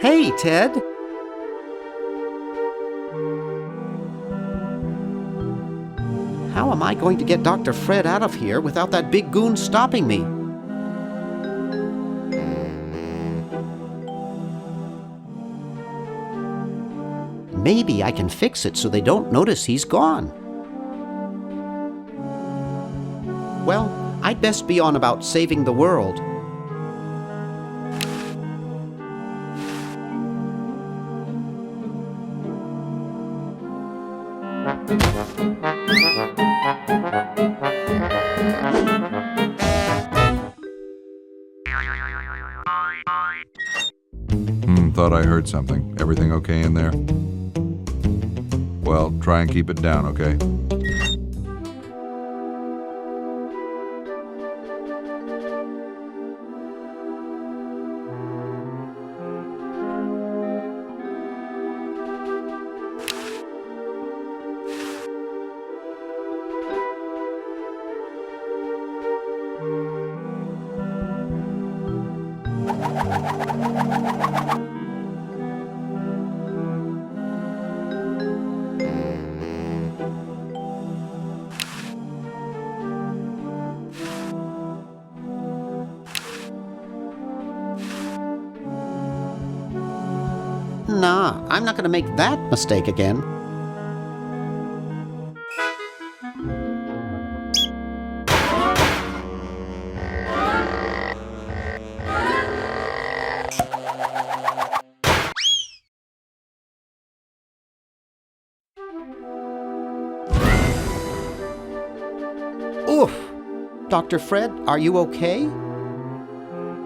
Speaker 5: Hey, Ted. How am I going to get Dr. Fred out of here without that big goon stopping me? Maybe I can fix it so they don't notice he's gone. Well, I'd best be on about saving the world.
Speaker 4: Thought I heard something. Everything okay in there? Well, try and keep it down, okay?
Speaker 5: Nah, I'm not going to make that mistake again. Oof! Dr. Fred, are you okay?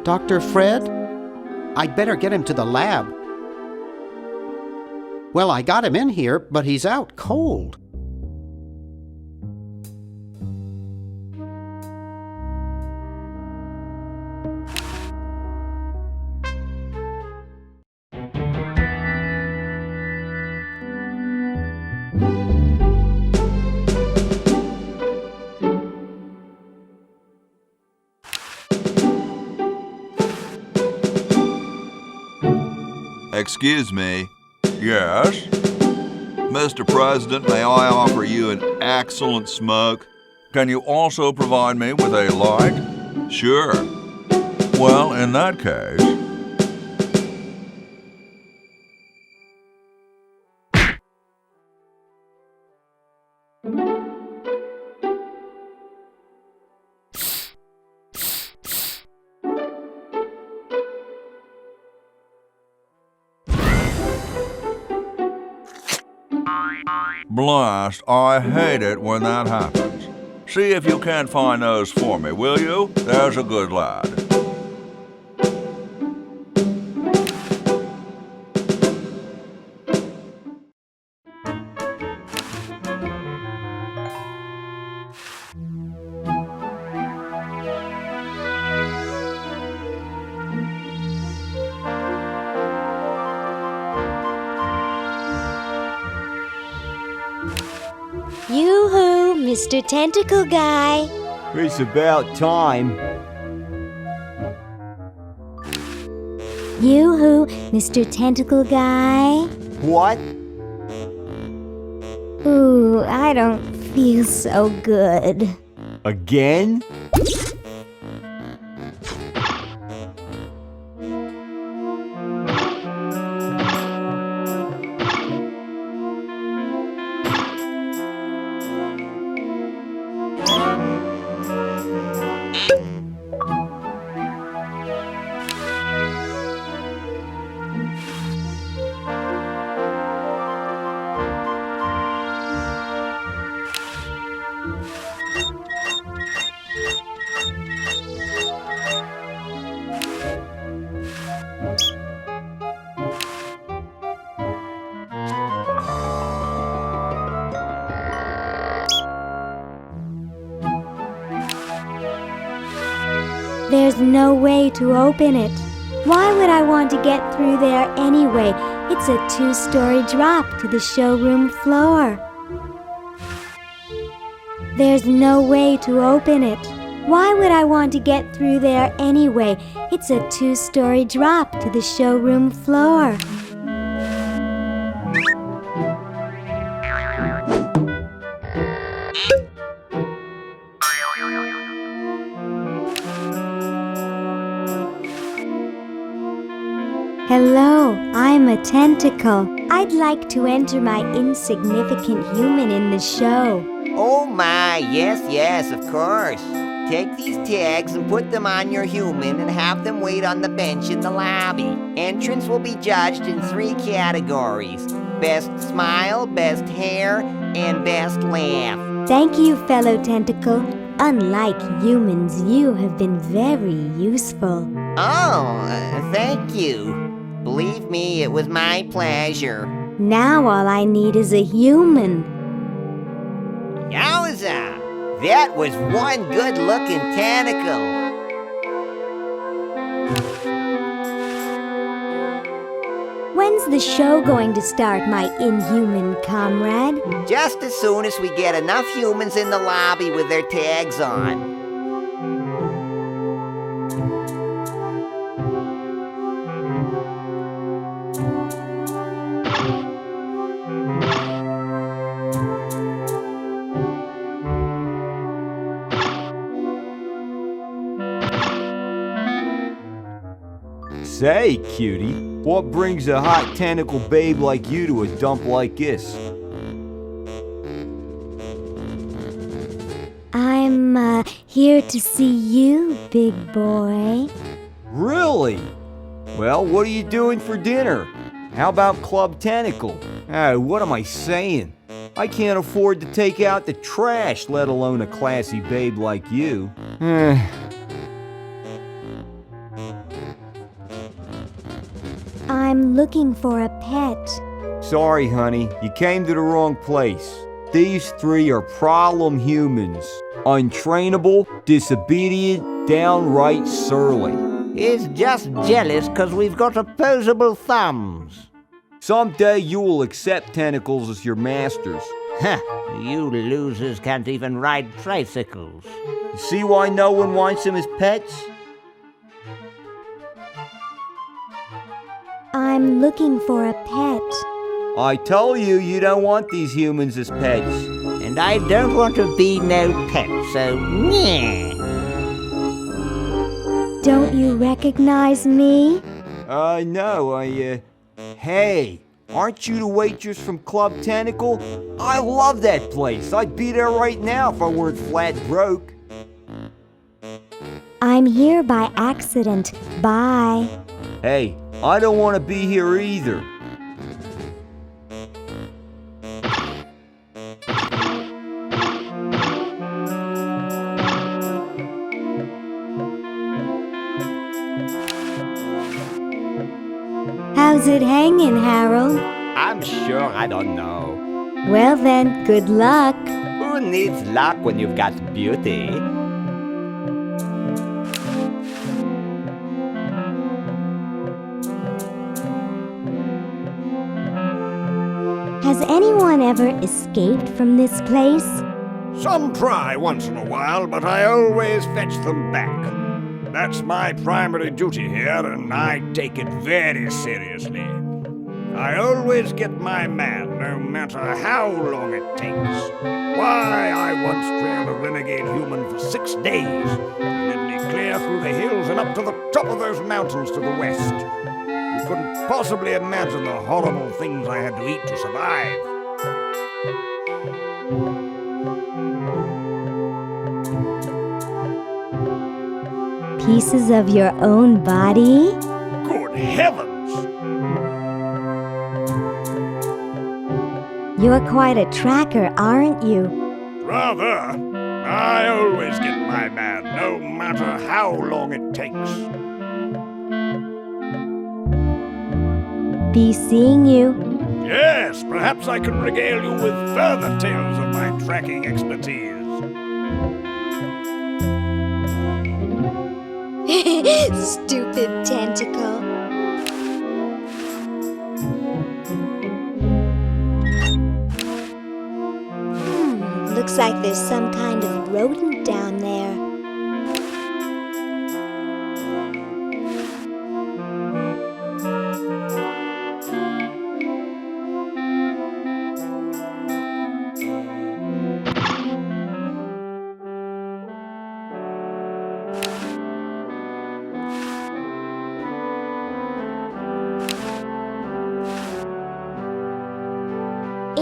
Speaker 5: Dr. Fred? I'd better get him to the lab. Well, I got him in here, but he's out cold.
Speaker 4: Excuse me.
Speaker 1: Yes?
Speaker 4: Mr. President, may I offer you an excellent smoke?
Speaker 1: Can you also provide me with a light?
Speaker 4: Sure.
Speaker 1: Well, in that case... Blast, I hate it when that happens. See if you can't find those for me, will you? There's a good lad.
Speaker 3: Yoo-hoo, Mr. Tentacle Guy.
Speaker 6: It's about time.
Speaker 3: Yoo-hoo, Mr. Tentacle Guy.
Speaker 6: What?
Speaker 3: Ooh, I don't feel so good.
Speaker 6: Again?
Speaker 3: There's no way to open it. Why would I want to get through there anyway? It's a 2-story drop to the showroom floor. There's no way to open it. Why would I want to get through there anyway? It's a 2-story drop to the showroom floor. Hello, I'm a tentacle. I'd like to enter my insignificant human in the show.
Speaker 6: Oh my, yes, of course. Take these tags and put them on your human and have them wait on the bench in the lobby. Entrance will be judged in 3 categories: best smile, best hair, and best laugh.
Speaker 3: Thank you, fellow tentacle. Unlike humans, you have been very useful.
Speaker 6: Oh, thank you. Believe me, it was my pleasure.
Speaker 3: Now all I need is a human.
Speaker 6: Yowza! That was one good-looking tentacle.
Speaker 3: When's the show going to start, my inhuman comrade?
Speaker 6: Just as soon as we get enough humans in the lobby with their tags on.
Speaker 2: Say, cutie, what brings a hot tentacle babe like you to a dump like this?
Speaker 3: I'm here to see you, big boy.
Speaker 2: Really? Well, what are you doing for dinner? How about Club Tentacle? What am I saying? I can't afford to take out the trash, let alone a classy babe like you.
Speaker 3: I'm looking for a pet.
Speaker 2: Sorry, honey, you came to the wrong place. These 3 are problem humans. Untrainable, disobedient, downright surly.
Speaker 6: He's just jealous because we've got opposable thumbs.
Speaker 2: Someday you will accept tentacles as your masters.
Speaker 6: Huh, you losers can't even ride tricycles.
Speaker 2: You see why no one wants them as pets?
Speaker 3: I'm looking for a pet.
Speaker 2: I told you you don't want these humans as pets.
Speaker 6: And I don't want to be no pet, so yeah.
Speaker 3: Don't you recognize me?
Speaker 2: No, Hey, aren't you the waitress from Club Tentacle? I love that place. I'd be there right now if I weren't flat broke.
Speaker 3: I'm here by accident. Bye.
Speaker 2: Hey, I don't want to be here either.
Speaker 3: How's it hanging, Harold?
Speaker 7: I'm sure I don't know.
Speaker 3: Well then, good luck.
Speaker 7: Who needs luck when you've got beauty?
Speaker 3: Has anyone ever escaped from this place?
Speaker 10: Some try once in a while, but I always fetch them back. That's my primary duty here, and I take it very seriously. I always get my man, no matter how long it takes. Why, I once trailed a renegade human for 6 days. He led me clear through the hills and up to the top of those mountains to the west. You couldn't possibly imagine the horrible things I had to eat to survive.
Speaker 3: Pieces of your own body?
Speaker 10: Good heavens!
Speaker 3: You're quite a tracker, aren't you?
Speaker 10: Rather. I always get my man, no matter how long it takes.
Speaker 3: Be seeing you.
Speaker 10: Yes, perhaps I can regale you with further tales of my tracking expertise.
Speaker 3: Stupid tentacle. Looks like there's some kind of rodent down there.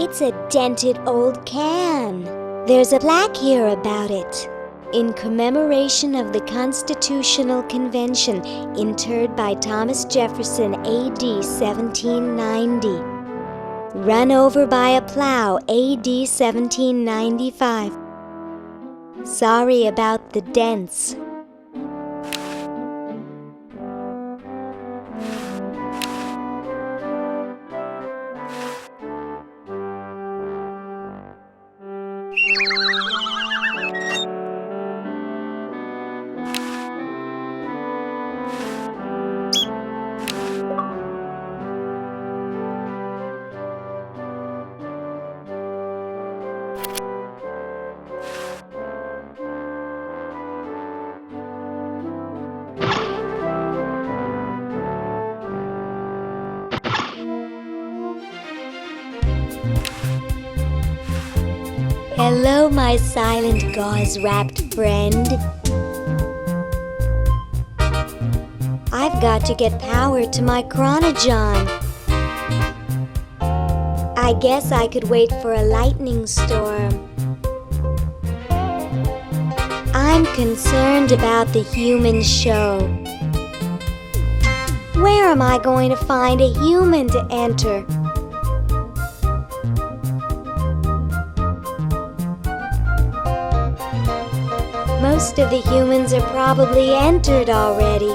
Speaker 3: It's a dented old can. There's a plaque here about it. In commemoration of the Constitutional Convention, interred by Thomas Jefferson A.D. 1790. Run over by a plow A.D. 1795. Sorry about the dents. Hello, my silent gauze-wrapped friend. I've got to get power to my chronogon. I guess I could wait for a lightning storm. I'm concerned about the human show. Where am I going to find a human to enter? Most of the humans are probably entered already.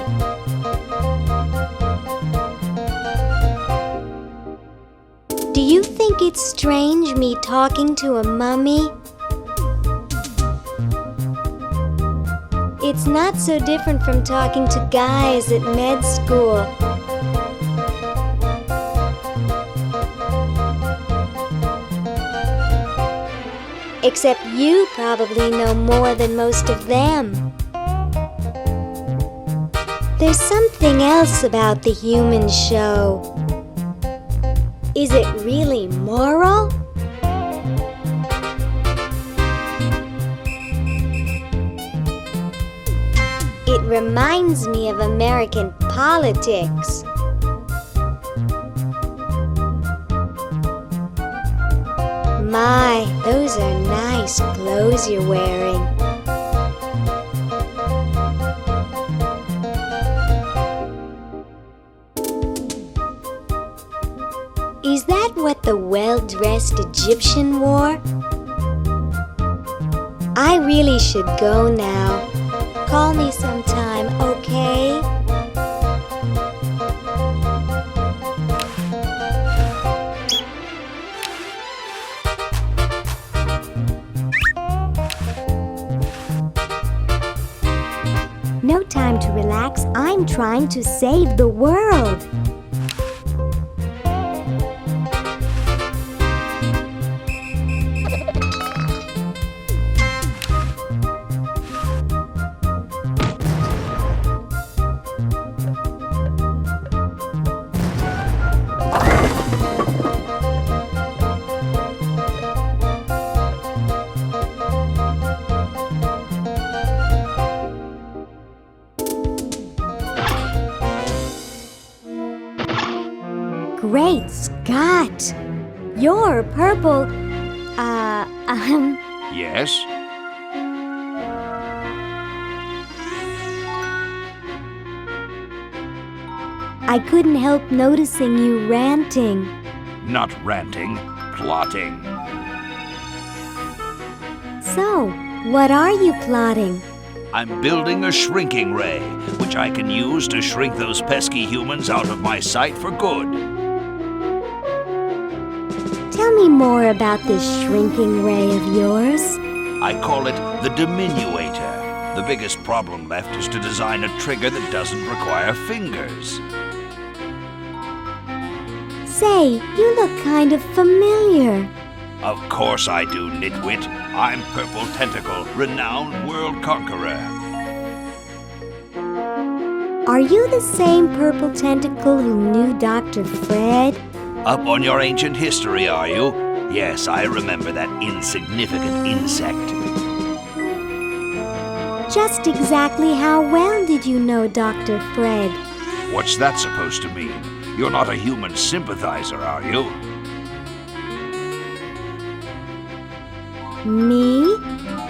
Speaker 3: Do you think it's strange me talking to a mummy? It's not so different from talking to guys at med school. Except you probably know more than most of them. There's something else about the human show. Is it really moral? It reminds me of American politics. My, those are nice clothes you're wearing. Is that what the well-dressed Egyptian wore? I really should go now. Call me sometime, okay? No time to relax. I'm trying to save the world. Great Scott! You're purple.
Speaker 15: Yes?
Speaker 3: I couldn't help noticing you ranting.
Speaker 15: Not ranting, plotting.
Speaker 3: So, what are you plotting?
Speaker 15: I'm building a shrinking ray, which I can use to shrink those pesky humans out of my sight for good.
Speaker 3: Tell me more about this shrinking ray of yours.
Speaker 15: I call it the diminuator. The biggest problem left is to design a trigger that doesn't require fingers.
Speaker 3: Say, you look kind of familiar.
Speaker 15: Of course I do, nitwit. I'm Purple Tentacle, renowned world conqueror.
Speaker 3: Are you the same Purple Tentacle who knew Dr. Fred?
Speaker 15: Up on your ancient history, are you? Yes, I remember that insignificant insect.
Speaker 3: Just exactly how well did you know Dr. Fred?
Speaker 15: What's that supposed to mean? You're not a human sympathizer, are you?
Speaker 3: Me?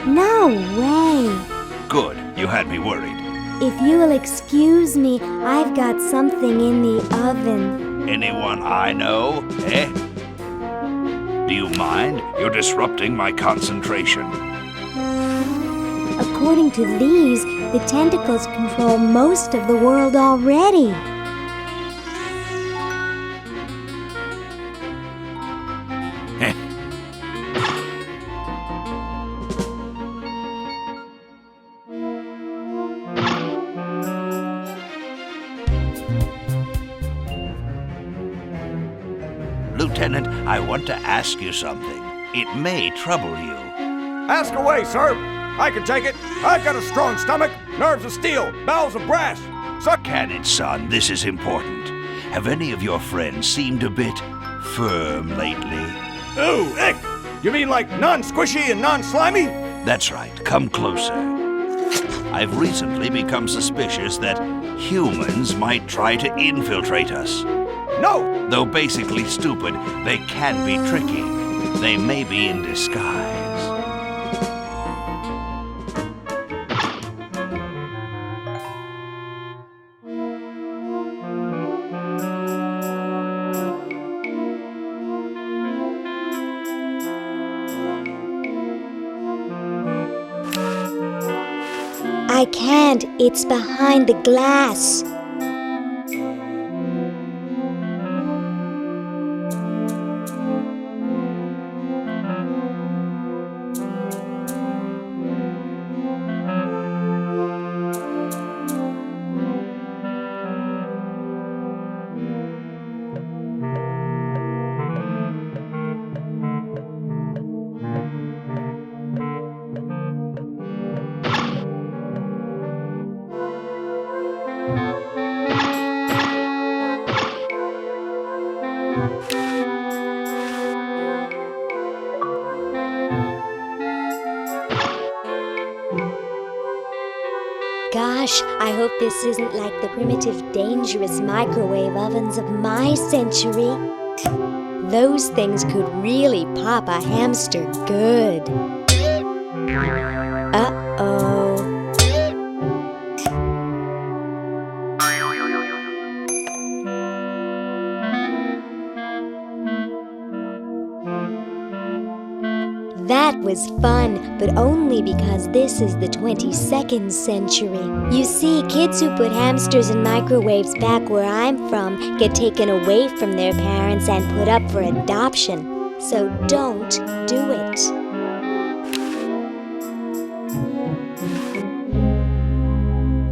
Speaker 3: No way.
Speaker 15: Good, you had me worried.
Speaker 3: If you will excuse me, I've got something in the oven.
Speaker 15: Anyone I know, eh? Do you mind? You're disrupting my concentration.
Speaker 3: According to these, the tentacles control most of the world already.
Speaker 15: Lieutenant, I want to ask you something. It may trouble you.
Speaker 10: Ask away, sir. I can take it. I've got a strong stomach, nerves of steel, bowels of brass. Suck.
Speaker 15: Can it, son? This is important. Have any of your friends seemed a bit firm lately?
Speaker 10: Ooh, ick. You mean like non-squishy and non-slimy?
Speaker 15: That's right. Come closer. I've recently become suspicious that humans might try to infiltrate us.
Speaker 10: No!
Speaker 15: Though basically stupid, they can be tricky. They may be in disguise.
Speaker 3: I can't. It's behind the glass. Gosh, I hope this isn't like the primitive, dangerous microwave ovens of my century. Those things could really pop a hamster good. Uh-oh. That was fun, but only because this is the 22nd century. You see, kids who put hamsters in microwaves back where I'm from get taken away from their parents and put up for adoption. So don't do it.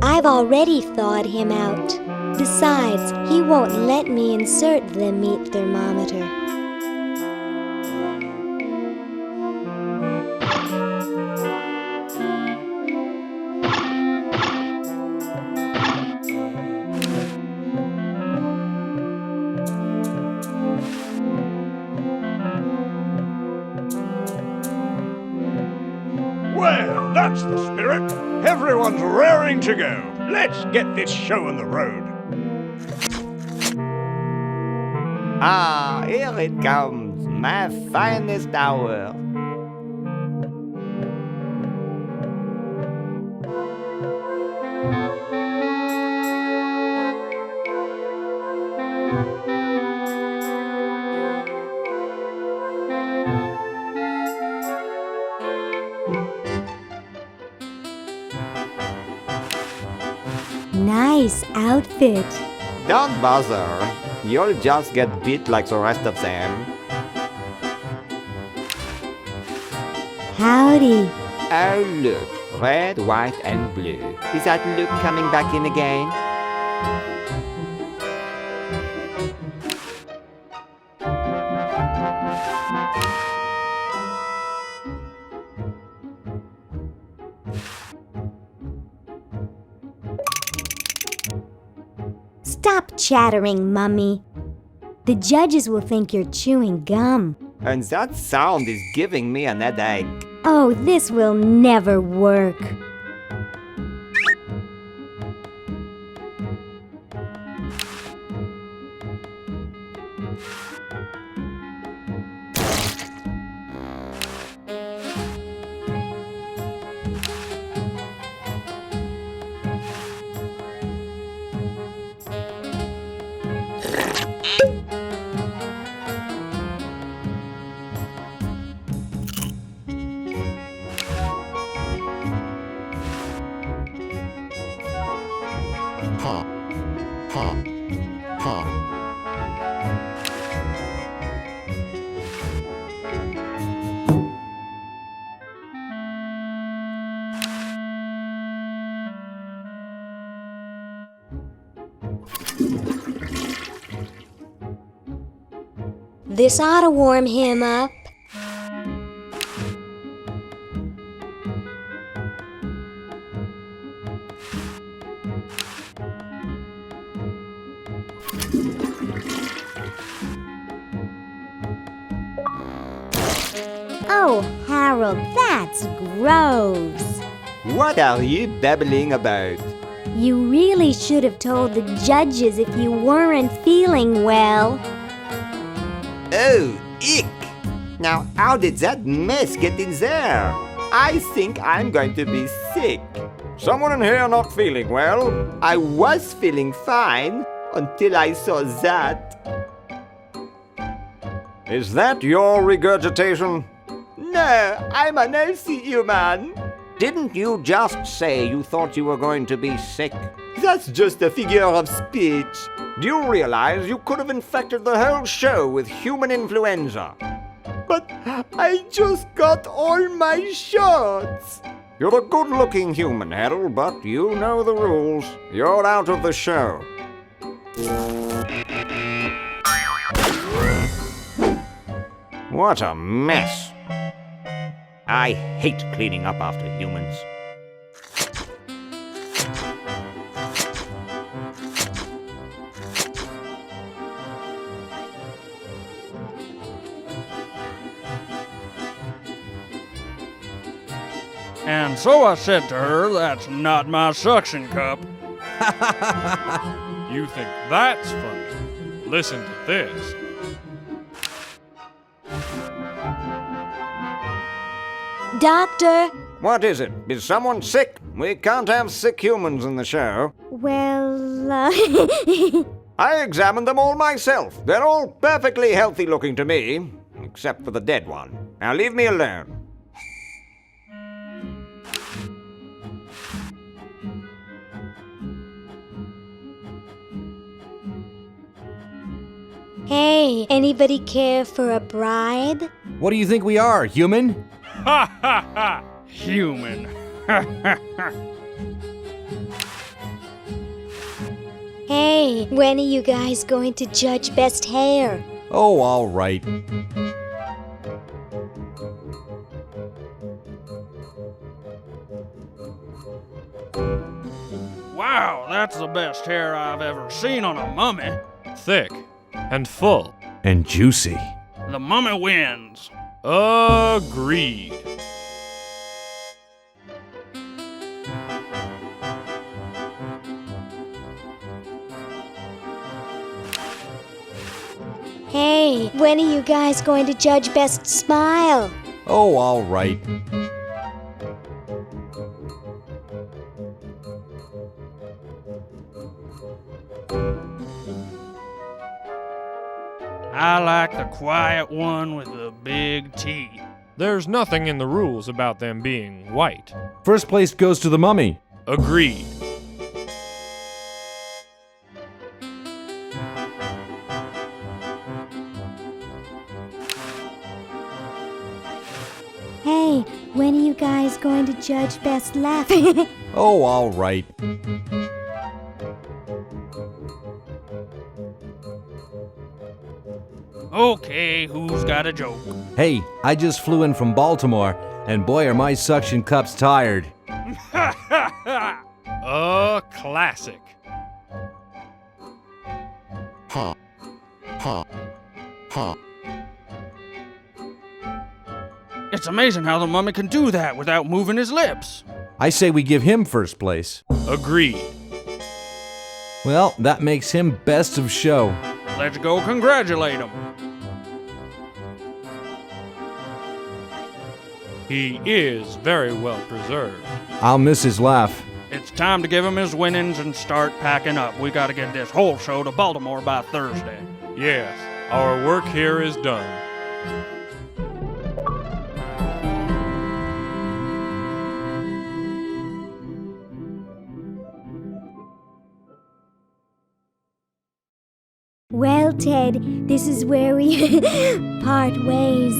Speaker 3: I've already thawed him out. Besides, he won't let me insert the meat thermometer.
Speaker 10: Well, that's the spirit. Everyone's raring to go. Let's get this show on the road.
Speaker 7: Ah, here it comes, my finest hour.
Speaker 3: Nice outfit.
Speaker 7: Don't bother. You'll just get beat like the rest of them.
Speaker 3: Howdy.
Speaker 7: Oh, look. Red, white, and blue. Is that Luke coming back in again?
Speaker 3: Stop chattering, Mummy. The judges will think you're chewing gum.
Speaker 7: And that sound is giving me an headache.
Speaker 3: Oh, this will never work. This ought to warm him up. Oh, Harold, that's gross.
Speaker 7: What are you babbling about?
Speaker 3: You really should have told the judges if you weren't feeling well.
Speaker 7: Oh, ick! Now, how did that mess get in there? I think I'm going to be sick.
Speaker 10: Someone in here not feeling well?
Speaker 7: I was feeling fine until I saw that.
Speaker 10: Is that your regurgitation?
Speaker 7: No, I'm an healthy human.
Speaker 6: Didn't you just say you thought you were going to be sick?
Speaker 7: That's just a figure of speech.
Speaker 10: Do you realize you could have infected the whole show with human influenza?
Speaker 7: But I just got all my shots.
Speaker 10: You're a good-looking human, Harold, but you know the rules. You're out of the show. What a mess.
Speaker 6: I hate cleaning up after humans.
Speaker 16: And so I said to her, that's not my suction cup. You think that's funny? Listen to this.
Speaker 3: Doctor?
Speaker 10: What is it? Is someone sick? We can't have sick humans in the show.
Speaker 3: Well,
Speaker 10: I examined them all myself. They're all perfectly healthy looking to me, except for the dead one. Now leave me alone.
Speaker 3: Hey, anybody care for a bribe?
Speaker 17: What do you think we are, human?
Speaker 16: Ha ha ha! Human. Ha ha ha!
Speaker 3: Hey, when are you guys going to judge best hair?
Speaker 17: Oh, all right.
Speaker 16: Wow, that's the best hair I've ever seen on a mummy.
Speaker 18: Thick and full
Speaker 17: and juicy.
Speaker 16: The mummy wins.
Speaker 18: Agreed.
Speaker 3: Hey, when are you guys going to judge best smile?
Speaker 17: Oh, all right.
Speaker 16: I like the quiet one with the big teeth.
Speaker 18: There's nothing in the rules about them being white.
Speaker 17: First place goes to the mummy.
Speaker 18: Agreed.
Speaker 3: Hey, when are you guys going to judge best laugh?
Speaker 17: Oh, all right.
Speaker 16: Okay, who's got a joke?
Speaker 17: Hey, I just flew in from Baltimore, and boy are my suction cups tired.
Speaker 18: A classic.
Speaker 17: Ha. Ha. Ha.
Speaker 16: It's amazing how the mummy can do that without moving his lips.
Speaker 17: I say we give him first place.
Speaker 18: Agreed.
Speaker 17: Well, that makes him best of show.
Speaker 16: Let's go congratulate him.
Speaker 18: He is very well preserved.
Speaker 17: I'll miss his laugh.
Speaker 16: It's time to give him his winnings and start packing up. We gotta get this whole show to Baltimore by Thursday.
Speaker 18: Yes, our work here is done.
Speaker 3: Well, Ted, this is where we part ways.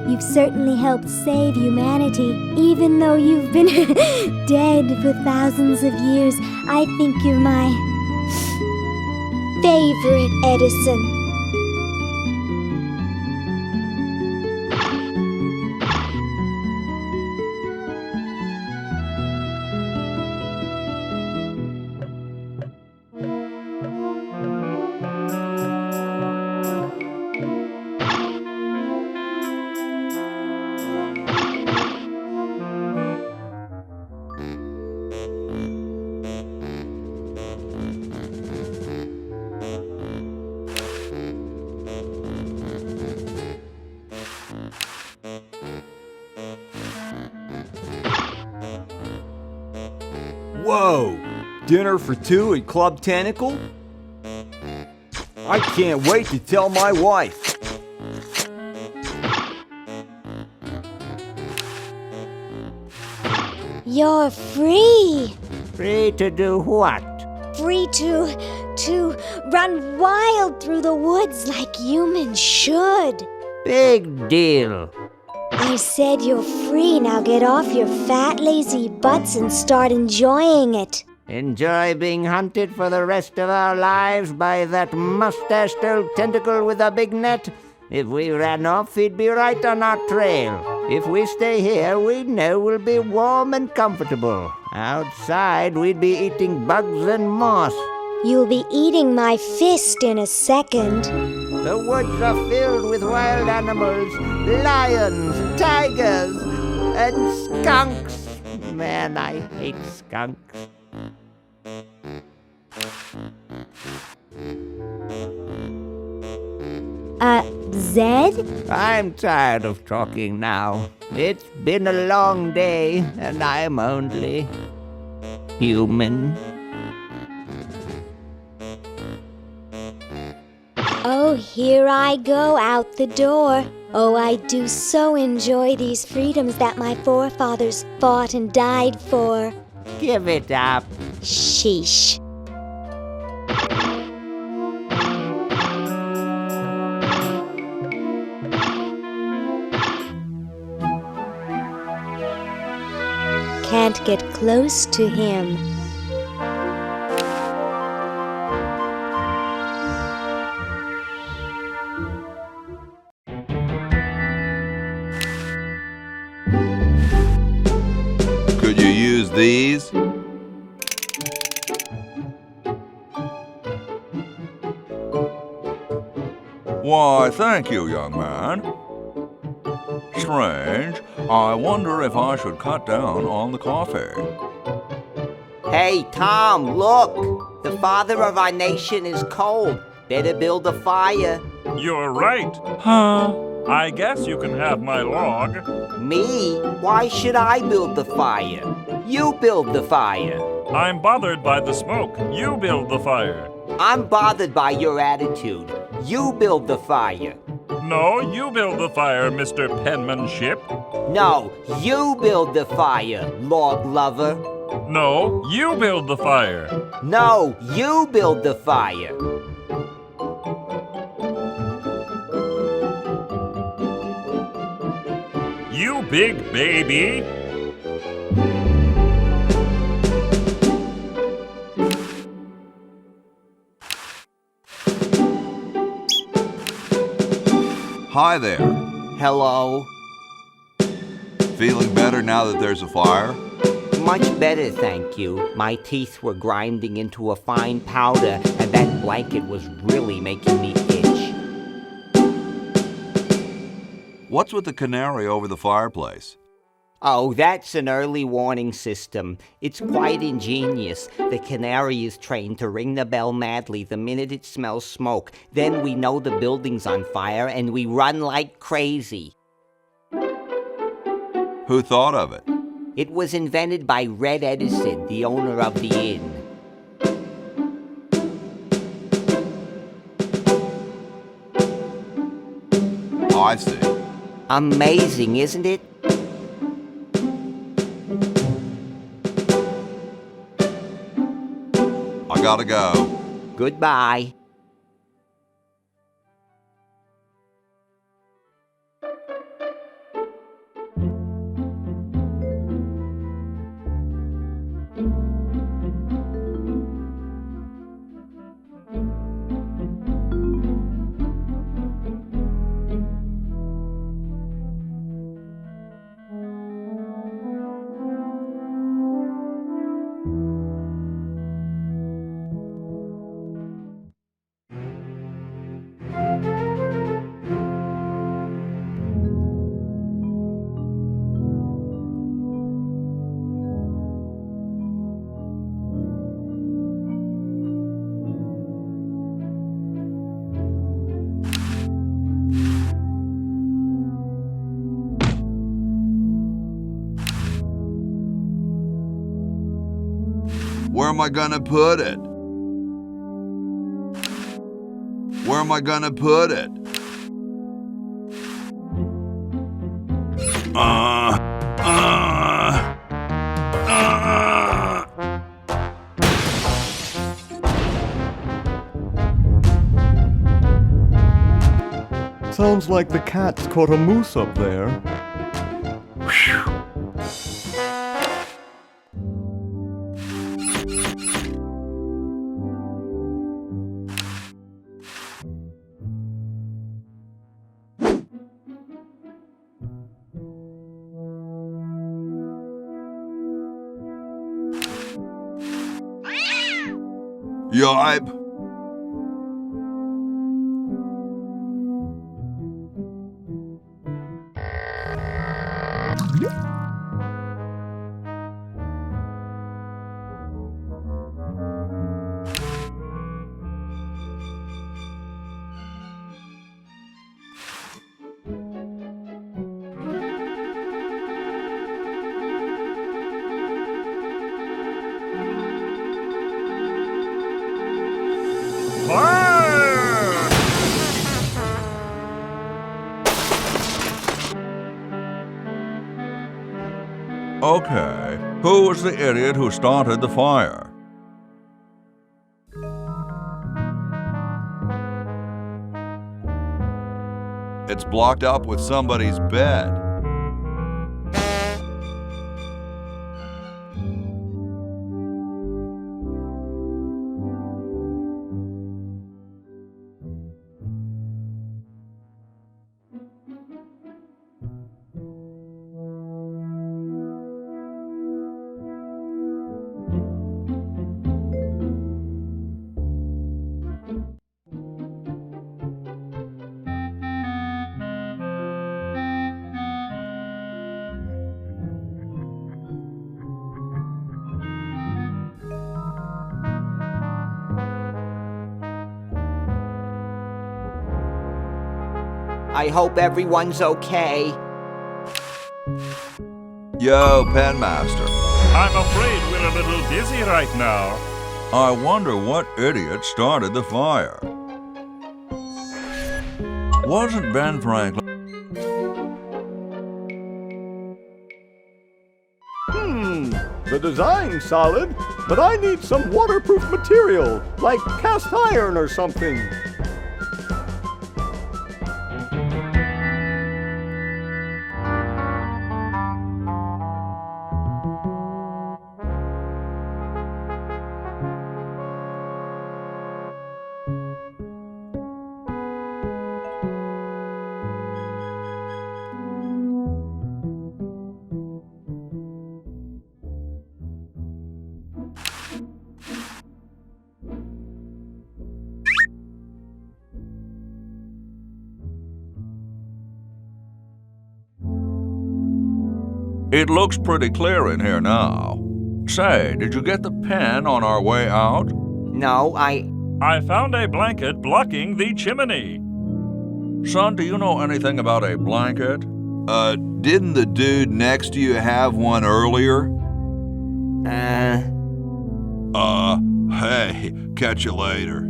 Speaker 3: You've certainly helped save humanity. Even though you've been dead for thousands of years, I think you're my favorite Edison.
Speaker 2: Whoa! Dinner for two at Club Tentacle? I can't wait to tell my wife.
Speaker 3: You're free!
Speaker 6: Free to do what?
Speaker 3: Free to run wild through the woods like humans should.
Speaker 6: Big deal.
Speaker 3: I said you're free. Now get off your fat, lazy butts and start enjoying it.
Speaker 6: Enjoy being hunted for the rest of our lives by that mustached old tentacle with a big net? If we ran off, he'd be right on our trail. If we stay here, we know we'll be warm and comfortable. Outside, we'd be eating bugs and moss.
Speaker 3: You'll be eating my fist in a second.
Speaker 6: The woods are filled with wild animals, lions, tigers, and skunks. Man, I hate skunks.
Speaker 3: Zed?
Speaker 6: I'm tired of talking now. It's been a long day, and I'm only human.
Speaker 3: Oh, here I go out the door. Oh, I do so enjoy these freedoms that my forefathers fought and died for.
Speaker 6: Give it up.
Speaker 3: Sheesh. Can't get close to him.
Speaker 4: Could you use these? Why, thank you, young man. Strange. I wonder if I should cut down on the coffee.
Speaker 7: Hey, Tom, look! The father of our nation is cold. Better build a fire.
Speaker 13: You're right. Huh? I guess you can have my log.
Speaker 7: Me? Why should I build the fire? You build the fire.
Speaker 13: I'm bothered by the smoke. You build the fire.
Speaker 7: I'm bothered by your attitude. You build the fire.
Speaker 13: No, you build the fire, Mr. Penmanship.
Speaker 7: No, you build the fire, log lover.
Speaker 13: No, you build the fire.
Speaker 7: No, you build the fire.
Speaker 13: You big baby.
Speaker 4: Hi there.
Speaker 7: Hello.
Speaker 4: Feeling better now that there's a fire?
Speaker 7: Much better, thank you. My teeth were grinding into a fine powder, and that blanket was really making me itch.
Speaker 4: What's with the canary over the fireplace?
Speaker 7: Oh, that's an early warning system. It's quite ingenious. The canary is trained to ring the bell madly the minute it smells smoke. Then we know the building's on fire and we run like crazy.
Speaker 4: Who thought of it?
Speaker 7: It was invented by Red Edison, the owner of the inn.
Speaker 4: I see.
Speaker 7: Amazing, isn't it?
Speaker 4: I gotta go.
Speaker 7: Goodbye.
Speaker 4: Where am I gonna put it? Where am I gonna put it?
Speaker 10: Sounds like the cat's caught a moose up there.
Speaker 4: Yipe. Okay, who was the idiot who started the fire? It's blocked up with somebody's bed.
Speaker 7: I hope everyone's okay.
Speaker 4: Yo, Penmaster.
Speaker 13: I'm afraid we're a little busy right now.
Speaker 4: I wonder what idiot started the fire. Wasn't Ben Franklin?
Speaker 10: The design's solid, but I need some waterproof material, like cast iron or something.
Speaker 4: It looks pretty clear in here now. Say, did you get the pen on our way out?
Speaker 7: No,
Speaker 13: I found a blanket blocking the chimney.
Speaker 4: Son, do you know anything about a blanket? Didn't the dude next to you have one earlier? Hey, catch you later.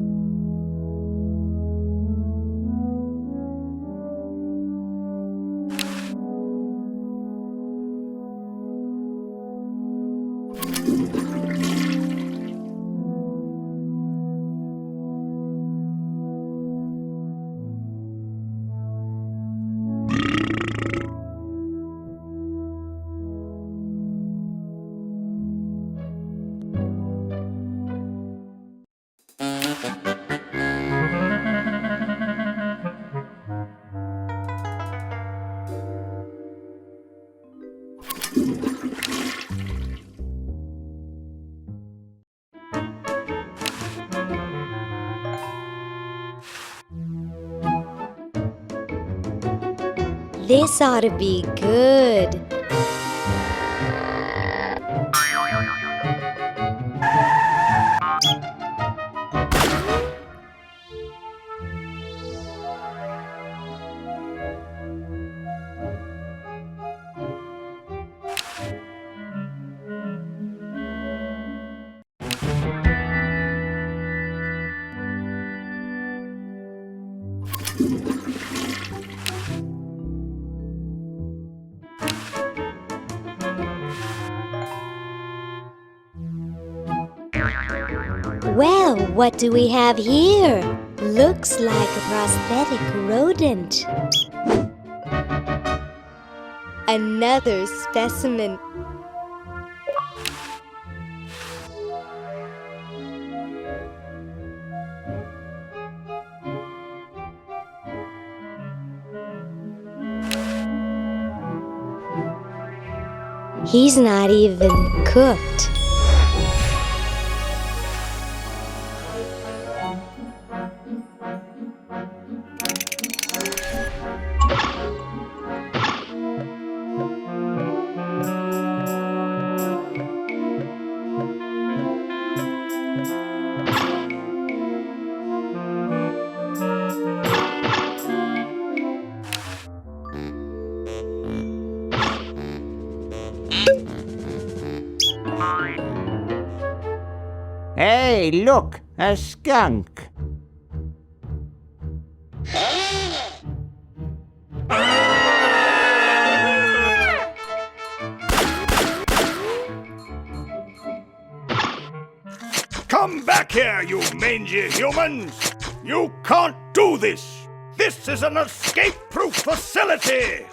Speaker 3: This ought to be good. Well, what do we have here? Looks like a prosthetic rodent. Another specimen. He's not even cooked.
Speaker 6: Hey, look, a skunk.
Speaker 10: Come back here, you mangy humans! You can't do this! This is an escape-proof facility!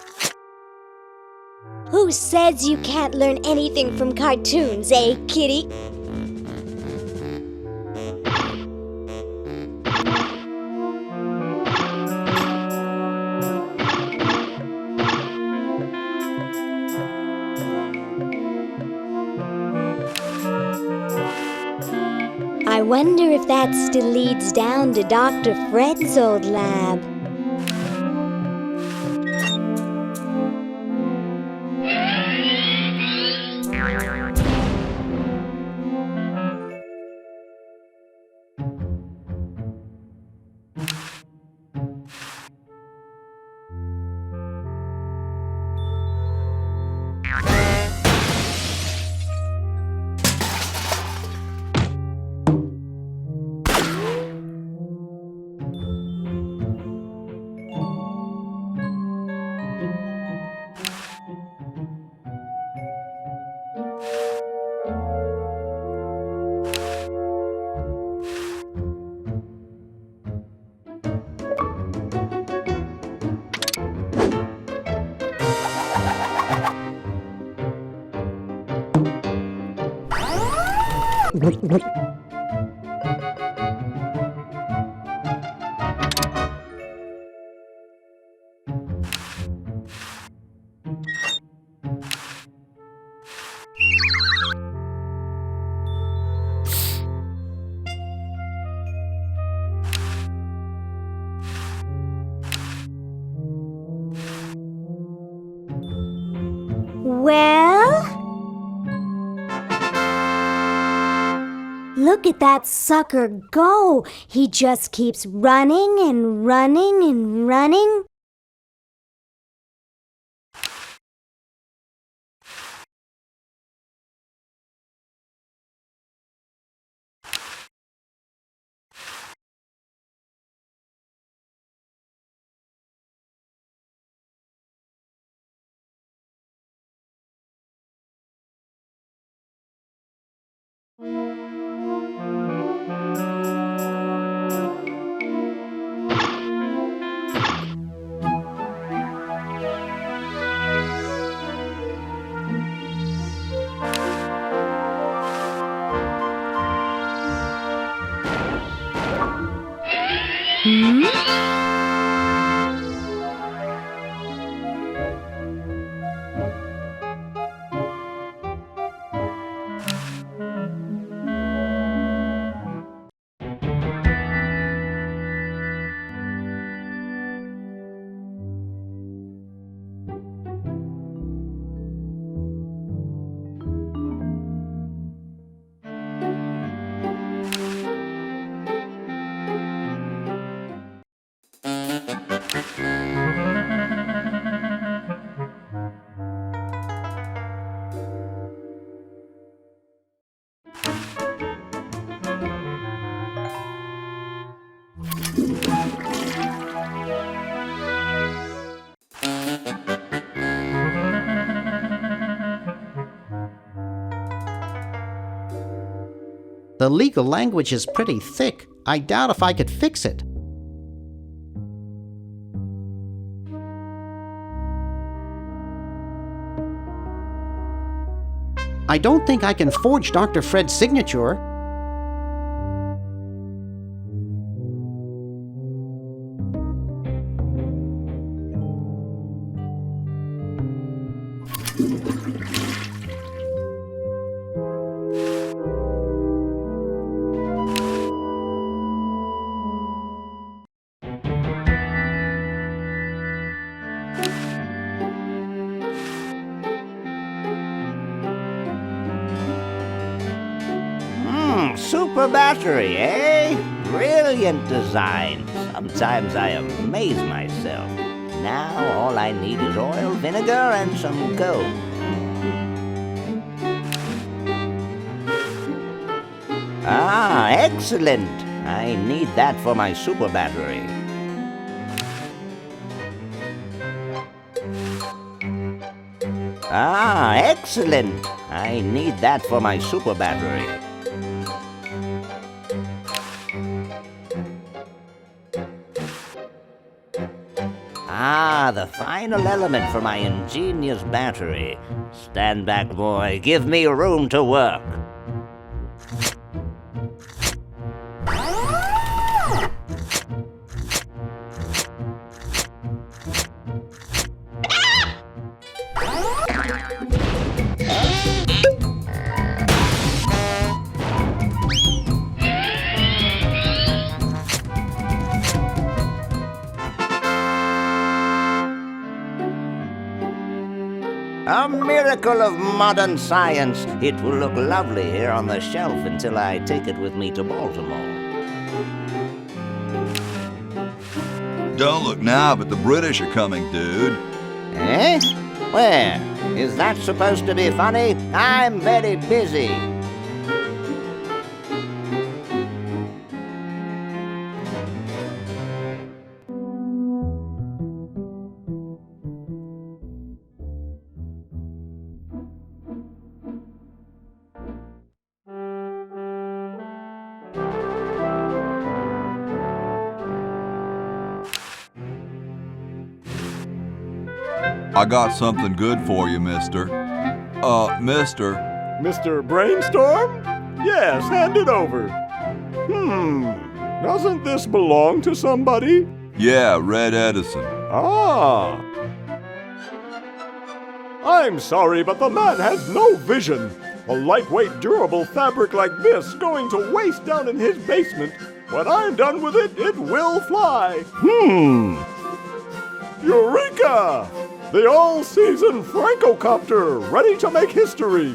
Speaker 3: Who says you can't learn anything from cartoons, eh, kitty? I wonder if that still leads down to Dr. Fred's old lab. Well? Look at that sucker go! He just keeps running and running and running.
Speaker 5: The legal language is pretty thick. I doubt if I could fix it. I don't think I can forge Dr. Fred's signature.
Speaker 6: Super battery, eh? Brilliant design. Sometimes I amaze myself. Now all I need is oil, vinegar, and some gold. Ah, excellent. I need that for my super battery. Ah, excellent. I need that for my super battery. Ah, the final element for my ingenious battery. Stand back, boy. Give me room to work. A miracle of modern science. It will look lovely here on the shelf until I take it with me to Baltimore.
Speaker 4: Don't look now, but the British are coming, dude.
Speaker 6: Eh? Where? Is that supposed to be funny? I'm very busy.
Speaker 4: I got something good for you, mister. Mister.
Speaker 10: Mr. Brainstorm? Yes, hand it over. Doesn't this belong to somebody?
Speaker 4: Yeah, Red Edison.
Speaker 10: Ah. I'm sorry, but the man has no vision. A lightweight, durable fabric like this going to waste down in his basement. When I'm done with it, it will fly. Eureka! The all-season Francocopter, ready to make history.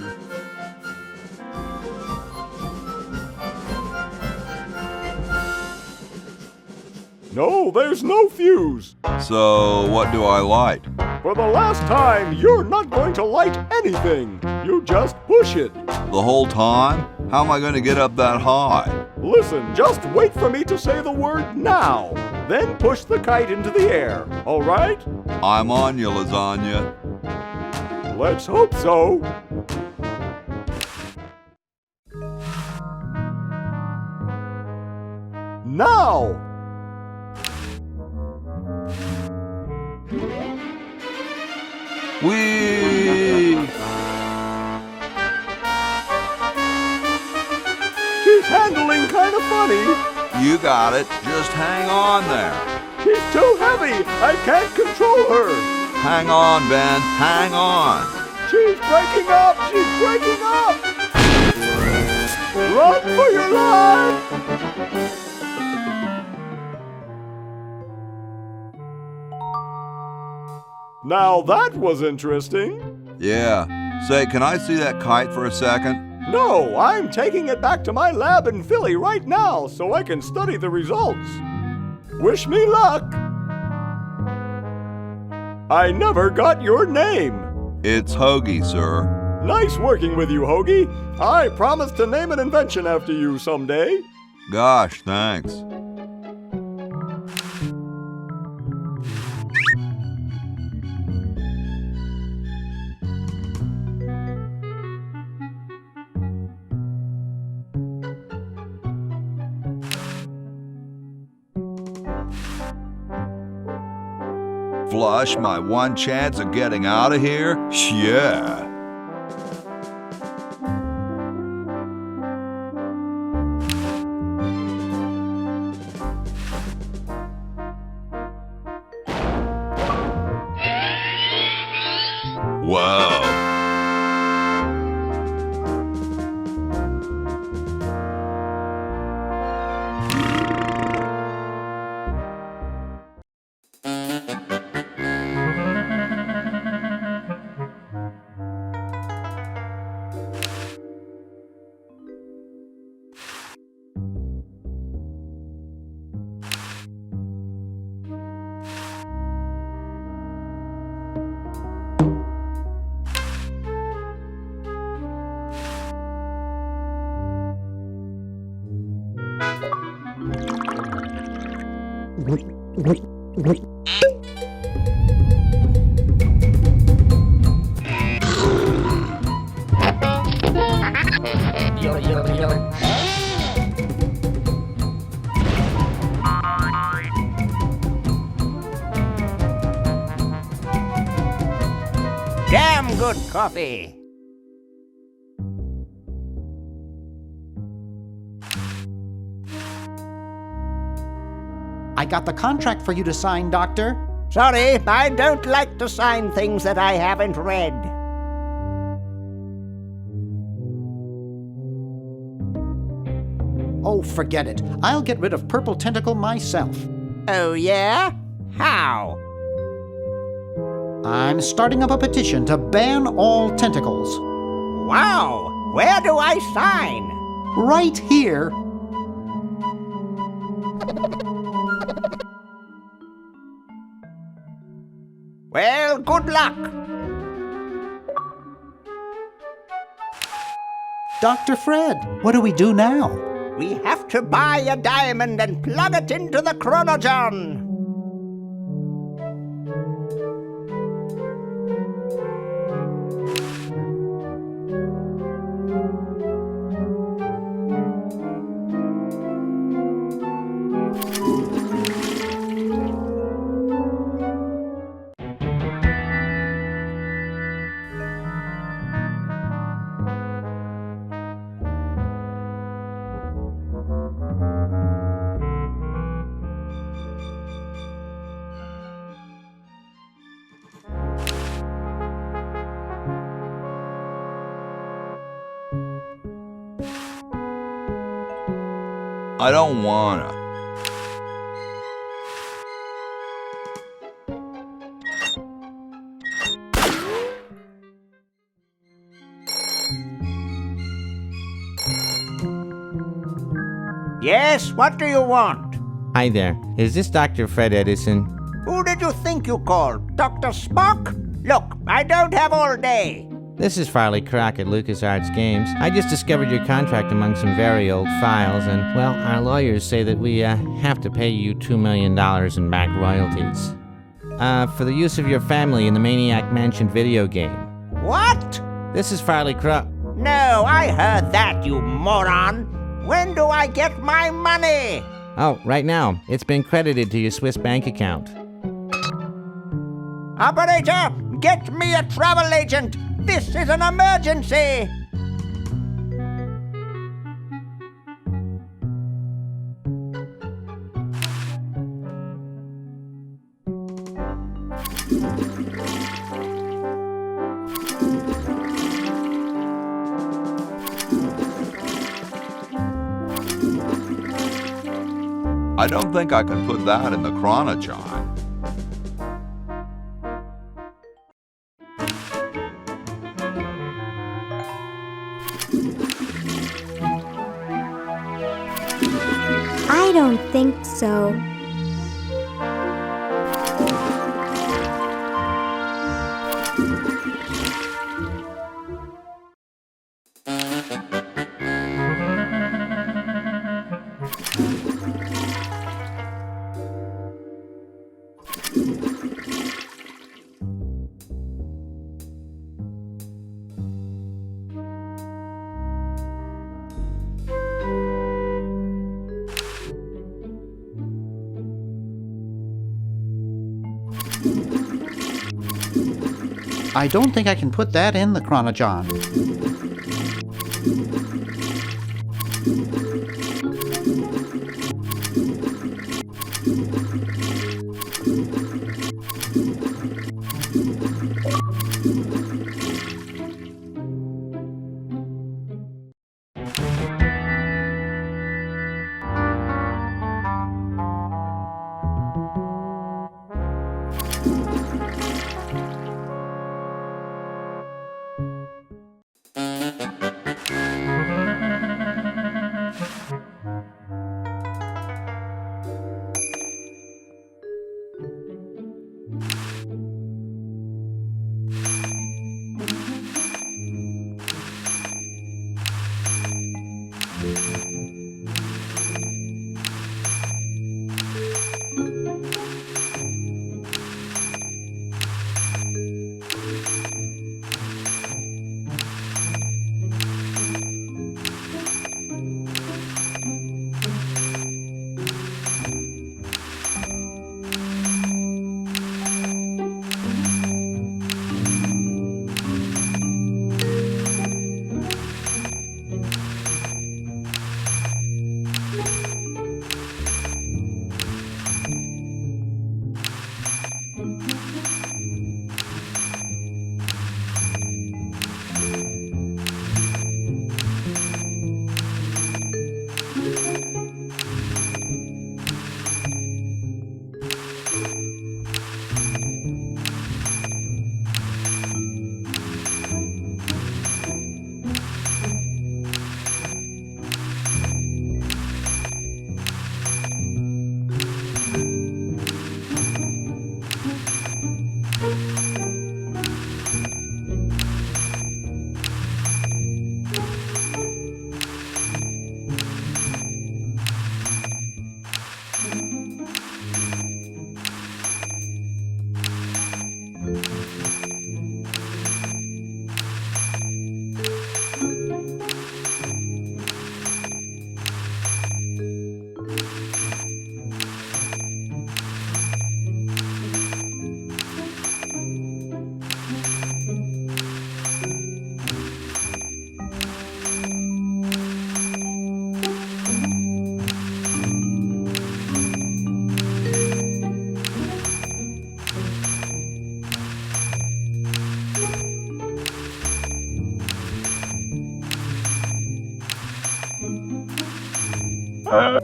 Speaker 10: No, there's no fuse.
Speaker 4: So, what do I light?
Speaker 10: For the last time, you're not going to light anything. You just push it.
Speaker 4: The whole time? How am I going to get up that high?
Speaker 10: Listen, just wait for me to say the word now. Then push the kite into the air, all right?
Speaker 4: I'm on you, lasagna.
Speaker 10: Let's hope so. Now!
Speaker 4: Whee!
Speaker 10: She's handling kind of funny.
Speaker 4: You got it. Just hang on there.
Speaker 10: me! I can't control her!
Speaker 4: Hang on, Ben. Hang on.
Speaker 10: She's breaking up! She's breaking up! Run for your life! Now that was interesting.
Speaker 4: Yeah. Say, can I see that kite for a second?
Speaker 10: No, I'm taking it back to my lab in Philly right now so I can study the results. Wish me luck. I never got your name.
Speaker 4: It's Hoagie, sir.
Speaker 10: Nice working with you, Hoagie. I promise to name an invention after you someday.
Speaker 4: Gosh, thanks. Flush, my one chance of getting out of here? Yeah. Whoa.
Speaker 6: Damn good coffee.
Speaker 5: I got the contract for you to sign, Doctor.
Speaker 6: Sorry, I don't like to sign things that I haven't read.
Speaker 5: Oh, forget it. I'll get rid of Purple Tentacle myself.
Speaker 6: Oh, yeah? How?
Speaker 5: I'm starting up a petition to ban all tentacles.
Speaker 6: Wow! Where do I sign?
Speaker 5: Right here.
Speaker 6: Well, good luck.
Speaker 5: Dr. Fred, what do we do now?
Speaker 6: We have to buy a diamond and plug it into the chronogen.
Speaker 4: I don't wanna.
Speaker 6: Yes, what do you want?
Speaker 7: Hi there. Is this Dr. Fred Edison?
Speaker 6: Who did you think you called? Dr. Spock? Look, I don't have all day.
Speaker 7: This is Farley Croc at LucasArts Games. I just discovered your contract among some very old files, and, well, our lawyers say that we have to pay you $2 million in back royalties. For the use of your family in the Maniac Mansion video game.
Speaker 6: What?
Speaker 7: This is Farley Croc.
Speaker 6: No, I heard that, you moron. When do I get my money?
Speaker 7: Oh, right now. It's been credited to your Swiss bank account.
Speaker 6: Operator, get me a travel agent. This is an emergency.
Speaker 4: I don't think I can put that in the chronojon.
Speaker 3: I don't think so.
Speaker 5: I don't think I can put that in the chronojon.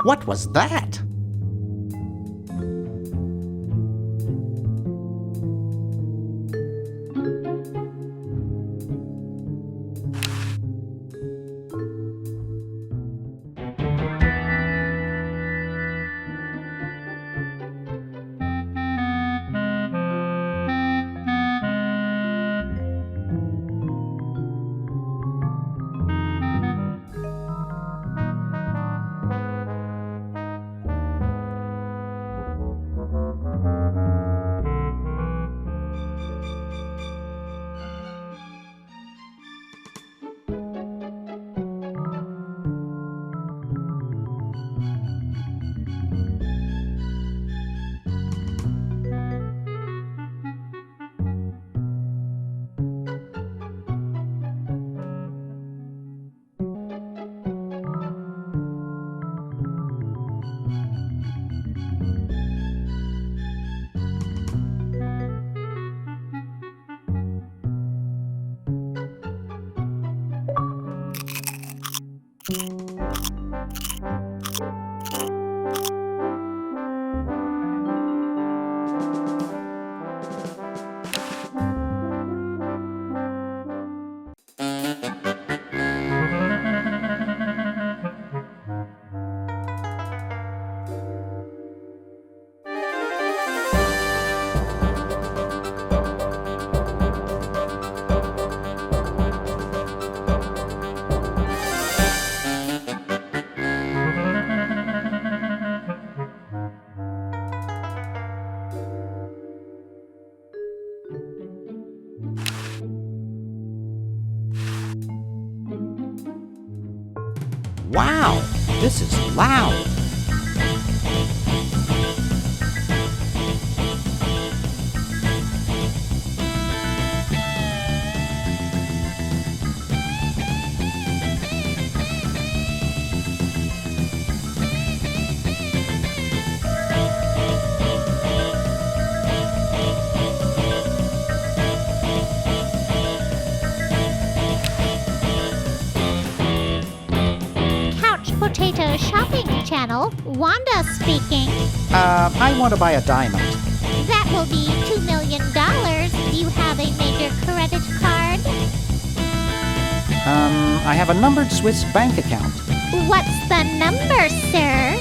Speaker 5: What was that? Wow, this is loud.
Speaker 8: Potato Shopping Channel, Wanda speaking.
Speaker 5: I want to buy a diamond.
Speaker 8: That will be $2 million. Do you have a major credit card?
Speaker 5: I have a numbered Swiss bank account.
Speaker 8: What's the number, sir?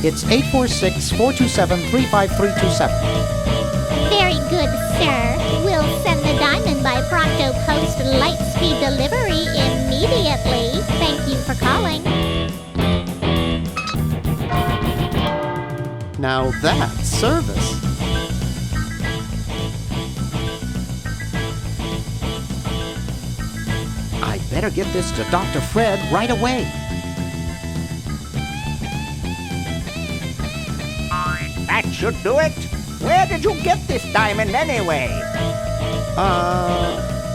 Speaker 5: It's 846-427-35327.
Speaker 8: Very good, sir. We'll send the diamond by Pronto Post Lightspeed delivery immediately. Thank you for calling.
Speaker 5: Now that's service. I better get this to Dr. Fred right away.
Speaker 6: That should do it. Where did you get this diamond anyway?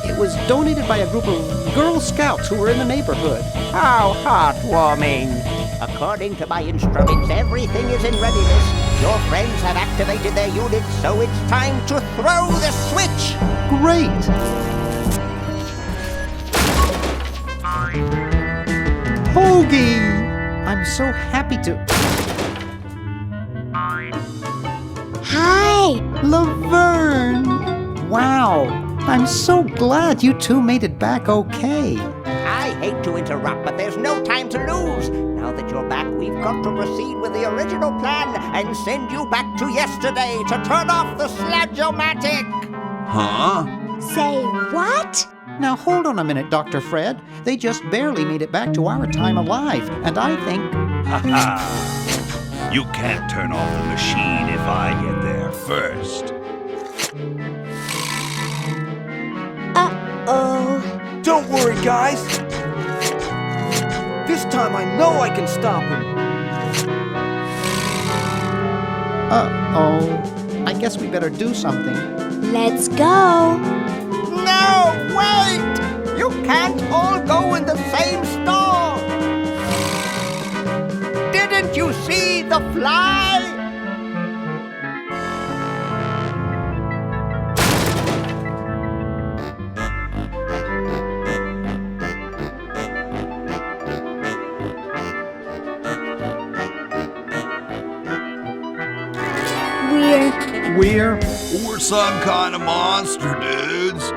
Speaker 5: It was donated by a group of Girl Scouts who were in the neighborhood.
Speaker 6: How heartwarming. According to my instruments, everything is in readiness. Your friends have activated their units, so it's time to throw the switch.
Speaker 5: Great! Hoagie! I'm so happy to...
Speaker 3: Hi!
Speaker 5: Laverne! Wow! I'm so glad you two made it back okay.
Speaker 6: I hate to interrupt, but there's no time to lose. Now that you're back, we've got to proceed with the original plan and send you back to yesterday to turn off the Sludge-O-Matic.
Speaker 4: Huh?
Speaker 3: Say what?
Speaker 5: Now hold on a minute, Dr. Fred. They just barely made it back to our time alive, and I think...
Speaker 15: Ha ha! You can't turn off the machine if I get there first.
Speaker 3: Uh-oh.
Speaker 2: Don't worry, guys. This time I know I can stop him.
Speaker 5: Uh-oh. I guess we better do something.
Speaker 3: Let's go.
Speaker 6: No, wait! You can't all go in the same stall! Didn't you see the fly?
Speaker 5: We're
Speaker 4: some kind of monster, dudes.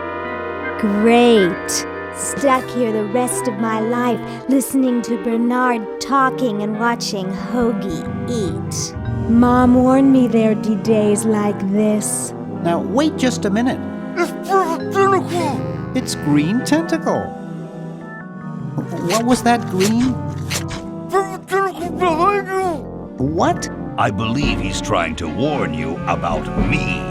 Speaker 3: Great. Stuck here the rest of my life, listening to Bernard talking and watching Hoagie eat. Mom warned me there'd be days like this.
Speaker 5: Now, wait just a minute.
Speaker 2: It's Perfect Tentacle!
Speaker 5: It's Green Tentacle. What was that, Green?
Speaker 2: Perfect Tentacle behind you!
Speaker 5: What?
Speaker 15: I believe he's trying to warn you about me.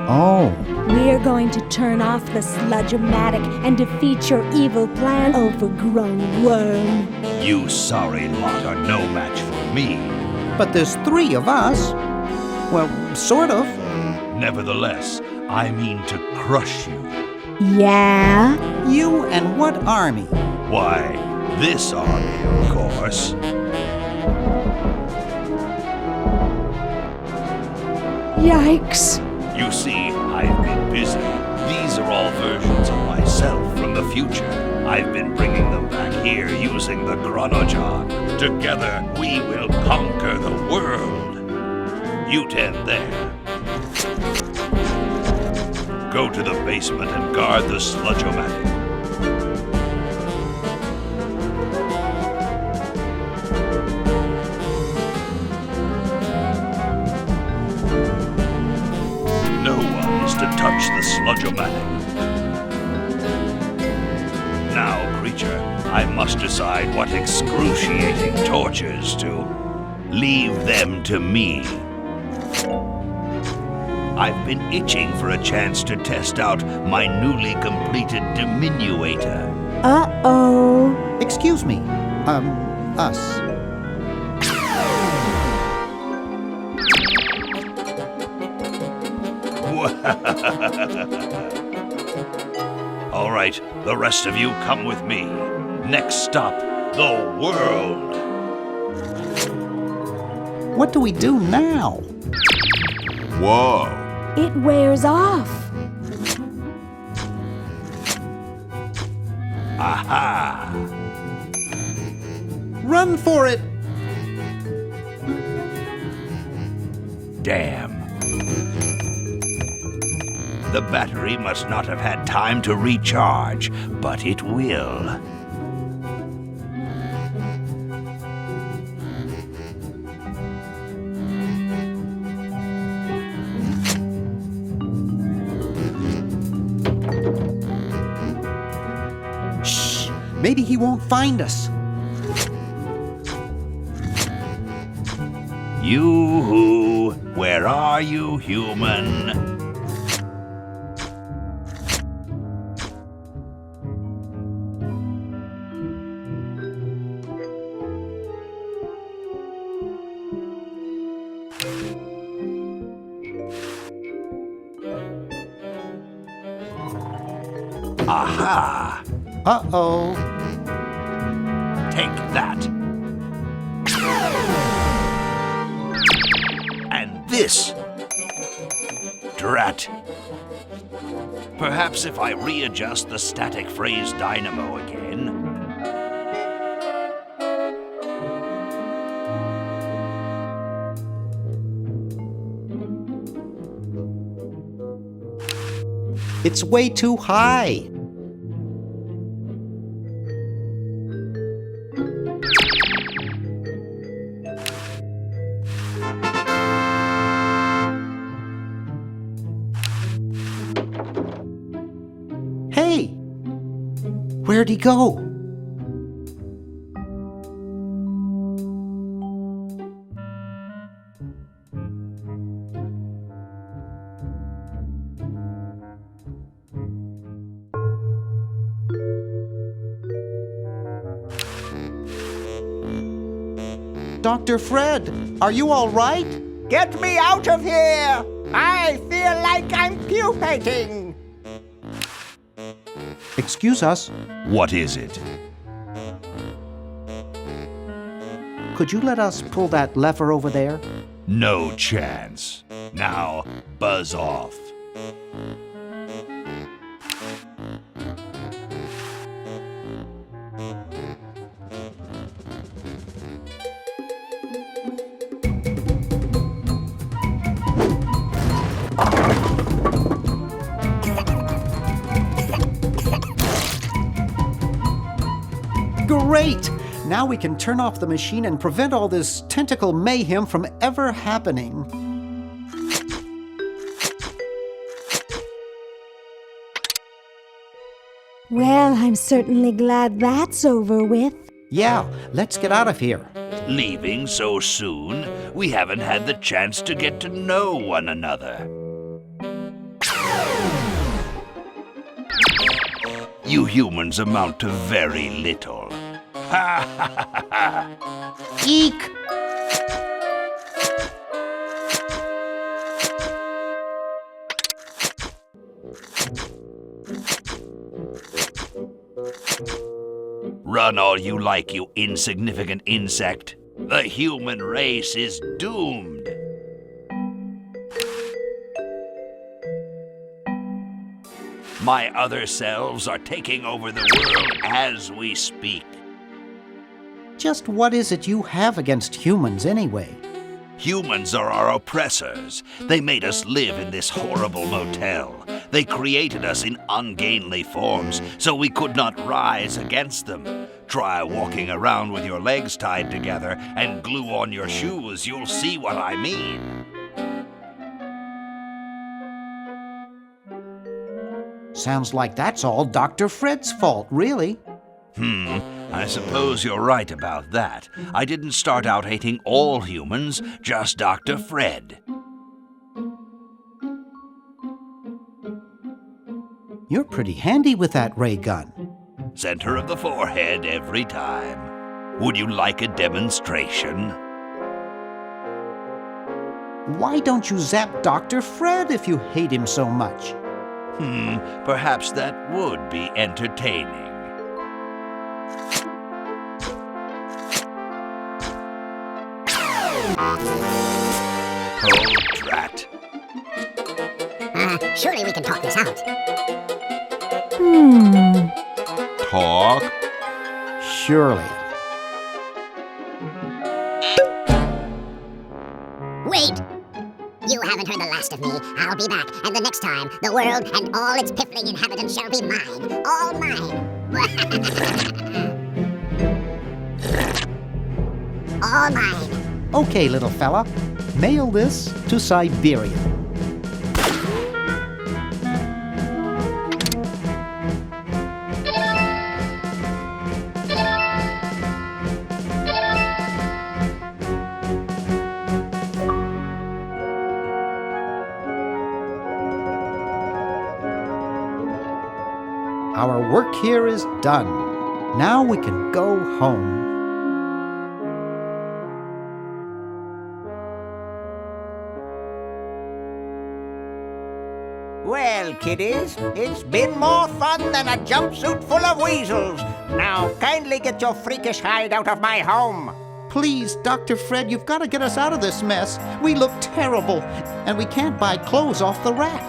Speaker 5: Oh.
Speaker 3: We're going to turn off the Sludge-O-Matic and defeat your evil plan, overgrown worm.
Speaker 15: You sorry lot are no match for me.
Speaker 5: But there's 3 of us. Well, sort of.
Speaker 15: Nevertheless, I mean to crush you.
Speaker 3: Yeah?
Speaker 5: You and what army?
Speaker 15: Why, this army, of course.
Speaker 11: Yikes.
Speaker 15: You see, I've been busy. These are all versions of myself from the future. I've been bringing them back here using the Chronojon. Together, we will conquer the world. You 10 there. Go to the basement and guard the Sludge-O-Matic. No one is to touch the Sludge-O-Matic. Now, creature, I must decide what excruciating tortures to leave them to me. I've been itching for a chance to test out my newly completed diminuator.
Speaker 5: Uh-oh. Excuse me. Us.
Speaker 15: All right, the rest of you come with me. Next stop, the world.
Speaker 5: What do we do now?
Speaker 4: Whoa.
Speaker 3: It wears off.
Speaker 15: Aha!
Speaker 5: Run for it!
Speaker 15: Damn. The battery must not have had time to recharge, but it will.
Speaker 5: Shh! Maybe he won't find us.
Speaker 15: Yoo-hoo! Where are you, human? Aha!
Speaker 5: Uh-oh.
Speaker 15: Take that. And this. Drat. Perhaps if I readjust the static phrase dynamo again.
Speaker 5: It's way too high. Hey! Where'd he go? Dr. Fred, are you all right?
Speaker 6: Get me out of here! I feel like I'm pupating!
Speaker 5: Excuse us.
Speaker 15: What is it?
Speaker 5: Could you let us pull that lever over there?
Speaker 15: No chance. Now, buzz off.
Speaker 5: Great! Now we can turn off the machine and prevent all this tentacle mayhem from ever happening.
Speaker 3: Well, I'm certainly glad that's over with.
Speaker 5: Yeah, let's get out of here.
Speaker 15: Leaving so soon? We haven't had the chance to get to know one another. You humans amount to very little. Ha ha ha ha!
Speaker 5: Eek!
Speaker 15: Run all you like, you insignificant insect. The human race is doomed. My other selves are taking over the world as we speak.
Speaker 5: Just what is it you have against humans, anyway?
Speaker 15: Humans are our oppressors. They made us live in this horrible motel. They created us in ungainly forms, so we could not rise against them. Try walking around with your legs tied together and glue on your shoes. You'll see what I mean.
Speaker 5: Sounds like that's all Dr. Fred's fault, really.
Speaker 15: I suppose you're right about that. I didn't start out hating all humans, just Dr. Fred.
Speaker 5: You're pretty handy with that ray gun.
Speaker 15: Center of the forehead every time. Would you like a demonstration?
Speaker 5: Why don't you zap Dr. Fred if you hate him so much?
Speaker 15: Perhaps that would be entertaining. Oh, drat.
Speaker 19: Surely we can talk this out.
Speaker 4: Talk?
Speaker 5: Surely.
Speaker 19: Wait! You haven't heard the last of me. I'll be back, and the next time, the world and all its piffling inhabitants shall be mine. All mine. All mine.
Speaker 5: Okay, little fella. Mail this to Siberia. Our work here is done. Now we can go home.
Speaker 6: Well, kiddies, it's been more fun than a jumpsuit full of weasels. Now, kindly get your freakish hide out of my home.
Speaker 5: Please, Dr. Fred, you've got to get us out of this mess. We look terrible, and we can't buy clothes off the rack.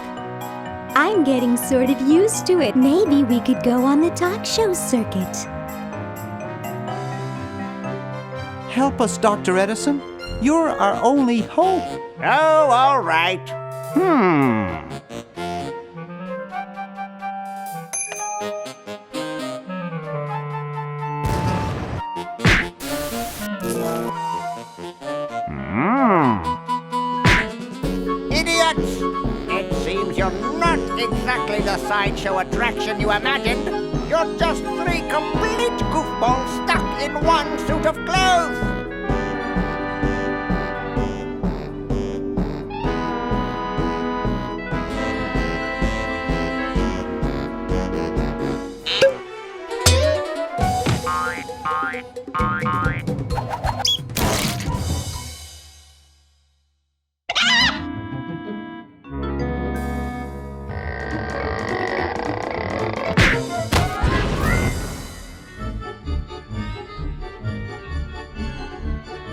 Speaker 3: I'm getting sort of used to it. Maybe we could go on the talk show circuit.
Speaker 5: Help us, Dr. Edison. You're our only hope.
Speaker 6: Oh, all right. Idiots! It seems you're not exactly the sideshow attraction you imagined. You're just three complete goofballs stuck in one suit of clothes.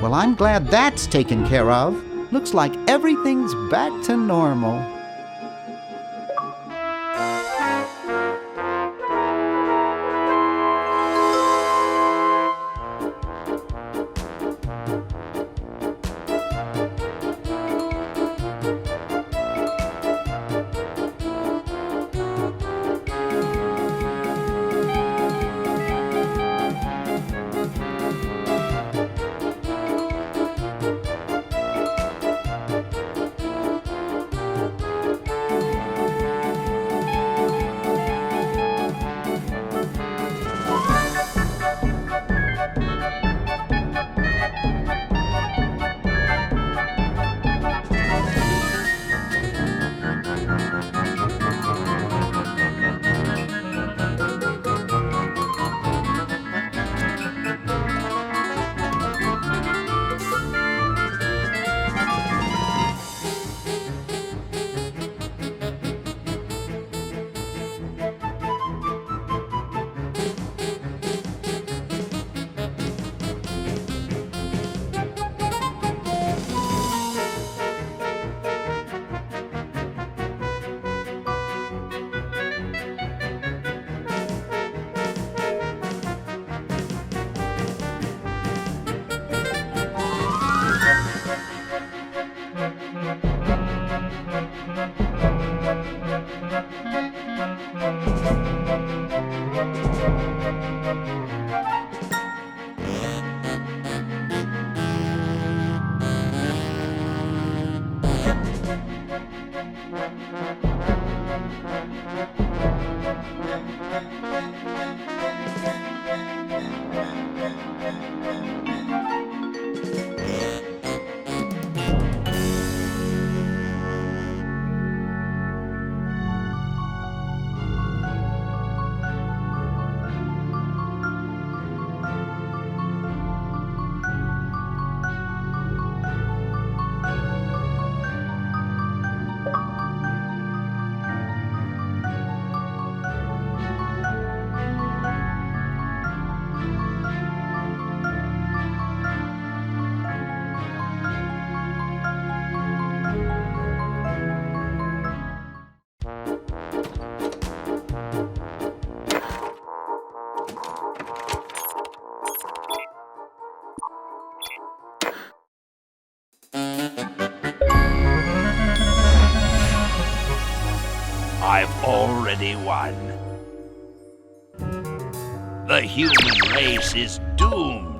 Speaker 5: Well, I'm glad that's taken care of. Looks like everything's back to normal.
Speaker 15: I've already won. The human race is doomed.